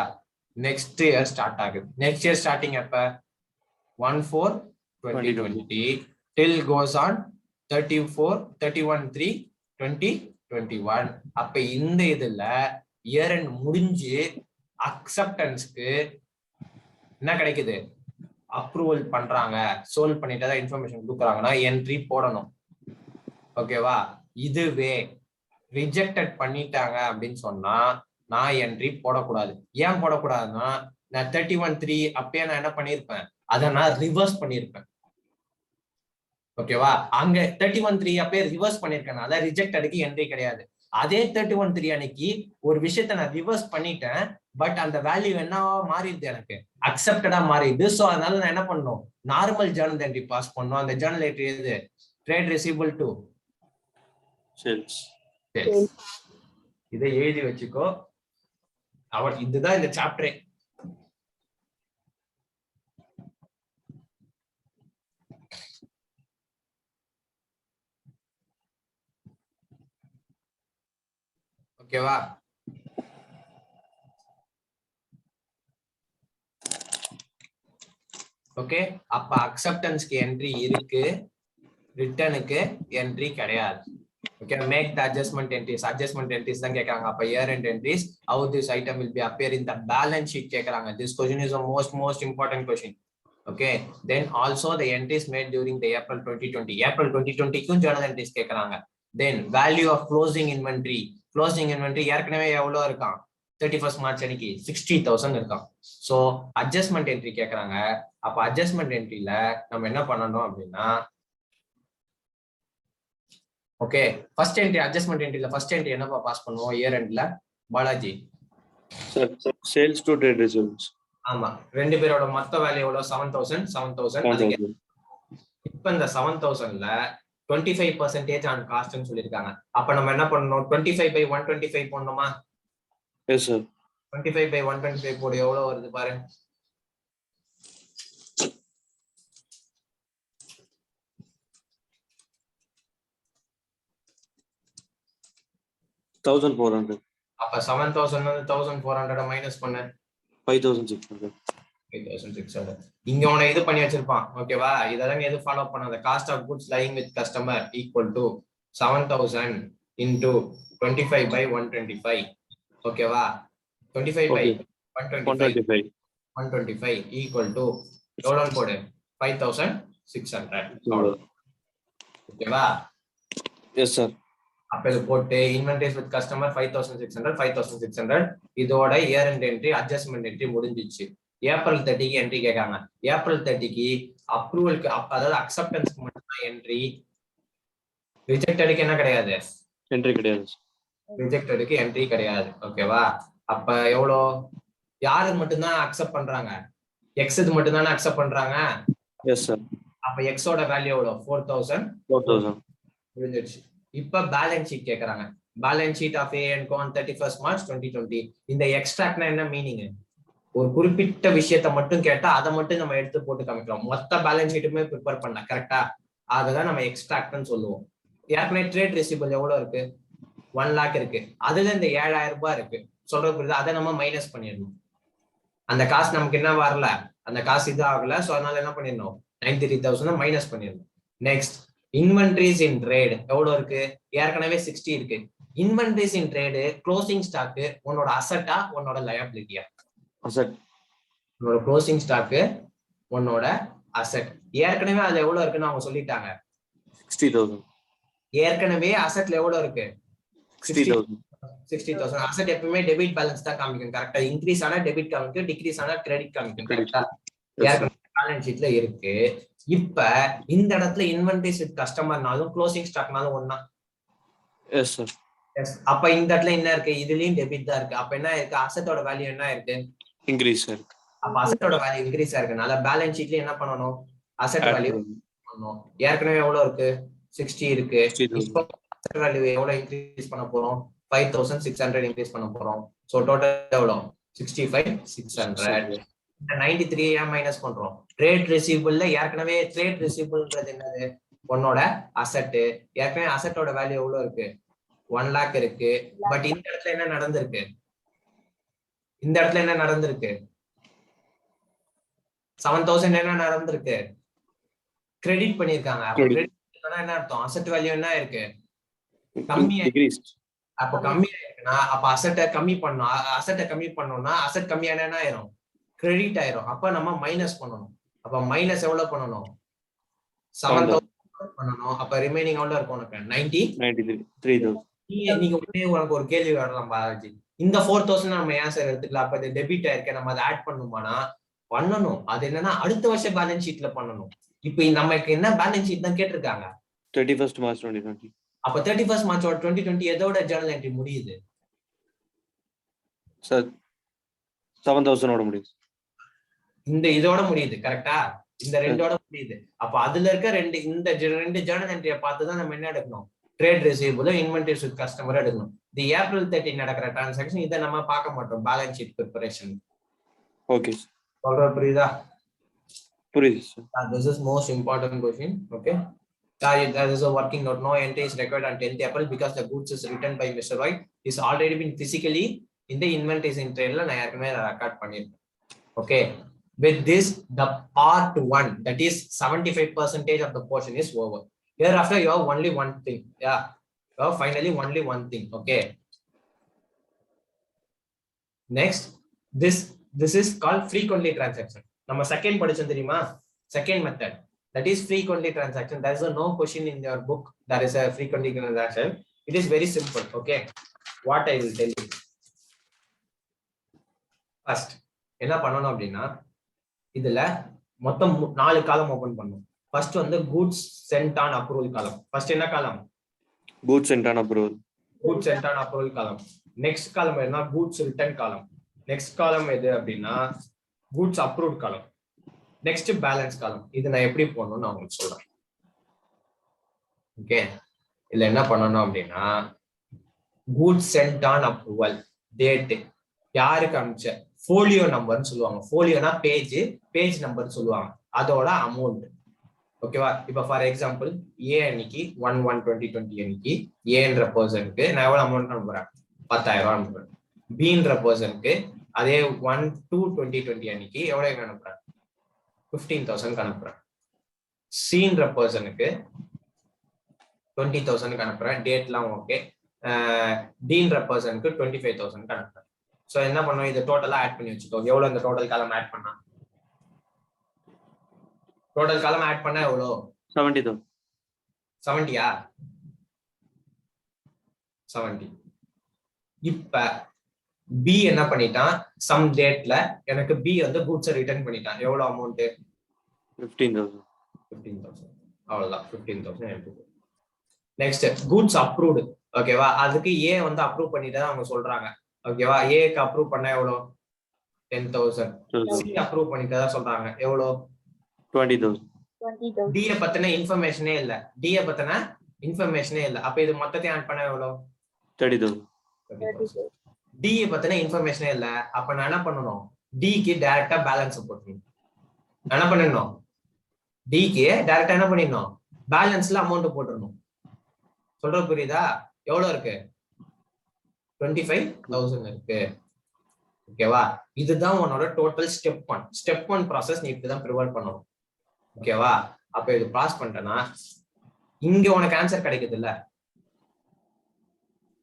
நெக்ஸ்ட் இயர் ஸ்டார்ட் ஆகுது. நெக்ஸ்ட் இயர் ஸ்டார்டிங் எப்ப? 1/4/2020 till goes on 31/3/2021. அப்ப இந்த இதுல இயர் எண்ட் முடிஞ்சு அக்செப்டன்ஸ்க்கு என்ன கிடைக்குது? அப்ரூவல் பண்றாங்க, சோல்வ் பண்ணிட்டு இன்ஃபர்மேஷன் கொடுக்குறாங்கன்னா என்ட்ரி போடணும். ஓகேவா? இதுவே ரிஜெக்டட் பண்ணிட்டாங்க அப்படின்னு சொன்னா நான் என்ட்ரி போடக்கூடாது. ஏன் போடக்கூடாதுன்னா நான் 31/3 அப்பயே நான் என்ன பண்ணிருப்பேன்? அதை நான் ரிவர்ஸ் பண்ணிருப்பேன். ஓகேவா? அங்க 31/3 அப்பயே ரிவர்ஸ் பண்ணிருக்கேன். அதான் ரிஜெக்டடுக்கு என்ட்ரி கிடையாது. அதே 31/3 அன்னைக்கு ஒரு விஷயத்த நான் ரிவர்ஸ் பண்ணிட்டேன். பட் அந்த வேல்யூ என்னவா மாறிடுது? எனக்கு அக்செப்டடா மாறிடுது. சோ அதனால நான் என்ன பண்ணணும்? நார்மல் ஜர்னல் என்ட்ரி பாஸ் பண்ணணும். அந்த ஜர்னல் என்ட்ரி எது? Trade receivable to sales. இதை எழுதி வச்சுக்கோ. இதுதான் இந்த சாப்டரே. ஓகேவா? ஓகே. அப்ப அக்செப்டன்ஸ்க்கு என்ட்ரி இருக்கு, ரிட்டர்னுக்கு என்ட்ரி கிடையாது. Okay. Make the adjustment entries. Adjustment entries தான் கேக்குறாங்க. அப்ப year end entries, how this item will be appear in the balance sheet கேக்குறாங்க. This question is the most important question. Okay. Then also the entries made during the April 2020. April 2020 க்கும் journal entries கேக்குறாங்க. Then value of closing inventory. Closing inventory ஏற்கனவே எவ்வளவு இருக்கான்? 31st March அன்னைக்கு 60,000 இருக்கான். So adjustment entry கேக்குறாங்க. அப்ப adjustment என்ட்ரில நம்ம என்ன பண்ணணும் அப்படின்னா, ஓகே, ஃபர்ஸ்ட் என்ட்ரி அட்ஜஸ்ட்மென்ட் என்ட்ரில ஃபர்ஸ்ட் என்ட்ரி என்னப்பா பாஸ் பண்ணுவோம் இயர் எண்ட்ல? Balaji sales to trade receivables. ஆமா, ரெண்டு பேரோட மொத்த வேல்யூ எவ்வளவு? 7,000. இப்ப இந்த 7,000ல 25% ஆன் காஸ்ட்னு சொல்லிருக்காங்க. அப்ப நம்ம என்ன பண்ணணும்? 25/125 போடணுமா? Yes sir. 25 by 125 போடு எவ்வளவு வருது பாரு. அப்ப 7000 1400 மைனஸ் பண்ண 5600. 5600. இங்க உன இது பண்ணி வச்சிருப்பான். ஓகேவா? இதெல்லாம் எது ஃபாலோ பண்ணாத. Cost of goods lying with customer equal to 7000 into 25 by 125. ஓகேவா? 25 by 125 125 equal to எவ்வளவு போடு 5600. ஓகேவா? Yes sir. அப்ப இது போட்டு இன்வென்டரிஸ் வித் கஸ்டமர் 5600 இதோட year end entry adjustment entry முடிஞ்சிச்சு. ஏப்ரல் 30க்கு என்ட்ரி கேட்காங்க. ஏப்ரல் 30க்கு அப்ரூவலுக்கு அதாவது அக்செப்டன்ஸ்க்கு மட்டும் தான் என்ட்ரி. ரிஜெக்டடுக்கு என்ன கிடையாது? என்ட்ரி கிடையாது. ரிஜெக்டடுக்கு என்ட்ரி கிடையாது. ஓகேவா? அப்ப எவ்வளோ யாருக்கு மட்டும்தான் அக்செப்ட் பண்றாங்க? எக்ஸுக்கு மட்டும் தானே அக்செப்ட் பண்றாங்க. Yes sir. அப்ப எக்ஸோட வேல்யூ எவ்வளோ? 4000 முடிஞ்சிருச்சு. இப்ப பேலன்ஸ் ஷீட் கேக்குறாங்க. Balance sheet of A and co 31st March 2020. இந்த எக்ஸ்ட்ராக்ட்னா என்ன மீனிங்? ஒரு குறிப்பிட்ட விஷயத்த மட்டும் கேட்டா அதை மட்டும் நம்ம எடுத்து போட்டு காமிக்கிறோம். மொத்த பேலன்ஸ் ஷீட்டுமே ப்ரிப்பேர் பண்ண கரெக்டா? அதுதான் நம்ம எக்ஸ்ட்ராக்ட்னு சொல்லுவோம். ஏற்கனவே ட்ரேட் ரிசீவபிள் எவ்வளவு இருக்கு? 1 lakh இருக்கு. அதுல இந்த 7000 ரூபாய் இருக்கு. சொல்றது புரியுது? அதை நம்ம மைனஸ் பண்ணிடணும். அந்த காசு நமக்கு என்ன வரல, அந்த காசு இது ஆகல. சோ அதனால என்ன பண்ணிடணும்? 93,000 மைனஸ் பண்ணிடணும். நெக்ஸ்ட் இன்வென்ட்ரிஸ் இன் ட்ரேட் எவ்வளவு இருக்கு? ஏற்கனவே 60 இருக்கு. இன்வென்ட்ரிஸ் இன் ட்ரேடு க்ளோசிங் ஸ்டாக் உன்னோட அசட்டா உன்னோட லயபிலிட்டியா? அசட். உன்னோட க்ளோசிங் ஸ்டாக் உன்னோட அசட். ஏற்கனவே அது எவ்வளவு இருக்குன்னு அவங்க சொல்லிட்டாங்க. 60,000. ஏற்கனவே அசட்ல எவ்வளவு இருக்கு? 60,000. அசட் எப்பவுமே டெபிட் பேலன்ஸ் தான் காமிக்கும். கரெக்டா? இன்க்ரீஸ் ஆனா டெபிட் காமிக்கும், டிக்ரீஸ் ஆனா கிரெடிட் காமிக்கும். கரெக்டா? ஏற்கனவே பேலன்ஸ் ஷீட்ல இருக்கு. இப்ப இந்த இடத்துல இன்வென்டரிஸ் வித் கஸ்டமர்னாலும் க்ளோசிங் ஸ்டாக்னாலும் ஒண்ணா? S sir. எஸ். அப்ப இந்த இடத்துல என்ன இருக்கு? இதுலயும் டெபிட் தான் இருக்கு. அப்ப என்ன இருக்கு? அசட்டோட வேல்யூ என்ன இருக்கு? இன்க்ரீஸ் இருக்கு. அப்ப அசட்டோட வேல்யூ இன்க்ரீஸ் ஆயிருக்கனால பேலன்ஸ் ஷீட்ல என்ன பண்ணணும்? அசட் வேல்யூ பண்ணணும். ஏற்கனவே எவ்வளவு இருக்கு? 60 இருக்கு. இப்போ அசட் வேல்யூ எவ்வளவு இன்க்ரீஸ் பண்ண போறோம்? 5600 இன்க்ரீஸ் பண்ண போறோம். சோ டோட்டல் எவ்வளவு? 65,600. இந்த 93 ஏன் மைனஸ் பண்றோம்? ட்ரேட் ரிசீவபிள்ல ஏற்கனவே ட்ரேட் ரிசீவபிள்ன்றது என்னது? உன்னோட அசட். ஏற்கனவே அசட்டோட வேல்யூ எவ்வளவு இருக்கு? 1 lakh இருக்கு. பட் இந்த இடத்துல என்ன நடந்திருக்கு? இந்த இடத்துல என்ன நடந்திருக்கு? 7,000 என்ன நடந்திருக்கு? கிரெடிட் பண்ணிருக்காங்க. அப்ப கிரெடிட் என்ன அர்த்தம்? அசட் வேல்யூ என்ன இருக்கு? கம்மியா. அப்ப கம்மியா இருக்குன்னா அப்ப அசட்டை கம்மி பண்ணணும். அசட்டை கம்மி பண்ணோம்னா அசட் கம்மியான என்ன ஆயிரும்? கிரெடிட் ஆயிரும். அப்ப நம்ம மைனஸ் பண்ணணும். அப்ப மைனஸ் எவ்வளவு பண்ணணும்? 7,000 பண்ணணும். அப்ப ரிமைனிங் எவ்வளவு இருக்கும் உனக்கு? 93,000. நீங்க உடனே உனக்கு ஒரு கேள்வி வரலாம் பாலாஜி, இந்த 4,000 நம்ம ஏன் சார் எடுத்துக்கலாம்? அப்ப இது டெபிட் ஆயிருக்க, நம்ம அதை ஆட் பண்ணுமானா? பண்ணணும். அது என்னன்னா அடுத்த வருஷம் பேலன்ஸ் ஷீட்ல பண்ணணும். இப்ப நமக்கு என்ன பேலன்ஸ் ஷீட் தான் கேட்டிருக்காங்க? 31st March 2020. அப்ப 31st March 2020 எதோட ஜர்னல் என்ட்ரி முடியுது? சார் 7,000 ஓட முடியுது. இந்த இதோட முடியுது. கரெக்டா? இந்த ரெண்டோட முடியுது. அப்ப அதுல இருக்க இந்த ரெண்டு ஜர்னல் என்ட்ரியை பார்த்து தான் நம்ம என்ன எடுக்கணும்? Trade receivable, inventories with customer எடுக்கணும். இது ஏப்ரல் 30 நடக்கிற டிரான்சாக்ஷன். இதை நம்ம பார்க்க மாட்டோம் பேலன்ஸ் ஷீட் ப்ரிப்பரேஷன். ஓகே. சொல்ற புரியுதா? புரியுது sir. This is most important question. Okay. That is a working note. No entry is required on 10th April because the goods is written by Mr. Roy. Is already been physically in the inventories in trade la na yerkame record பண்ணிருக்கேன். Okay. With this, the part 1, that is 75% of the portion is over. Hereafter, you have only one thing. Yeah. You have finally only one thing. Okay. Next, this is called frequently transaction. நம்ம second படிச்சோம் தெரியுமா? Second method, that is frequently transaction. There is no question in your book that is a frequently transaction. It is very simple. Okay, what I will tell you. First என்ன பண்ணணும் அப்படின்னா, இதுல மொத்தம் 4 காலம் open பண்ணணும். First வந்து goods sent on approval காலம். First என்ன காலம்? goods sent on approval. goods sent on approval காலம். நெக்ஸ்ட் காலம் என்ன? goods return காலம். நெக்ஸ்ட் காலம் எது அப்படின்னா goods approved காலம். நெக்ஸ்ட் பேலன்ஸ் காலம். இது நான் எப்படி போடணும்னு நான் உங்களுக்கு சொல்றேன். ஓகே, இதுல என்ன பண்ணணும் அப்படின்னா goods sent on approval, date யாருக்கு அனுப்பிச்ச ஃபோலியோ நம்பர்னு சொல்லுவாங்க. ஃபோலியோனா பேஜ் நம்பர் சொல்லுவாங்க. அதோட அமௌண்ட். ஓகேவா? இப்ப ஃபார் எக்ஸாம்பிள் ஏ அன்னைக்கு 1/1/2020 அன்னைக்கு ஏன்ற பர்சனுக்கு நான் எவ்வளவு அமௌண்ட் அனுப்புறேன்? 10,000 ரூபாய் அனுப்புறேன். பின்ற பர்சனுக்கு அதே 1/2/2020 அன்னைக்கு எவ்வளவு அனுப்புறேன்? 15,000 அனுப்புறேன். சின்ற பர்சனுக்கு 20,000 அனுப்புறேன். டேட்லாம் ஓகே. டீன்ற பர்சனுக்கு 25,000 அனுப்புறேன். சோ என்ன பண்ணுவோம்? இது டோட்டலா ஆட் பண்ணி வச்சுக்கோ. எவ்வளவு இந்த டோட்டல் காலம் ஆட் பண்ணா? டோட்டல் காலம் ஆட் பண்ணா எவ்வளோ? 70,000. 70யா? 70. இப்ப பி என்ன பண்ணிட்டான்? சம் டேட்ல எனக்கு பி வந்து கூட்ஸ் ரிட்டர்ன் பண்ணிட்டான். எவ்வளவு அமௌண்ட்? 15,000. 15,000. அவ்வளவுதான். 15,000 எடுத்துக்கோ. Next goods approved. ஓகேவா? அதுக்கு ஏ வந்து அப்ரூவ் பண்ணிட்டு அவங்க சொல்றாங்க. ஓகேவா? ஏக்கு அப்ரூவ் பண்ணா எவ்வளோ? 10,000. சி அப்ரூவ் பண்ணிட்டு சொல்றாங்க. எவ்வளோ? 20,000. டிய பத்தின இன்ஃபர்மேஷனே இல்ல. டிய பத்தின இன்ஃபர்மேஷனே இல்ல. அப்ப இது மொத்தத்தையும் ஆட் பண்ணா எவ்வளோ? 30,000. டிய பத்தின இன்ஃபர்மேஷனே இல்ல. அப்ப நான் என்ன பண்ணணும்? டிக்கு டைரக்டா பேலன்ஸ் போட்டுணும். என்ன பண்ணணும்? டிக்கு டைரக்டா என்ன பண்ணிடணும்? பேலன்ஸ்ல அமௌண்ட் போட்டுடணும். சொல்ற புரியுதா? எவ்வளவு இருக்கு? 25,000 இருக்கு. ஓகேவா? இதுதான் உன்னோட டோட்டல் ஸ்டெப் 1. ஸ்டெப் 1 ப்ராசஸ் நீ இப்படிதான் ப்ரிவர்ட் பண்ணணும். ஓகேவா? அப்ப இது பாஸ் பண்ணிட்டேன்னா இங்க உனக்கு ஆன்சர் கிடைக்குது இல்ல?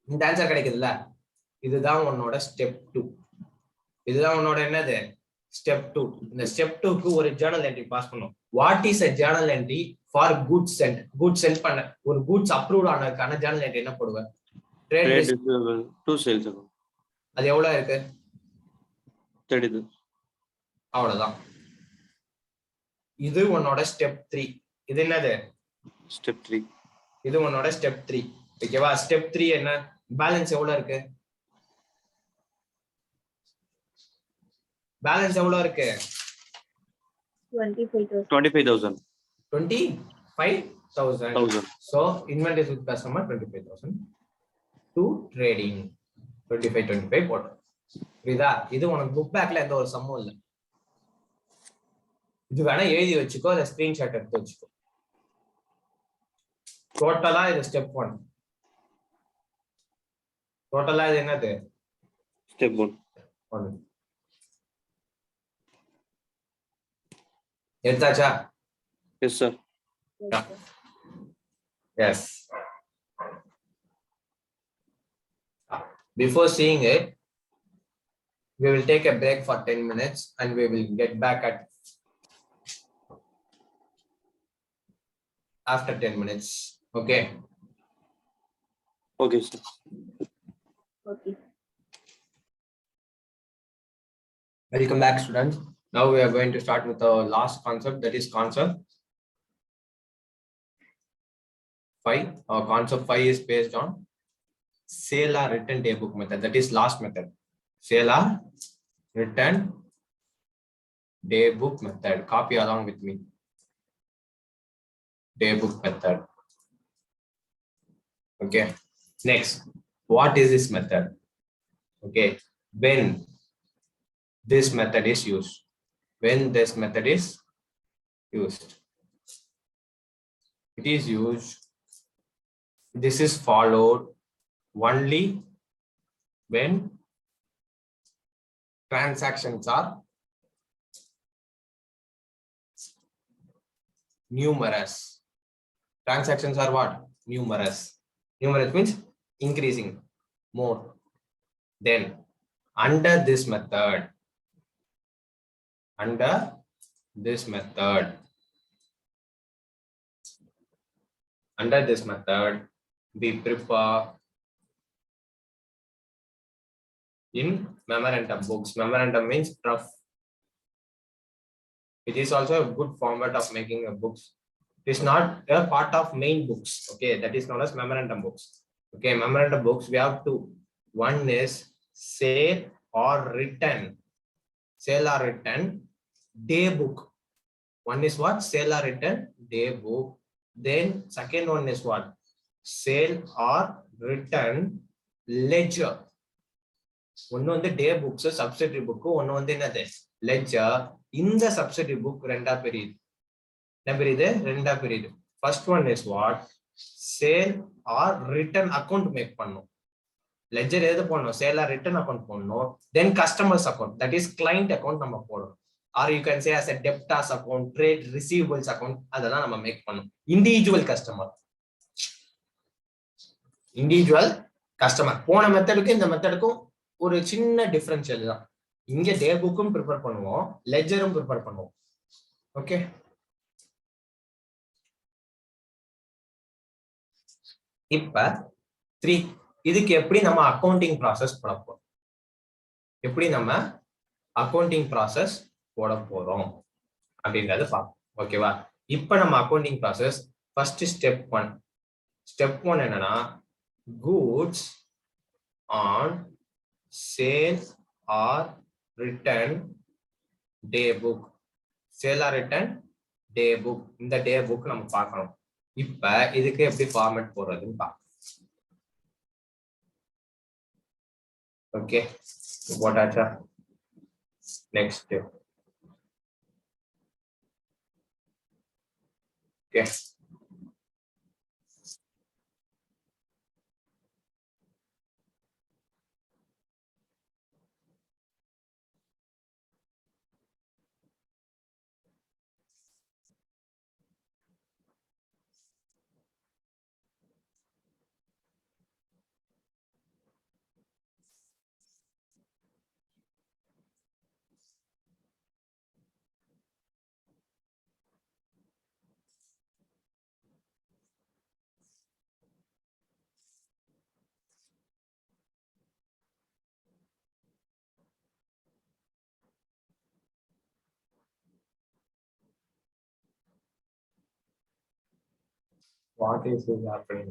இந்த ஆன்சர் கிடைக்குது இல்ல? இதுதான் உன்னோட ஸ்டெப் 2. இதுதான் உன்னோட என்னது? ஸ்டெப் 2. இந்த ஸ்டெப் 2க்கு ஒரு ஜர்னல் என்ட்ரி பாஸ் பண்ணும். What is a journal entry for goods sent? Goods sent பண்ண ஒரு குட்ஸ் அப்ரூவ்ட் ஆனதுக்கான ஜர்னல் என்ட்ரி என்ன போடுவேன்? Trade receivable to sales account. அது எவ்வளவு இருக்கு? 30,000. அவ்வளவுதான். இது உன்னோட ஸ்டெப் 3. இது என்னது? Step 3. இது உன்னோட ஸ்டெப் 3. ஓகேவா? ஸ்டெப் 3 என்ன? பேலன்ஸ் எவ்வளவு இருக்கு? பேலன்ஸ் எவ்வளவு இருக்கு? 25,000. 25,000. 25,000. So inventories with customer 25,000 to trading 25 போட்டோம். புரியுதா? இது உனக்கு புக் பேக்ல எந்த ஒரு சம்மும் இல்லை. இது வேணா எழுதி வச்சுக்கோ, அதை ஸ்கிரீன்ஷாட் எடுத்து வச்சுக்கோ. டோட்டலா இது ஸ்டெப் 1. டோட்டலா இது என்னது? Step 1. எடுத்தாச்சா? Yes, sir. Yes. Before seeing it, we will take a break for 10 minutes and we will get back at after 10 minutes. Okay. Okay, sir. Okay. Welcome back, students. Now we are going to start with the last concept, that is concept 5. Our concept 5 is based on sale or return day book method. That is last method. Sale or return day book method. Copy along with me. Day book method. Okay. Next, what is this method? Okay. When this method is used. When this method is used. It is used. This is followed only when transactions are numerous. Transactions are what? Numerous. Numerous means increasing more. Then under this method, we prepare in memorandum books. Memorandum means rough. It is also a good format of making a books. It is not a part of main books. Okay, that is known as memorandum books. Okay, memorandum books we have two. One is sale or return. Sale or return day book. One is what? Sale or return day book. Then second one is what? Sale or return ledger. ஒன்னு வந்து டே books subsidiary book, ஒன்னு வந்து என்னது ledger. இந்த subsidiary book ரெண்டா பிரியுது. என்ன பிரியுது? ரெண்டா பிரியுது. First one is what? Sale or return account make பண்ணும். லெட்ஜர் எது போடணும்? சேல் ஆர் ரிட்டர்ன் அக்கௌண்ட் போடணும். Then customers account, that is client account நம்ம போடணும். Or you can say as a debtors account, trade receivables account, அதெல்லாம் நம்ம make பண்ணணும். Individual customer, individual customer. போன மெத்தடுக்கும் இந்த மெத்தடுக்கும் ஒரு சின்ன டிஃபரன்ஷியல் தான். இங்க டே புக்கும் ப்ரிப்பேர் பண்ணுவோம், லெட்ஜரும் ப்ரிப்பேர் பண்ணுவோம். ஓகே, இப்ப 3 இதுக்கு எப்படி நம்ம அக்கவுண்டிங் ப்ராசஸ் போட போறோம், எப்படி நம்ம அக்கவுண்டிங் ப்ராசஸ் போட போறோம் அப்படின்றது பார்ப்போம். ஓகேவா? இப்ப நம்ம accounting process first step 1. Step 1 என்னன்னா, goods on sale or return day book. Sale or return day book, இந்த டே புக் நம்ம பார்க்கணும். இப்ப இதுக்கு எப்படி ஃபார்மேட் போடுறதுன்னு பார்க்கணும். ஓகே, போட்டாச்சா? Next. Okay, what is happening?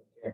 Okay.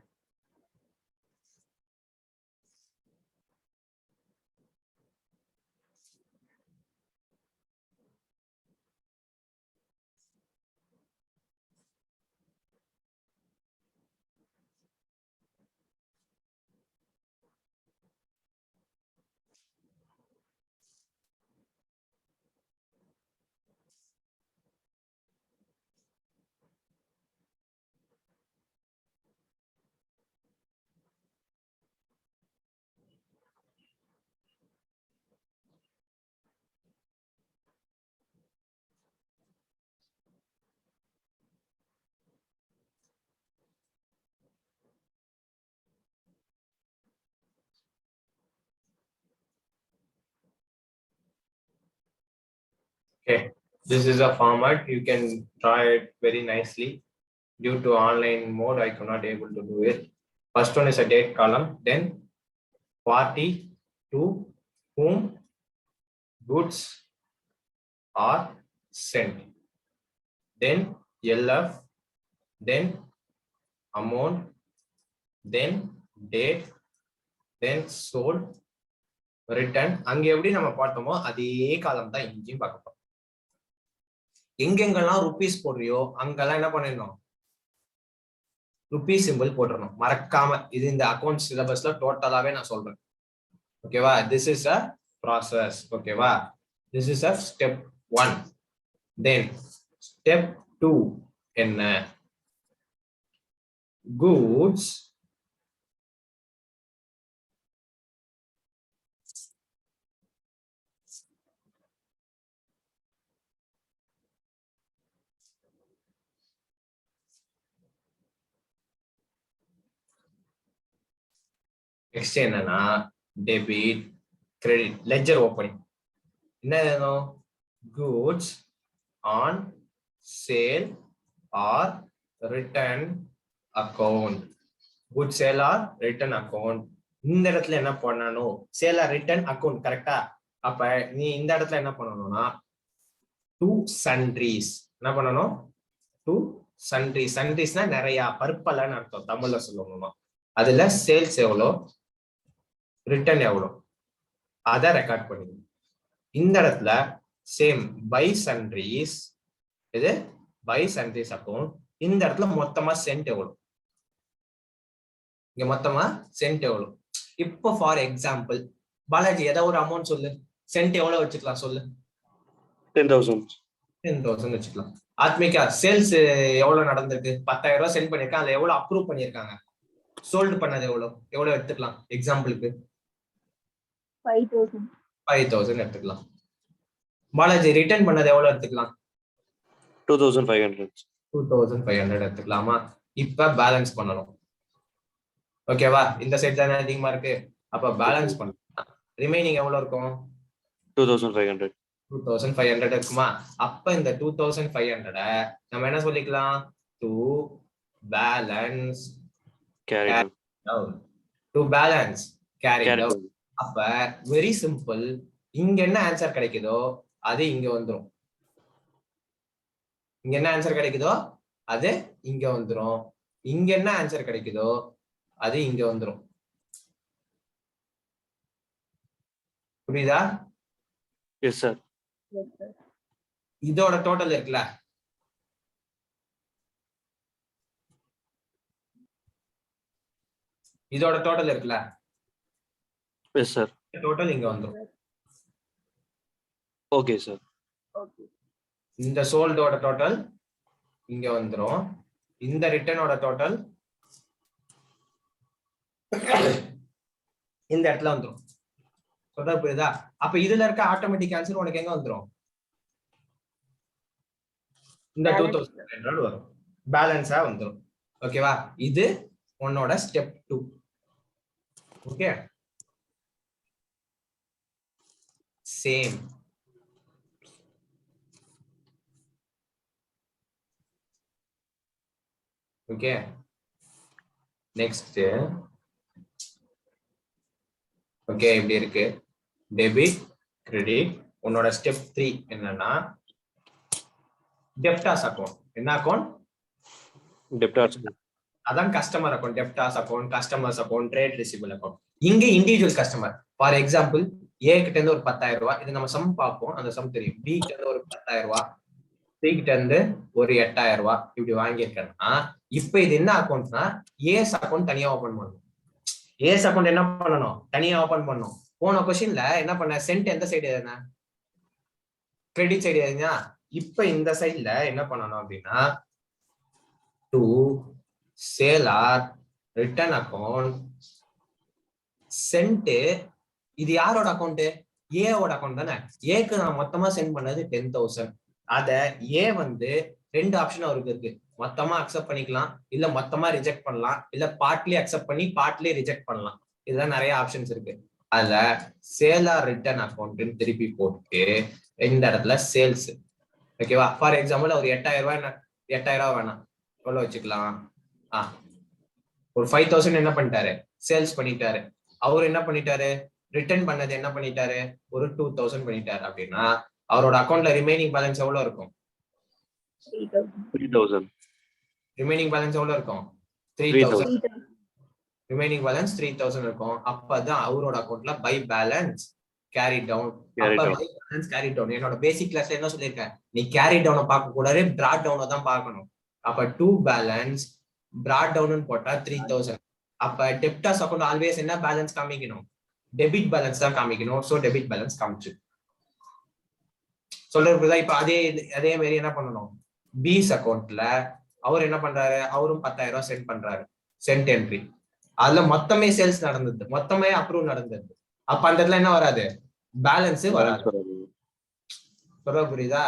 Okay, this is a format. You can try it very nicely. Due to online mode, I cannot able to do it. First one is a date column, then party to whom goods are sent, then LF, then amount, then date, then sold, return. அங்க எப்படி நம்ம பார்த்தோமோ அதே காலம் தான் இங்கேயும் பார்க்க போறோம். எங்கெங்கெல்லாம் ருபீஸ் போடுறியோ அங்கெல்லாம் என்ன பண்ணிடணும்? ருபீஸ் சிம்பிள் போட்டுறணும். மறக்காம, இது இந்த அக்கௌண்ட் சிலபஸ்ல டோட்டலாவே நான் சொல்றேன். ஓகேவா? This is a process. ஓகேவா? This is a step 1. Then step 2 என்ன? goods நெக்ஸ்ட் என்னன்னா, டெபிட், கிரெடிட், லெட்ஜர் ஓப்பனிங். என்ன வேணும்? goods on sale or return account. goods sale or return account. இந்த இடத்துல என்ன பண்ணணும்? Sale or return account. கரெக்டா? அப்ப நீ இந்த இடத்துல என்ன பண்ணணும்னா, டூ சன்ட்ரீஸ் என்ன பண்ணணும்? டூ சன்ட்ரீஸ். சன்ட்ரீஸ்னா நிறைய, பற்பலன்னு அர்த்தம் தமிழ்ல சொல்லணும்னா. அதுல சேல்ஸ் எவ்வளோ, ரிட்டர்ன் எவ்வளோ, அதை ரெக்கார்ட் பண்ணிக்கணும். இந்த இடத்துல சேம் பை சன்ட்ரீஸ் இது buys and this account. இந்த இடத்துல மொத்தமா சென்ட் எவ்வளவு? இங்க மொத்தமா சென்ட் எவ்வளவு? இப்போ ஃபார் எக்ஸாம்பிள் பாலாஜி ஏதாவது ஒரு அமௌண்ட் சொல்லு. சென்ட் எவ்வளவு வச்சுக்கலாம் சொல்லு? 10,000. 10,000 வச்சுக்கலாம். ஆத்மிகா சேல்ஸ் எவ்வளவு நடந்திருக்கு? 10,000 ரூபாய் சென்ட் பண்ணிருக்காங்க. அதுல எவ்வளவு அப்ரூவ் பண்ணிருக்காங்க? சோல்டு பண்ணது எவ்வளவு எடுத்துக்கலாம்? எக்ஸாம்பிளுக்கு 5,000. 5,000 எடுத்துக்கலாம். பாலாஜி ரிட்டர்ன் பண்ணது எவ்வளவு எடுத்துக்கலாம்? 2,500. 2,500 எடுத்துக்கலாமா? இப்ப பேலன்ஸ் பண்ணணும். ஓகேவா? இந்த சைடு தானே அதிகமா இருக்கு. அப்ப பேலன்ஸ் பண்ணணும். ரிமைனிங் எவ்வளவு இருக்கும்? 2,500. 2,500 இருக்குமா? அப்ப இந்த 2,500 நம்ம என்ன சொல்லிக்கலாம்? to balance Carry down. To balance carry down. அப்ப வெரி சிம்பிள். இங்க என்ன ஆன்சர் கிடைக்குதோ அது இங்க வந்துரும். இங்க என்ன ஆன்சர் கிடைக்குதோ அது இங்க வந்துரும். இங்க என்ன ஆன்சர் கிடைக்குதோ அது இங்க வந்துரும். புரியுதா? Yes, sir. Yes, sir. இதோட டோட்டல் இருக்குல்ல, இதோட டோட்டல் இருக்குல்ல, Yes, sir. டோட்டல் இங்க வந்துரும். Okay, sir. Okay. இந்த சோல்டோட டோட்டல் இங்க வந்துரும். இந்த ரிட்டர்னோட டோட்டல் இந்த இடத்துல வந்துரும். சொல்றது புரியுதா? அப்ப இதுல இருக்க ஆட்டோமேட்டிக் ஆன்சர் உனக்கு எங்க வந்துரும்? இந்த 2,500 வரும். பேலன்ஸா வந்துரும். ஓகேவா? இது உன்னோட step 2. Okay, same. Okay, next. Okay, இப்படி இருக்கு. Debit, credit. உன்னோட ஸ்டெப் 3 என்னன்னா டெப்டார்ஸ் அக்கவுண்ட். என்ன அக்கவுண்ட்? Debtors. அதான் customer account. Debtors account, customers account, trade receivable account. இங்க individual customer. For example A கிட்ட இருந்து ஒரு 10,000 ரூபாய், இது நம்ம சம் பார்ப்போம், அந்த சம் தெரியும். பி கிட்ட இருந்து ஒரு 10,000 ரூபாய், சி கிட்ட இருந்து ஒரு 8,000 ரூபாய் இப்படி வாங்கியிருக்கேன்னா இப்ப இது என்ன அக்கௌண்ட்னா ஏஸ் அக்கௌண்ட் தனியா ஓபன் பண்ணணும். ஏஸ் அக்கௌண்ட் என்ன பண்ணணும்? தனியா ஓபன் பண்ணணும். போன கொஸ்டின்ல என்ன பண்ண? சென்ட் எந்த சைடு எழுதுனா? கிரெடிட் சைடு எழுதுனா. இப்ப இந்த சைட்ல என்ன பண்ணணும் அப்படின்னா to sale or return account sent. இது யாரோட அக்கௌண்ட்? ஏவோட அக்கௌண்ட் தானே. ஏக்கு நான் மொத்தமா சென்ட் பண்ணது 10,000. அத ஏ வந்து 2 ஆப்ஷன் அவருக்கு இருக்கு. மொத்தமா அக்செப்ட் பண்ணிக்கலாம், இல்ல மொத்தமா ரிஜெக்ட் பண்ணலாம், இல்ல பார்ட்லி அக்செப்ட் பண்ணி பார்ட்லி ரிஜெக்ட் பண்ணலாம். இதுதான் நிறைய ஆப்ஷன்ஸ் இருக்கு. அதுல சேல் ஆர் ரிட்டர்ன் அக்கௌண்ட் திருப்பி போட்டு இந்த இடத்துல சேல்ஸ். ஓகேவா? ஃபார் எக்ஸாம்பிள் ஒரு 8,000 ரூபாய், 8,000 ரூபாய் வேணாம், எவ்வளவு வச்சுக்கலாம்? ஒரு 5,000 என்ன பண்ணிட்டாரு? சேல்ஸ் பண்ணிட்டாரு. அவரு என்ன பண்ணிட்டாரு? ரிட்டர்ன் பண்ணது என்ன பண்ணிட்டாரு? ஒரு 2,000 பண்ணிட்டாரு. அப்படின்னா அவரோட அக்கௌண்ட்ல ரிமைனிங் பேலன்ஸ் எவ்வளவு இருக்கும்? 3,000. ரிமைனிங் பேலன்ஸ் எவ்வளவு இருக்கும்? 3,000. 3,000. ரிமைனிங் பேலன்ஸ் 3,000 இருக்கும். அப்பதான் அவரோட அக்கௌண்ட்ல பை பேலன்ஸ் கேரி டவுன். அப்ப பை பேலன்ஸ் கேரி டவுன். என்னோட பேசிக் கிளாஸ்ல என்ன சொல்லியிருக்கேன்? நீ கேரி டவுனை பார்க்க கூடாது, பிராட் டவுனை தான் பார்க்கணும். அப்ப டு பேலன்ஸ் பிராட் டவுன் போட்டா 3,000. அப்ப டெப்டார்ஸ் அக்கௌண்ட் ஆல்வேஸ் என்ன பேலன்ஸ் காமிக்கணும்? டெபிட் பேலன்ஸ் தான் காமிக்கணும். சோ டெபிட் பேலன்ஸ் காமிச்சு சொல்றது. இப்ப அதே மாதிரி என்ன பண்ணணும்? பீஸ் அக்கௌண்ட்ல அவர் என்ன பண்றாரு? அவரும் 10,000 ரூபாய் சென்ட் பண்றாரு. Sent entry. அதுல மொத்தமே சேல்ஸ் நடந்தது, மொத்தமே அப்ரூவ் நடந்தது. அப்ப அந்த இடத்துல என்ன வராது? பேலன்ஸ் வராது. சொல்ல புரியுதா?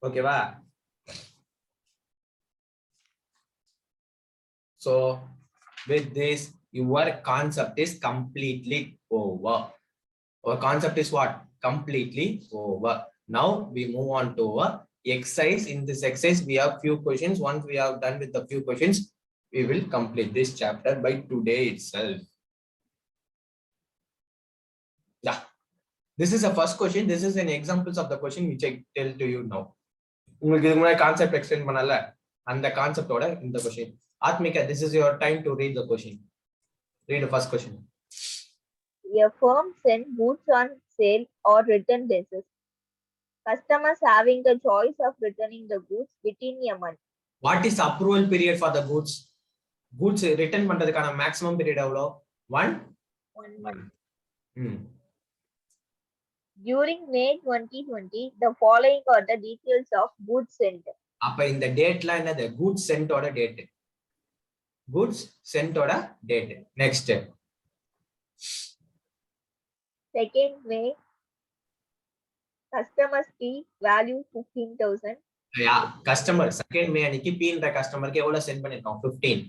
ஓகேவா? So with this your concept is completely over. Our concept is what? Completely over. Now we move on to our exercise. In this exercise we have few questions. Once we have done with the few questions, we will complete this chapter by today itself. Yeah, this is the first question. This is an examples of the question which I tell to you now. உங்களுக்கு இதுக்கு முன்னாடி concept explain பண்ணல, அந்த கான்செப்டோட இந்த question. Atmika, this is your time to read the question. Read the first question. A firm sends goods on sale or return basis Customers having the choice of returning the goods within a month. What is approval period for the goods? Goods return பண்றதுக்கான maximum period எவ்வளோ? 1 month. Hmm. During May 2020, the following are the details of goods sent. அப்ப இந்த டேட்லாம் என்னது? goods sent ஓட date. goods sent ஓட date. next 2nd May, customers fee value 15,000. Customer 2nd May அன்னைக்கு P ன்ற கஸ்டமருக்கு எவ்வளவு சென்ட் பண்ணிருக்கோம்? 15.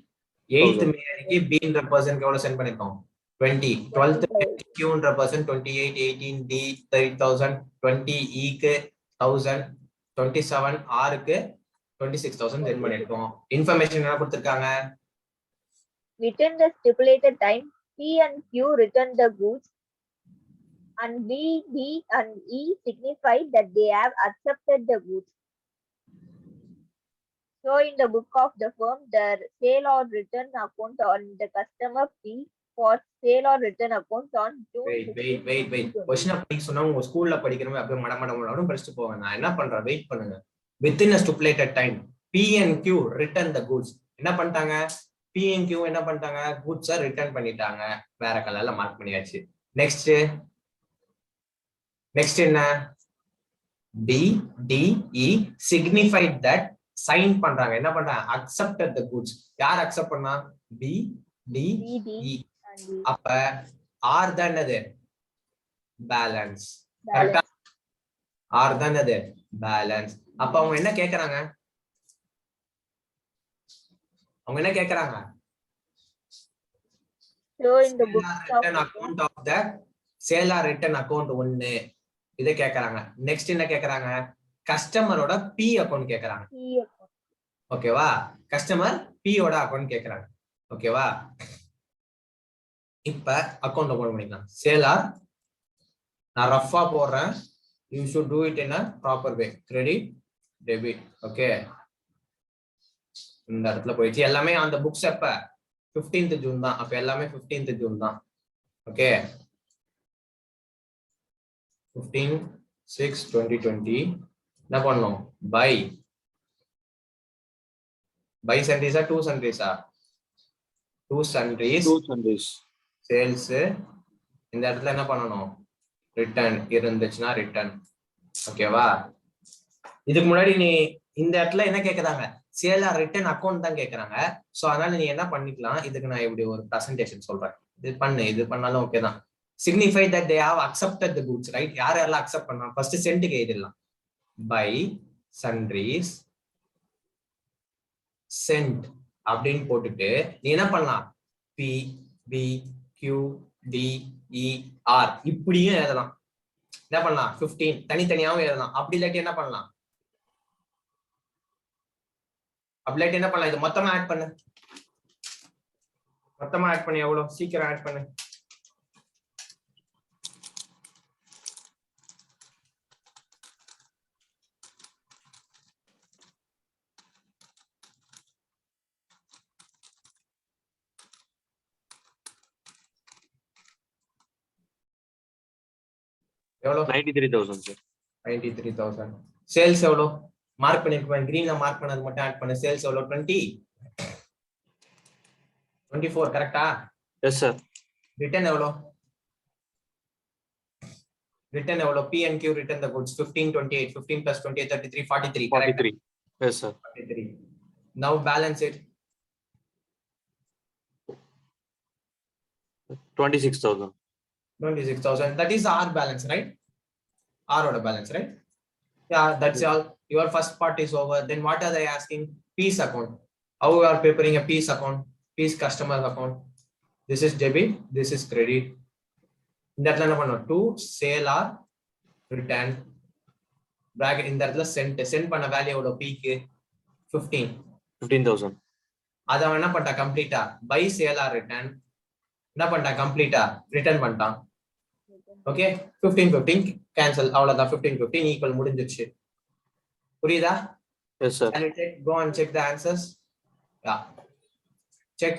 8th May அன்னைக்கு B ன்ற பர்சனுக்கு எவ்வளவு சென்ட் பண்ணிருக்கோம்? 20. 12th May Q ன்ற பர்சன் 28, 18 D 30,000, 20 E க்கு 1000, 27 R க்கு 26,000 சென்ட் பண்ணிருக்கோம். இன்ஃபர்மேஷன் என்ன கொடுத்திருக்காங்க? Within the stipulated time, P and Q return the goods, and B, D, and E signify that they have accepted the goods. So, in the book of the firm, the sale or return account on the customer fee for sale or return account on June. Wait. Question அப்படி சொன்னா உங்க ஸ்கூல்ல படிக்கிறவங்க அப்படியே மடமடமடன்னு படிச்சுட்டு போவாங்க. நான் என்ன பண்றேன்? வெயிட் பண்ணுங்க. Within a stipulated time, P and Q return the goods. என்ன பண்ணிட்டாங்க? P and Q என்ன பண்ணிட்டாங்க? goods ரிட்டர்ன் பண்ணிட்டாங்க. வேற கலர்ல மார்க் பண்ணியாச்சு. நெக்ஸ்ட் என்ன? D, D, E signified that sign பண்றாங்க. என்ன பண்றாங்க? accepted the goods. யார் accept பண்ணா? B, D, E. அப்ப R தான் என்னது? பேலன்ஸ். கரெக்ட்டா? R தான் என்னது? பேலன்ஸ். அப்ப அவங்க என்ன கேக்குறாங்க? So, in the book return account of the sale or return account 1 இத கேக்குறாங்க. நெக்ஸ்ட் என்ன கேக்குறாங்க? கஸ்டமரோட P அக்கவுண்ட் கேக்குறாங்க. ஓகேவா? கஸ்டமர் P ஓட அக்கவுண்ட் கேக்குறாங்க. ஓகேவா? இப்ப அக்கவுண்ட் ஓபன் பண்ணிக்கலாம். சேலார் நான் ரஃபா போடுறேன். You should do it in a proper way. Credit, debit. Okay. இந்த இடத்துல போயிடுச்சு. எல்லாமே அந்த புக்ஸ் எப்ப 15th ஜூன் தான். அப்ப எல்லாமே 15th ஜூன் தான். ஓகே. 15/6/2020 என்ன பண்ணோம்? பை சன்ரீஸா 2 சன்ரீஸா? 2 சன்ரீஸ் சேல்ஸ். இந்த இடத்துல என்ன பண்ணணும்? ரிட்டர்ன் இருந்துச்சுன்னா ரிட்டர்ன். ஓகேவா? இதுக்கு முன்னாடி நீ இந்த இடத்துல என்ன கேக்குறாங்க? சேலா ரிட்டர்ன் அக்கவுண்ட் தான் கேக்குறாங்க. சோ அதனால நீ என்ன பண்ணிக்கலாம்? இதுக்கு நான் இப்படி ஒரு பிரசன்டேஷன் சொல்றேன். இது பண்ணாலும் ஓகே தான். signify that they have accepted the goods, right? யாரெல்லாம் அக்செப்ட் பண்ணா? ஃபர்ஸ்ட் சென்ட்க்கு எழுதிடலாம். பை சன்ரீஸ் சென்ட் அப்படின்னு போட்டுட்டு நீ என்ன பண்ணலாம்? P, B, Q, D, E, R இப்படியும் எழுதலாம். என்ன பண்ணலாம்? 15 தனித்தனியாவும் எழுதலாம். அப்படி இல்லாட்டி என்ன பண்ணலாம்? இது மொத்தமா ஆட் பண்ணு. எவ்வளவு சீக்கிரம் ஆட் பண்ணு. எவ்வளவு? 93,000 சார். 93,000. சேல்ஸ் எவ்வளவு மார்க் பண்ணிருக்கேன்? கிரீன்ல மார்க் பண்ணது மட்டும் ஆட் பண்ணு. சேல்ஸ் எவ்வளவு? 20, 24. கரெக்ட்டா? Yes sir. ரிட்டர்ன் எவ்வளவு? P and Q return the goods 15, 28. 15 plus 28, 33, 43. 43. Yes sir. 43. Now balance it. 26,000. 26,000. That is our balance, right? Our order balance, right? Yeah, that's all. Your first part is over. Then what are they asking? Piece account. How we are preparing a piece account? Piece customer account. This is debit. This is credit. That line to sale or return. Bracket in that send panna value of P 15,000. Adha enna panta complete buy sale or return. Enna panta complete return pantan. Okay, 15 cancel. Avladha 15 equal mudinjiruchu. Puriyudha? Yes sir. Go and check the answers. Yeah, check.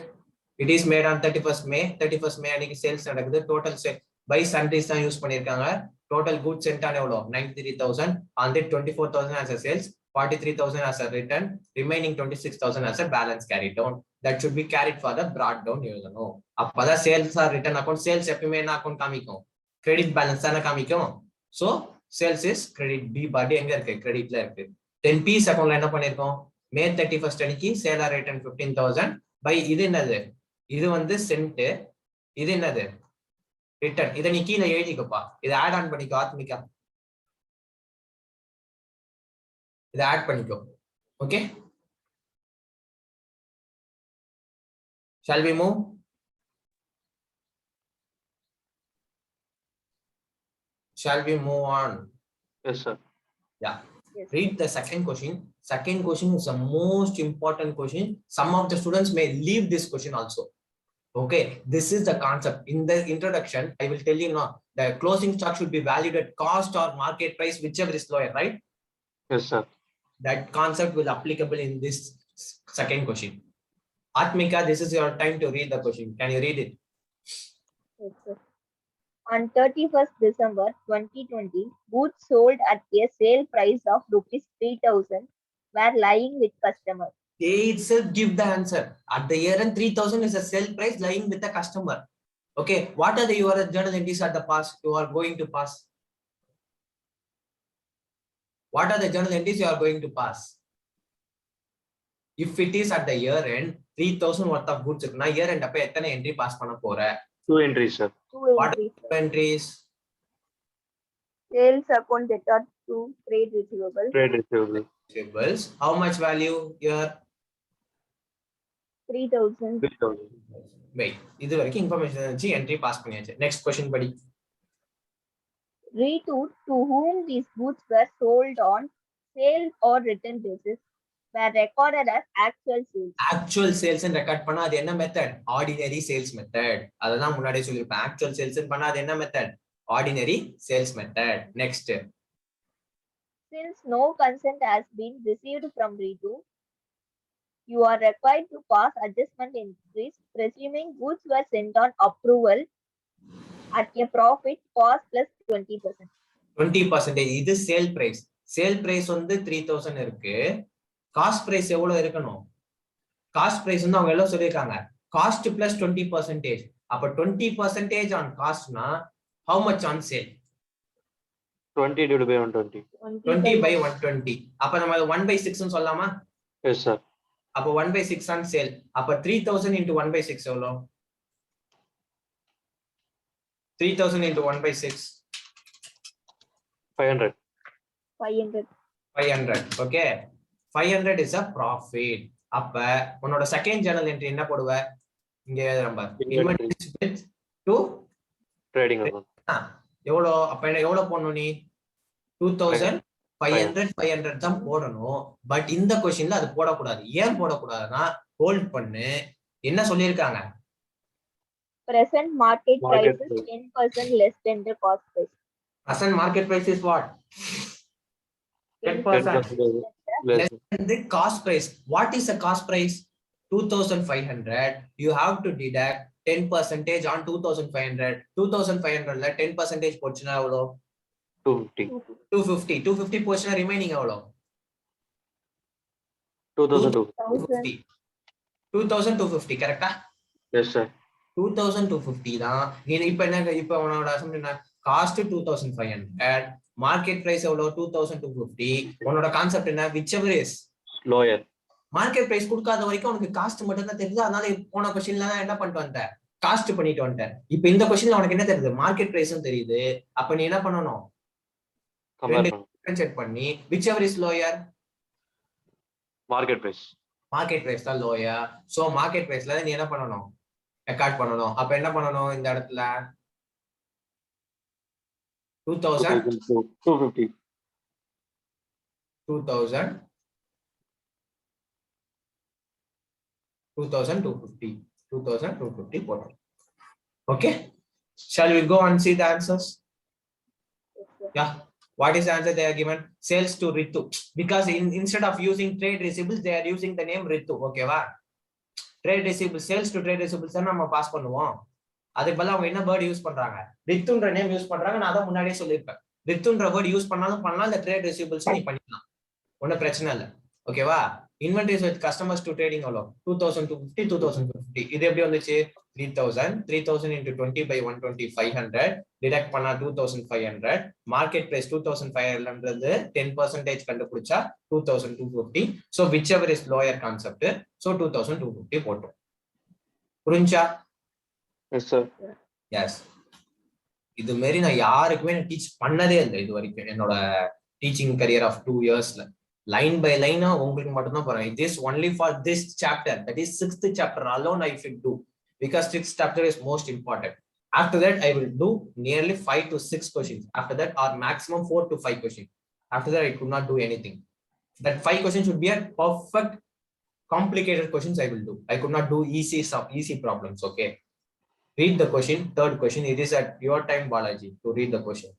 It is made on 31st May. 31st May aniki sales nadakudhu. Total sale by sundries தான் use பண்ணிருக்காங்க. total goods sent on எவ்வளோ 93,000, on that 24,000 as a sales, 43,000 as a return, remaining 26,000 as a balance carried down. That should be carried for the brought down எழுதணும். அப்பதான் sales or return account, sales எப்பவுமே என்ன account காமிக்கும், credit balance தானே காமிக்கும். So sales is credit. B body எங்க இருக்கு, creditல இருக்கு. Then P accountல என்ன பண்ணிருக்கோம், May 31st அன்னைக்கு sale or return 15,000 by இது என்னது, இது வந்து sent, இது என்னது return. இதை நீ கீழே எழுதிக்கப்பா, இதை ஆட் ஆன் பண்ணிக்கோ, ஆத்மிகா இதை ஆட் பண்ணிக்கோ. Okay, shall we move? Shall we move on? Yes, sir. Yeah. Yes. Read the second question. Second question is the most important question. Some of the students may leave this question also. Okay, this is the concept. In the introduction, I will tell you now, the closing stock should be valued at cost or market price, whichever is lower, right? Yes, sir. That concept will applicable in this second question. Atmika, this is your time to read the question. Can you read it? Yes, sir. On 31st December 2020, goods sold at a sale price of rupees 3,000 were lying with customers. They itself give the answer. At the year end, 3,000 is a sale price lying with the customer. Okay, what are the your journal entries at the past you are going to pass? What are the journal entries you are going to pass? If it is at the year end, 3,000 worth of goods இருக்குனா year end அப்ப எத்தனை entry pass பண்ண போற? 2 entries, sir. What are the entries? Sales account debtor to trade receivables. Trade receivable. Receivables. How much value here? 3,000. 3,000. Wait, இது வரைக்கும் information இருந்துச்சு, entry pass பண்ணியாச்சு. Next question படி. Read to whom these goods were sold on sale or return basis were recorded as actual sales. Actual sales and record பண்ணா அது என்ன method? Ordinary sales method. அததான் முன்னாடியே சொல்லிருப்பேன். Actual sales பண்ணா அது என்ன method? Ordinary sales method. Next. Since no consent has been received from Ritu, you are required to pass adjustment entries presuming goods were sent on approval at a profit cost plus 20%. 20% இது sale price. Sale price வந்து 3,000 இருக்கு. Cost price எவ்வளவு இருக்கணும்? Cost price வந்து அவங்க எல்லாம் சொல்லிருக்காங்க cost plus 20%. அப்ப 20% on காஸ்ட்னா how much on sale? 20 divided by 120. 20 by 120. அப்ப நம்ம 1/6 ன்னு சொல்லலாமா? Yes, sir. அப்ப 1/6 on sale. அப்ப 3,000 into 1/6 எவ்வளவு? 3,000 into 1/6. 500. 500. 500. Okay. 500 is a profit. அப்ப உன்னோட செகண்ட் ஜர்னல் என்ட்ரி என்ன போடுவ? இங்க number inventory with to Trading account. எவ்வளோ? அப்ப என்ன எவ்வளவு போடணும் நீ? 2,500 தான் போடணும். பட் இந்த क्वेश्चनல அது போடக்கூடாது. ஏன் போடக்கூடாதுன்னா ஹோல்ட் பண்ணு. என்ன சொல்லிருக்காங்க? Present market price is 10% less than the cost price. Present market price is what? 10% less than the cost price. What is the cost price? 2,500. You have to deduct 10% on 2,500. 2,500ல 10% போச்சுன்னா எவ்வளோ? 250. 250. 250 போச்சுன்னா ரிமைனிங் எவ்வளோ? 2,250. 2,250 கரெக்டா? Yes, sir. 2,250 தான். நீ இப்ப என்ன, இப்ப உன்னோட அசம்ப்ஷன் என்ன? காஸ்ட் 2,500, மார்க்கெட் பிரைஸ் எவ்வளவு? 2,250. உன்னோட கான்செப்ட் என்ன? whichever is Lower. Market price கொடுக்காத வரைக்கும் உனக்கு காஸ்ட் மட்டும் தான் தெரியுது. அதனால போன क्वेश्चनல என்ன பண்ணிட்டு வந்த? காஸ்ட் பண்ணிட்டு வந்துட்ட. இப்ப இந்த क्वेश्चनல உனக்கு என்ன தெரியுது? மார்க்கெட் பிரைஸும் தெரியுது. அப்ப நீ என்ன பண்ணணும்? செக் பண்ணி whichever is lower, Market price. Market price தான் லோயர். சோ மார்க்கெட் பிரைஸ்ல நீ என்ன பண்ணணும்? ரெக்கார்ட் பண்ணணும். அப்ப என்ன பண்ணணும் இந்த இடத்துல? 2,250. 2,250 போட்டோம். Okay, shall we go and see the answers? Yeah, what is the answer they are given? Sales to Ritu, because instead of using trade receivables they are using the name Ritu. Okay va? Trade receivables, sales to trade receivables நம்ம pass பண்ணுவோம். அதுக்கு பதிலா அவங்க என்ன word use பண்றாங்க, ரித்துன்ற name use பண்றாங்க. நான் தான் முன்னாடியே சொல்லியிருப்பேன், ரித்துன்ற வேர்ட் யூஸ் பண்ணாலும் பண்ணலாம், இந்த ட்ரேட் ரிசீவபிள்ஸ் நீ பண்ணிக்கலாம், ஒன்றும் பிரச்சனை இல்லை. ஓகேவா? Inventories with customers to trading எவ்வளோ, 2250 2250. இது எப்படி வந்துச்சு, 3000 into 20 by 120 500 டிடக்ட் பண்ணா 2500, மார்க்கெட் பிரைஸ் 2500 10% கண்டுபிடிச்சா 2250. So which ever is lower concept, so 2250 போட்டோம். புரிஞ்சா? S sir. எஸ். இது மாரி நான் யாருக்குமே டீச் பண்ணதே இல்லை இது வரைக்கும் என்னோட டீச்சிங் கரியர் ஆஃப் 2 yearsல. லைன் பை லைனா உங்களுக்கு மட்டும் தான் போறேன். It is only for this chapter, that is 6th chapter alone I will do, because 6th chapter is most important. After that I will do nearly 5 to 6 questions. After that, or maximum 4 to 5 questions. After that I could not do anything. That 5 questions should be a perfect complicated questions I will do. I could not do easy problems. Okay, read the question. Third question, it is at your time, Balaji, to read the question.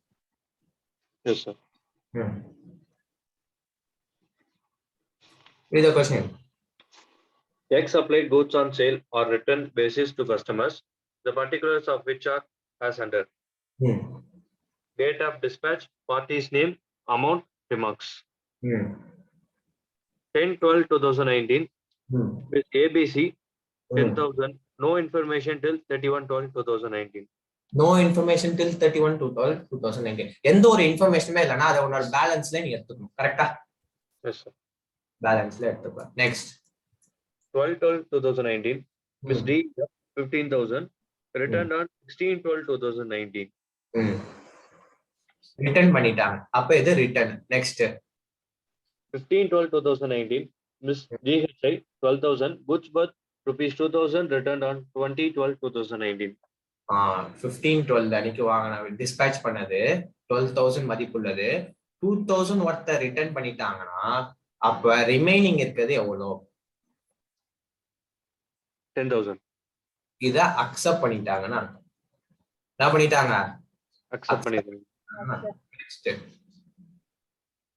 Yes sir. Read the question. X supplied goods on sale or return basis to customers, the particulars of which are as under. Date of dispatch, party's name, amount, remarks. 10/12/2019, with ABC 10,000, no information till 31/12/2019. No information till 31/12/2019. எந்த ஒரு இன்ஃபர்மேஷனுமே இல்லைன்னா அதை உன்னோட பேலன்ஸ்ல நீ எடுத்துக்கணும். கரெக்டா? Yes sir. பேலன்ஸ்ல எடுத்துக்கலாம். Next 12/12/2019, Miss D 15,000, returned on 16/12/2019. Return பண்ணிட்டாங்க, அப்ப இது return. Next 15/12/2019, Miss GHI 12,000, goods worth ₹2,000, returned on 20/12/2019. 15/12 அன்னைக்கு வாங்கின டிஸ்பேட்ச் பண்ணது 12,000 மதிப்புள்ளது, 2,000 ஒர்த்த ரிட்டர்ன் பண்ணிட்டாங்கன்னா அப்ப ரிமைனிங் இருக்கிறது எவ்வளோ? 10,000. இத அக்செப்ட் பண்ணிட்டாங்கன்னா என்ன பண்ணிட்டாங்க? அக்செப்ட் பண்ணிட்டாங்க.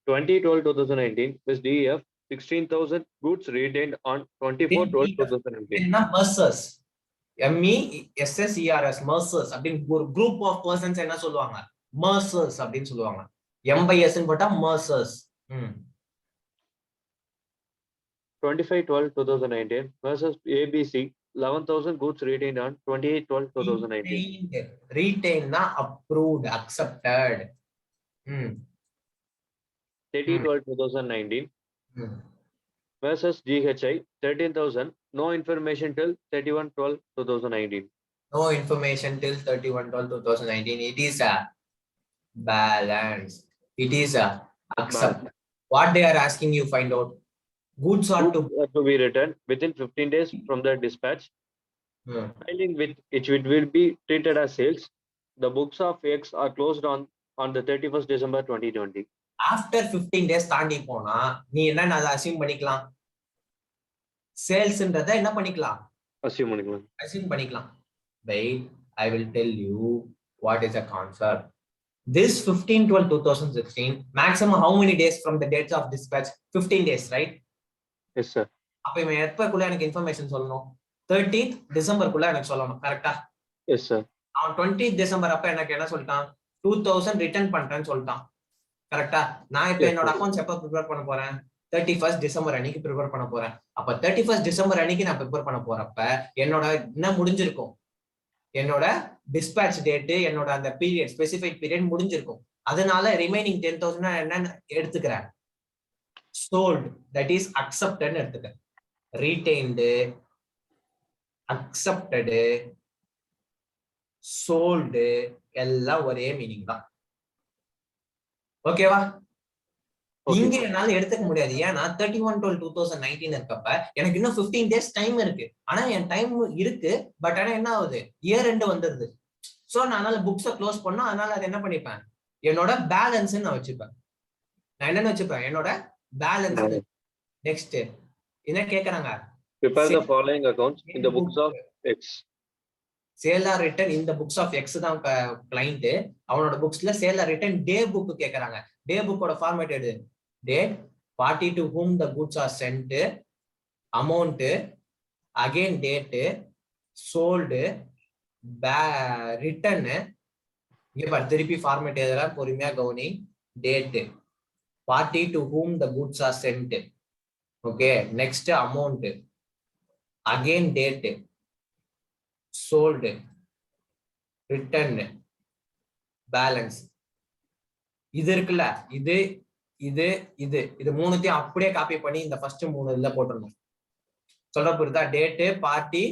20/12/2019, Miss DF 16,000, goods retained on 24/12/2019. என்ன மர்சர்ஸ், MESSERS, மர்சர்ஸ் அப்படின்னு ஒரு குரூப் ஆஃப் பர்சன்ஸ் என்ன சொல்லுவாங்க? மர்சர்ஸ் அப்படின்னு சொல்லுவாங்க. M/S போட்டா மர்சர்ஸ். 25/12/2019 versus ABC 11,000, goods retained on 28/12/2019. Retained na approved, accepted. 30/12/2019 versus GHI 13,000, no information till 31/12/2019. No information till 31/12/2019. It is a balance. It is a accept. What they are asking you find out. Goods are to be returned within 15 days from the dispatch, failing with which it will be treated as sales. The books of X are closed on the 31st December 2020. After 15 days தாண்டி போனா நீ என்ன அதை assume பண்ணிக்கலாம்? சேல்ஸ்ன்றதை என்ன பண்ணிக்கலாம்? Assume பண்ணிக்கலாம். Wait, I will tell you what is the concept. This 15/12/2016, maximum how many days from the dates of dispatch? 15 days, right? Yes sir. அப்ப இவன் எப்பக்குள்ள எனக்கு இன்ஃபர்மேஷன் சொல்லணும்? 30th டிசம்பருக்குள்ள எனக்கு சொல்லணும். கரெக்டா? Yes sir. அவன் 20th டிசம்பர் அப்ப எனக்கு என்ன சொல்லிட்டான்? 2,000 ரிட்டர்ன் பண்றேன்னு சொல்லிட்டான். கரெக்டா? நான் இப்ப என்னோட அக்கௌண்ட்ஸ் எப்ப ப்ரிப்பேர் பண்ண போறேன்? 31st டிசம்பர் அன்னைக்கு ப்ரிப்பேர் பண்ண போறேன். அப்ப 31st டிசம்பர் அன்னைக்கு நான் ப்ரிப்பேர் பண்ண போறப்ப என்னோட என்ன முடிஞ்சிருக்கும்? என்னோட டிஸ்பேட்ச் டேட், என்னோட அந்த பீரியட், ஸ்பெசிஃபைட் பீரியட் முடிஞ்சிருக்கும். அதனால ரிமைனிங் 10,000 என்னன்னு எடுத்துக்கிறேன்? sold, that is accepted எடுத்துக்கிறேன். retained, accepted, sold எல்லாம் ஒரே மீனிங் தான். ஓகேவா? இங்க என்னால எடுத்துக்க முடியாது. ஏன்னா 31/12/2019 இருக்கப்ப எனக்கு இன்னும் 15 days டைம் இருக்கு. ஆனா என் டைம் இருக்கு, பட் ஆனா என்ன ஆகுது? இயர் எண்ட் வந்துருது. சோ நான் அதனால புக்ஸை க்ளோஸ் பண்ணோம். அதனால அதை என்ன பண்ணிப்பேன்? என்னோட பேலன்ஸ் நான் வச்சுப்பேன். நான் என்னன்னு வச்சுப்பேன்? என்னோட பேலன்ஸ். நெக்ஸ்ட் என்ன கேக்குறாங்க? Prepare the following accounts in the books of X. Sale or return இந்த புக்ஸ் ஆஃப் எக்ஸ் தான் கிளைண்ட். அவனோட புக்ஸ்ல sale or return day book கேக்குறாங்க. டே புக்கோட ஃபார்மேட் எது? Date, party to whom the goods are sent, amount, again date, sold, return இங்க பாரு திருப்பி ஃபார்மேட் எழுதுறேன் பொறுமையா கவனி. Date, party to whom the goods are sent. Okay, next amount, again date, sold, return, balance. இது இருக்குல்ல, இது இது இது இது மூணுத்தையும் அப்படியே காப்பி பண்ணி இந்த ஃபர்ஸ்ட் 3 இதுல போட்டுடணும். சொல்ற புரியுதா? டேட்டு, பார்ட்டி,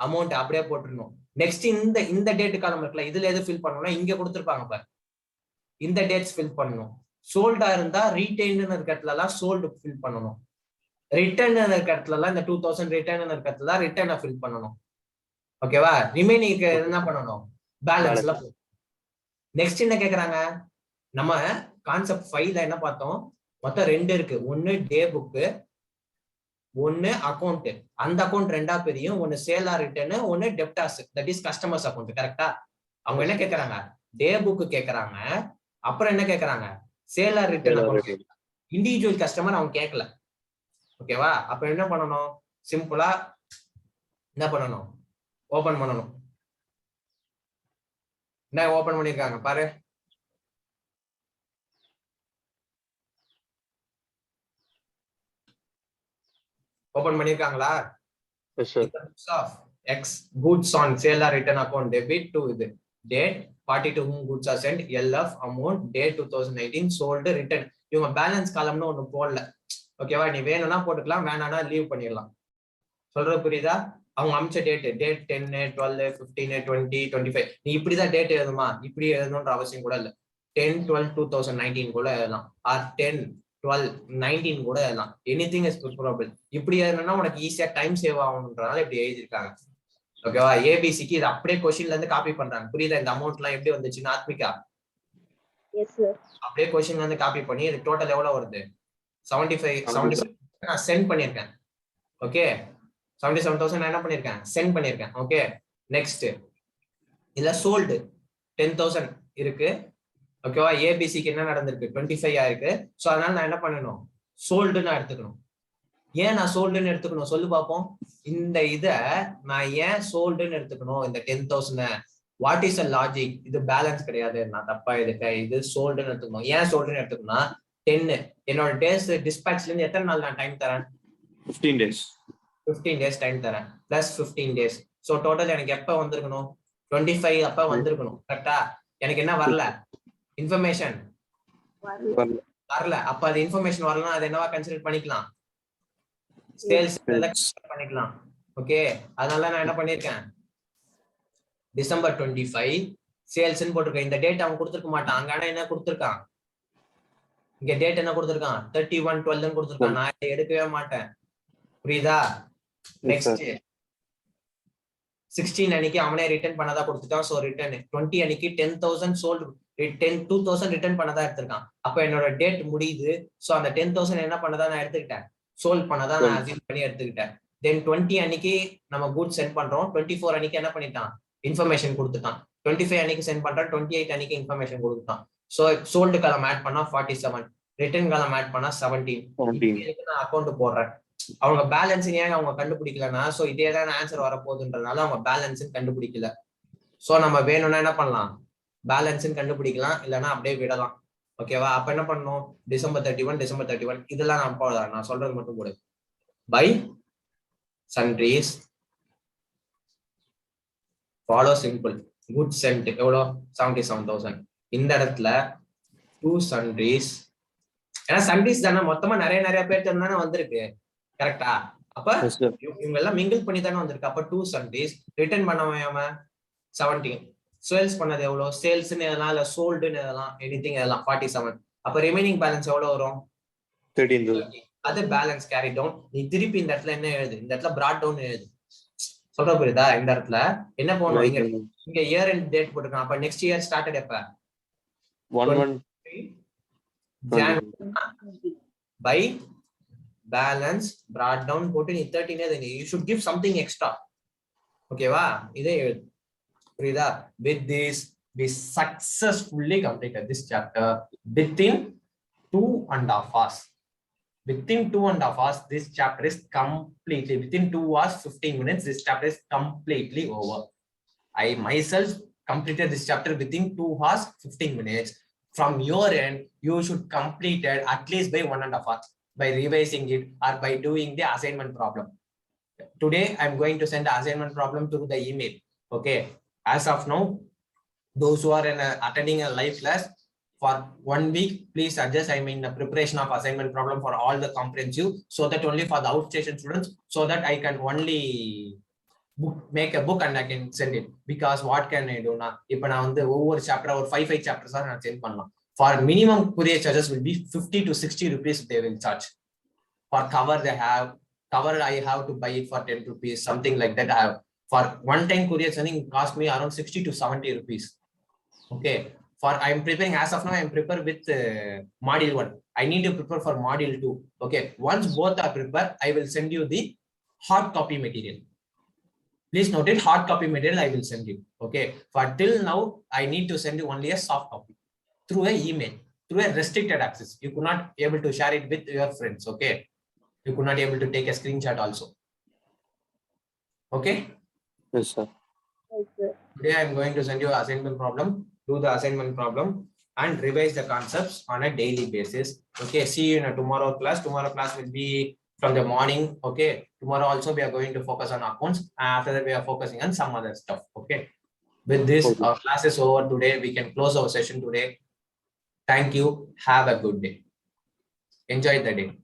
அமௌண்ட் அப்படியே போட்டுடணும். நெக்ஸ்ட் இந்த டேட்டு காலம் இருக்குல்ல, இதுல எது ஃபில் பண்ணணும்னா இங்க கொடுத்துருப்பாங்க பாரு, இந்த டேட்ஸ் ஃபில் பண்ணணும். சோல்டா இருந்தா ரீடைன்னு இருக்க இடத்துல எல்லாம் சோல்டு ஃபில் பண்ணணும். ரிட்டர்ன் இருக்க இடத்துல எல்லாம் இந்த 2000 ரிட்டர்ன் இருக்க இடத்துல ரிட்டர்னை ஃபில் பண்ணணும். ஓகேவா? ரிமைனிங் என்ன பண்ணணும்? பேலன்ஸ்ல. நெக்ஸ்ட் என்ன கேக்குறாங்க? நம்ம கான்செப்ட் 5ல என்ன பார்த்தோம்? மொத்தம் 2 இருக்கு. ஒன்னு டே புக்கு, ஒன்னு அக்கௌண்ட். அந்த அக்கௌண்ட் ரெண்டா பிரியும். ஒன்னு சேலா ரிட்டர்ன், ஒன்னு debtors, that is customers account. கரெக்டா? அவங்க என்ன கேக்குறாங்க? டே புக் கேக்குறாங்க, அப்புறம் என்ன கேக்குறாங்க? சேலா ரிட்டர்ன் அக்கௌண்ட். இண்டிவிஜுவல் கஸ்டமர் அவங்க கேட்கல. ஓகேவா? அப்ப என்ன பண்ணணும்? சிம்பிளா என்ன பண்ணணும்? ஓபன் பண்ணணும். என்ன ஓபன் பண்ணிருக்காங்க பாரு. ஓபன் பண்ணிருக்காங்களா? X goods on sale or return account debit to இது date, party to whom goods are sent, LF amount, date 2019, sold, return. இவங்க பேலன்ஸ் காலம்னு ஒண்ணு போடல. ஓகேவா? நீ வேணும்னா போட்டுக்கலாம், வேணாம்னா லீவ் பண்ணிடலாம். சொல்றது புரியுதா? அவங்க அமிச்ச டேட் 10, 12, 15, 20, 25. நீ இப்படிதான் டேட் எழுதுமா, இப்படி எழுதணும்ன்ற அவசியம் கூட இல்ல. 10, 12, 2019 கூட எழுதலாம். ஆர் 10, 12, 19 கூட எழுதலாம். Anything is preferable. இப்படி எழுதணும்னா உனக்கு ஈஸியா டைம் சேவ் ஆகணும்ன்றனால இப்படி எழுதிருக்காங்க. ஓகேவா? ஏபிசிக்கு இது அப்படியே கொஸ்டின்ல இருந்து காப்பி பண்றாங்க. புரியுதா? இந்த அமௌண்ட் எல்லாம் எப்படி வந்துச்சுன்னு ஆத்மிகா? அப்படியே கொஸ்டின்ல இருந்து காப்பி பண்ணி இது டோட்டல் எவ்வளவு வருது? 77 நான் சென்ட் பண்ணிருக்கேன். ஓகே, 77,000 நான் என்ன பண்ணிருக்கேன்? சென்ட் பண்ணிருக்கேன். ஓகே, நெக்ஸ்ட் இதுல சோல்டு 10,000 இருக்கு. ஓகேவா? ஏபிசிக்கு என்ன நடந்திருக்கு? 25 ஆயிருக்கு. சோ அதனால நான் என்ன பண்ணணும்? சோல்டு நான் எடுத்துக்கணும். ஏன் நான் சோல்டுன்னு எடுத்துக்கணும் சொல்லு பாப்போம். இந்த இத நான் ஏன் சோல்டுன்னு எடுத்துக்கணும்? இந்த 10,000 வாட் இஸ் அ லாஜிக்? இது பேலன்ஸ் கிடையாது, நான் தப்பா எடுக்கேன். இது சோல்டுன்னு எடுத்துக்கணும். ஏன் சோல்டுன்னு எடுத்துக்கணும்னா 10 என்னோட டேஸ் டிஸ்பேட்ச்ல இருந்து எத்தனை நாள் நான் டைம் தரேன்? 15 days. 15 days டைம் தரேன் பிளஸ் 15 days. சோ டோட்டல் எனக்கு எப்ப வந்திருக்கணும்? 25 அப்ப வந்திருக்கணும். கரெக்டா? எனக்கு என்ன வரல? இன்ஃபர்மேஷன் வரல. அப்ப அது இன்ஃபர்மேஷன் வரலன்னா அது என்னவா கன்சிடர் பண்ணிக்கலாம்? சேல்ஸ் பண்ணிக்கலாம். ஓகே, அதனால நான் என்ன பண்ணிருக்கேன்? டிசம்பர் 25 சேல்ஸ்ன்னு போட்டிருக்கேன். இந்த டேட் அவன் கொடுத்துருக்க மாட்டான். அங்க ஆனா என்ன கொடுத்துருக்கான்? இங்க டேட் என்ன கொடுத்துருக்கான்? 31/12 கொடுத்துருக்கான். நான் எடுக்கவே மாட்டேன். புரியுதா? நெக்ஸ்ட் 16 அன்னைக்கு அவனே ரிட்டர்ன் பண்ணதா கொடுத்துட்டான். சோ ரிட்டர்ன் 20 அன்னைக்கு 10,000 சோல்டு, 2,000 ரிட்டர்ன் பண்ணதா எடுத்திருக்கான். அப்ப என்னோட டேட் முடியுது. சோ அந்த 10,000 என்ன பண்ணதா நான் எடுத்துக்கிட்டேன்? சோல்ட் பண்ணதா நான் அசியூம் பண்ணி எடுத்துக்கிட்டேன். தென் 20 அன்னைக்கு நம்ம கூட்ஸ் சென்ட் பண்றோம். 24 அன்னைக்கு என்ன பண்ணிட்டான்? இன்ஃபர்மேஷன் கொடுத்துட்டான். 25 அன்னைக்கு சென்ட் பண்றான். 28 அன்னைக்கு இன்ஃபர்மேஷன் கொடுத்துட்டான். சோ சோல்டு காலம் ஆட் பண்ணா 47, ரிட்டர்ன் காலம் ஆட் பண்ணா 17. நான் அக்கௌண்ட் போடுறேன். அவங்க பேலன்ஸ் ஏன் அவங்க கண்டுபிடிக்கலன்னா, சோ இதே தான் ஆன்சர் வரப்போகுதுன்றதுனால அவங்க பேலன்ஸ் கண்டுபிடிக்கல. சோ நம்ம வேணும்னா என்ன பண்ணலாம்? பேலன்ஸ் கண்டுபிடிக்கலாம், இல்லைன்னா அப்படியே விடலாம். ஓகேவா? அப்ப என்ன பண்ணணும்? டிசம்பர் 31 இதெல்லாம் நான் போடலாம். நான் சொல்றது மட்டும் கூட by sundries follow simple good cent எவ்வளோ? 77,000. இந்த இடத்துல 2 சன்ட்ரீஸ், ஏன்னா சன்ட்ரீஸ் தானே மொத்தமா நிறைய பேர் தானே வந்திருக்கு. கரெக்டா? அப்ப இவங்க எல்லாம் மிங்கிள் பண்ணி தானே வந்திருக்கு. அப்ப 2 சன்ட்ரீஸ் ரிட்டர்ன் பண்ணாம 17. சேல்ஸ் பண்ணது எவ்வளவு? சேல்ஸ்ன்னு எதெல்லாம் இல்ல சோல்டுன்னு எதெல்லாம் எனிதிங் எதெல்லாம் 47. அப்ப ரிமைனிங் பேலன்ஸ் எவ்வளவு வரும்? 13,000. அது பேலன்ஸ் கேரி டவுன். நீ திருப்பி இந்த இடத்துல என்ன எழுது? இந்த இடத்துல பிராட் டவுன் எழுது. சொல்ற புரியுதா? இந்த இடத்துல என்ன போகணும்? இங்க இயர் அண்ட் டேட் போட்டுருக்கான். அப்ப நெக்ஸ்ட் இயர் ஸ்டார்டட் எப்ப? 1/1 by balance brought down போட்டு நீ 13 you should give something extra. ஓகேவா? இதே எழுது. புரியுதா? with this we successfully completed this chapter within 2.5 hours. Within 2.5 hours this chapter is completely, within 2 hours 15 minutes this chapter is completely over. I myself completed this chapter within 2 hours, 15 minutes. From your end, you should complete it at least by 1.5 hours by revising it or by doing the assignment problem. Today, I'm going to send the assignment problem to the email. Okay. As of now, those who are attending a live class for 1 week, please adjust. I'm in the preparation of assignment problem for all the comprehensive, so that only for the outstation students, so that I can only make a book and I can send it. Because what can I do now? If I over chapter or 5 chapters are send for minimum courier charges will be 50 to 60 rupees they will charge. For cover I have to buy it for 10 rupees, something like that. I have for one time courier sending cost me around 60 to 70 rupees. Okay. For I'm preparing as of now, I'm prepared with module 1. I need to prepare for module 2. Okay. Once both are prepared, I will send you the hard copy material. Please note it, hard copy material I will send you. Okay. For till now, I need to send you only a soft copy through an email, through a restricted access. You could not able to share it with your friends. Okay. You could not able to take a screenshot also. Okay. Yes, sir. Yes, sir. Today I'm going to send you an assignment problem. Do the assignment problem and revise the concepts on a daily basis. Okay. See you in a tomorrow class. Tomorrow class will be from the morning. Okay. Tomorrow also we are going to focus on accounts. After that we are focusing on some other stuff. Okay. With this, Okay. our class is over today. We can close our session today. Thank you. Have a good day. Enjoy the day.